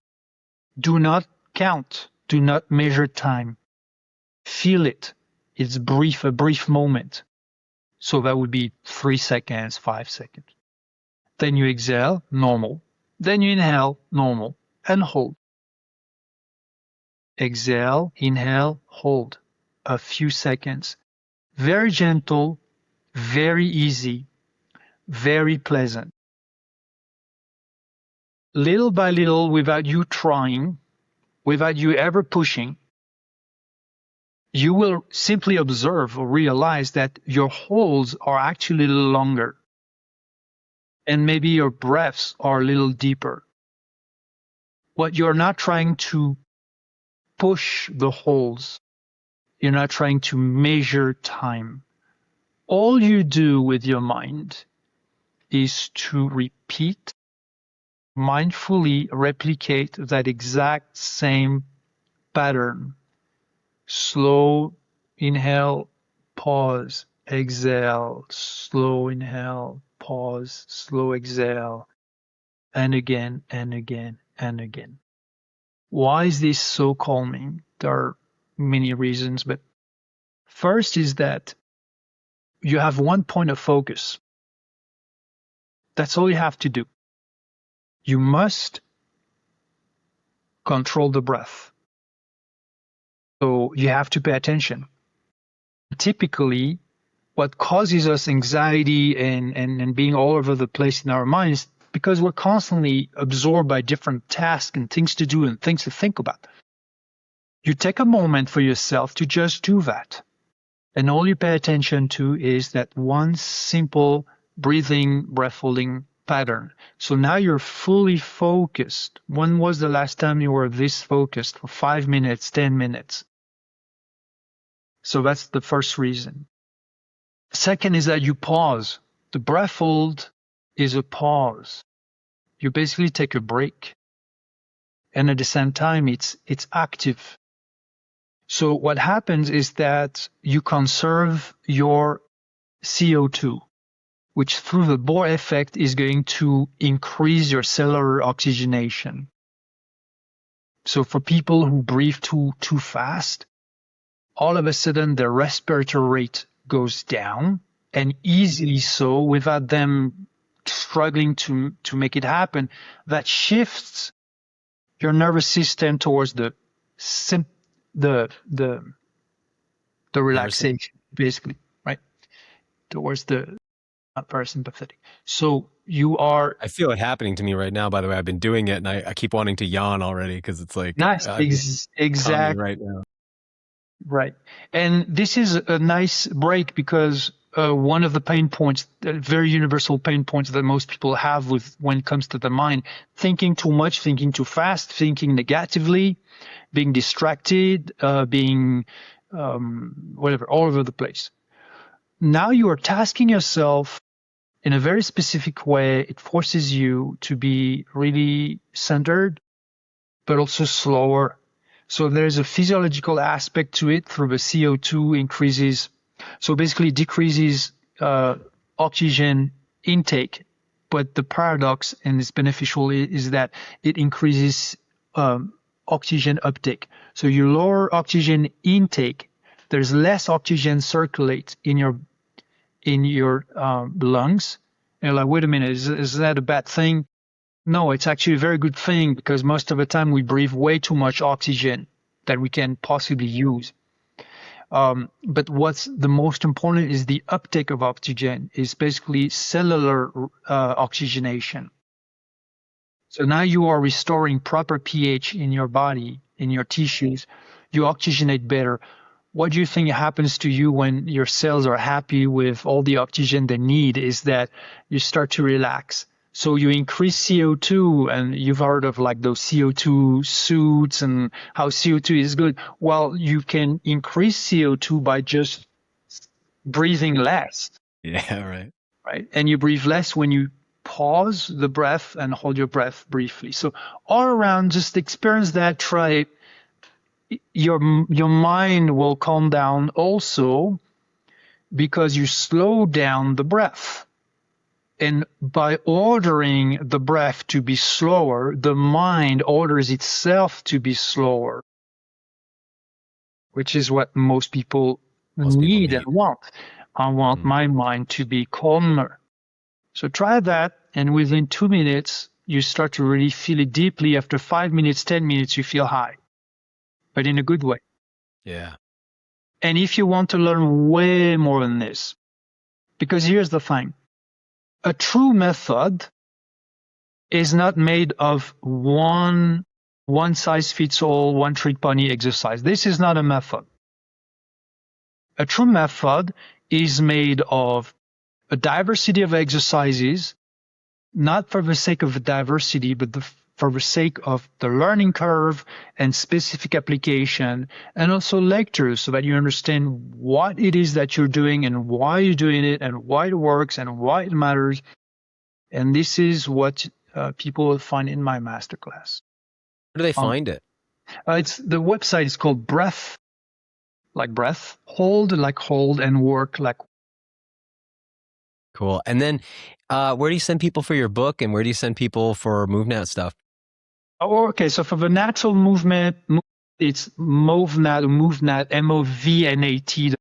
Do not count. Do not measure time. Feel it. It's a brief moment. So that would be 3 seconds, 5 seconds. Then you exhale, normal. Then you inhale, normal, and hold. Exhale, inhale, hold. A few seconds. Very gentle, very easy, very pleasant. Little by little, without you trying, without you ever pushing, you will simply observe or realize that your holds are actually a little longer. And maybe your breaths are a little deeper. What you're not trying to push the holds. You're not trying to measure time. All you do with your mind is to repeat, mindfully replicate that exact same pattern. Slow inhale, pause, exhale, slow inhale, pause, slow exhale, and again, and again, and again. Why is this so calming? There are many reasons, but first is that you have one point of focus. That's all you have to do. You must control the breath. So you have to pay attention. Typically, what causes us anxiety and being all over the place in our minds, because we're constantly absorbed by different tasks and things to do and things to think about. You take a moment for yourself to just do that. And all you pay attention to is that one simple breathing, breath holding pattern. So now you're fully focused. When was the last time you were this focused for 5 minutes, 10 minutes? So that's the first reason. Second is that you pause. The breath hold is a pause. You basically take a break. And at the same time, it's active. So what happens is that you conserve your CO2, which through the Bohr effect is going to increase your cellular oxygenation. So for people who breathe too fast, all of a sudden their respiratory rate goes down, and easily so, without them struggling to make it happen. That shifts your nervous system towards the relaxation, basically, right? Towards the parasympathetic. So you are. I feel it happening to me right now. By the way, I've been doing it, and I keep wanting to yawn already because it's nice. Exactly right now. Right. And this is a nice break because one of the pain points, very universal pain points that most people have with when it comes to the mind: thinking too much, thinking too fast, thinking negatively, being distracted, being whatever, all over the place. Now you are tasking yourself in a very specific way. It forces you to be really centered, but also slower. So there's a physiological aspect to it through the CO2 increases. So basically decreases oxygen intake. But the paradox, and it's beneficial, is that it increases oxygen uptake. So you lower oxygen intake, there's less oxygen circulate in your lungs. And you're like, wait a minute, is that a bad thing? No, it's actually a very good thing, because most of the time we breathe way too much oxygen that we can possibly use. But what's the most important is the uptake of oxygen, is basically cellular oxygenation. So now you are restoring proper pH in your body, in your tissues. You oxygenate better. What do you think happens to you when your cells are happy with all the oxygen they need? Is that you start to relax. So you increase CO2, and you've heard of like those CO2 suits and how CO2 is good. Well, you can increase CO2 by just breathing less. Yeah, right. Right. And you breathe less when you pause the breath and hold your breath briefly. So all around, just experience that. Try it. Your mind will calm down also, because you slow down the breath. And by ordering the breath to be slower, the mind orders itself to be slower, which is what most people need and want. I want my mind to be calmer. So try that, and within 2 minutes, you start to really feel it deeply. After 5 minutes, 10 minutes, you feel high, but in a good way. Yeah. And if you want to learn way more than this, because here's the thing. A true method is not made of one size fits all, one trick pony exercise. This is not a method. A true method is made of a diversity of exercises, not for the sake of the diversity, but for the sake of the learning curve and specific application, and also lectures, so that you understand what it is that you're doing and why you're doing it and why it works and why it matters. And this is what people will find in my masterclass. Where do they find it? It's the website is called Breath, like breath, hold like hold, and work like. Cool. And then where do you send people for your book, and where do you send people for MovNat stuff? Oh, okay. So for the natural movement, it's MovNat, MovNat.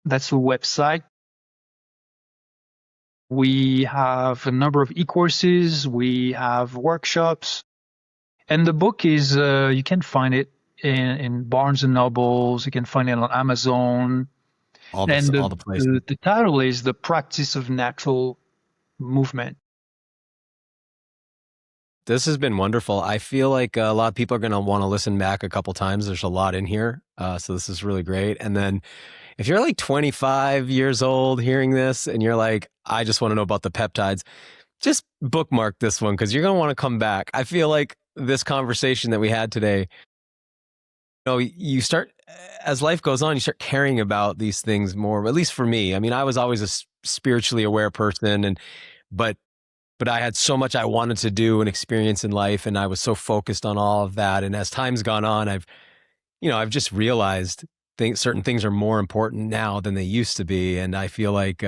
That's the website. We have a number of e-courses. We have workshops. And the book is, you can find it in Barnes and Nobles. You can find it on Amazon. All the places. The title is The Practice of Natural Movement. This has been wonderful. I feel like a lot of people are going to want to listen back a couple times. There's a lot in here. So this is really great. And then if you're like 25 years old hearing this and you're like, I just want to know about the peptides, just bookmark this one, because you're going to want to come back. I feel like this conversation that we had today, you start, as life goes on, you start caring about these things more, at least for me. I mean, I was always a spiritually aware person, but I had so much I wanted to do and experience in life, and I was so focused on all of that. And as time's gone on, I've just realized certain things are more important now than they used to be. And I feel like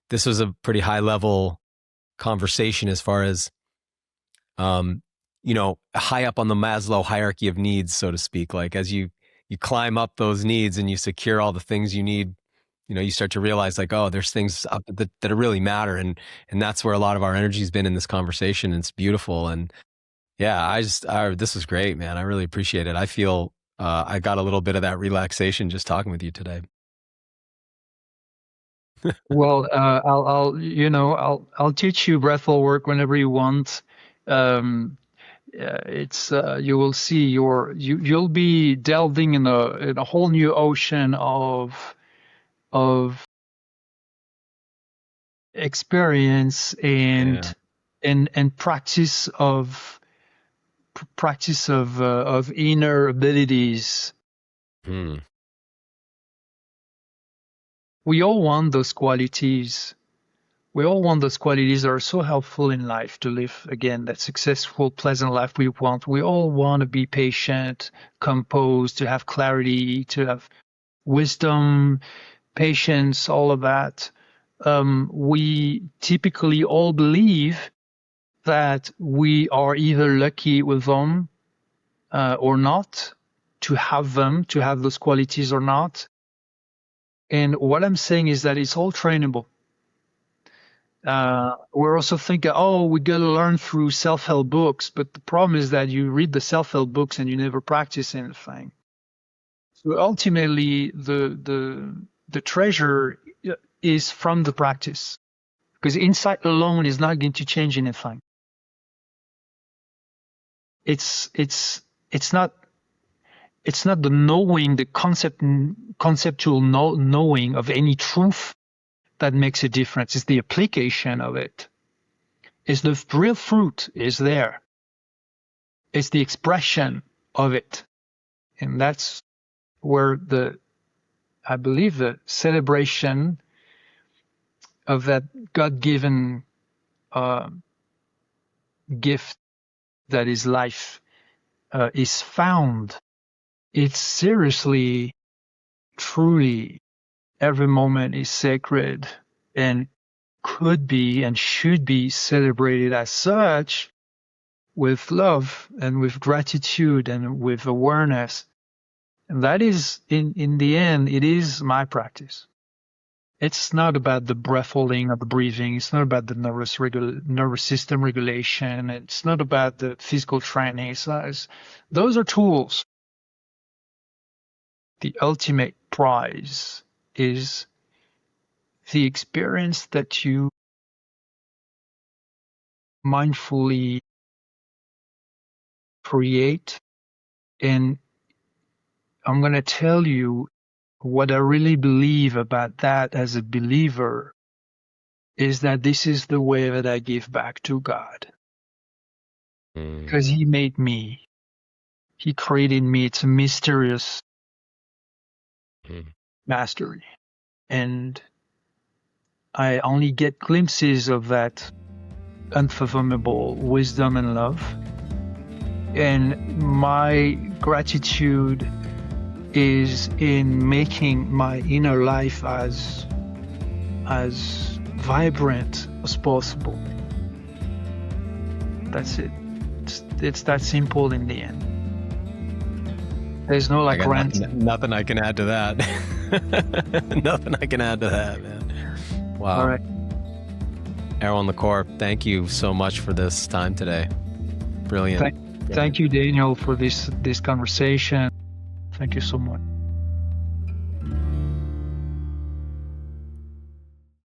this was a pretty high level conversation as far as, high up on the Maslow hierarchy of needs, so to speak. Like as you climb up those needs and you secure all the things you need, you start to realize like, oh, there's things up that really matter. And that's where a lot of our energy has been in this conversation. And it's beautiful. And yeah, this was great, man. I really appreciate it. I feel I got a little bit of that relaxation just talking with you today. Well, I'll teach you breathful work whenever you want. It's you will see you'll be delving in a whole new ocean of experience and practice of inner abilities. We all want those qualities. We all want those qualities that are so helpful in life to live, again, that successful, pleasant life we want. We all want to be patient, composed, to have clarity, to have wisdom, patience, all of that. We typically all believe that we are either lucky with them or not, to have them, to have those qualities or not. And what I'm saying is that it's all trainable. We're also thinking, oh, we got to learn through self-help books. But the problem is that you read the self-help books and you never practice anything. So ultimately, the treasure is from the practice, because insight alone is not going to change anything. It's not the knowing, the conceptual knowing of any truth that makes a difference. It's the application of it. It's the real fruit is there. It's the expression of it. And that's where I believe the celebration of that God-given gift that is life is found. It's seriously, truly, every moment is sacred and could be and should be celebrated as such, with love and with gratitude and with awareness. And that is, in the end, it is my practice. It's not about the breath holding or the breathing. It's not about the nervous system regulation. It's not about the physical training. Those are tools. The ultimate prize is the experience that you mindfully create. And I'm going to tell you what I really believe about that as a believer is that this is the way that I give back to God. Because He made me. He created me. It's a mysterious mastery. And I only get glimpses of that unfathomable wisdom and love. And my gratitude is in making my inner life as vibrant as possible. That's it. It's that simple in the end. There's no nothing I can add to that. Nothing I can add to that, man. Wow. All right. Erwan Le Corre, thank you so much for this time today. Brilliant. Thank you, Daniel, for this conversation. Thank you so much.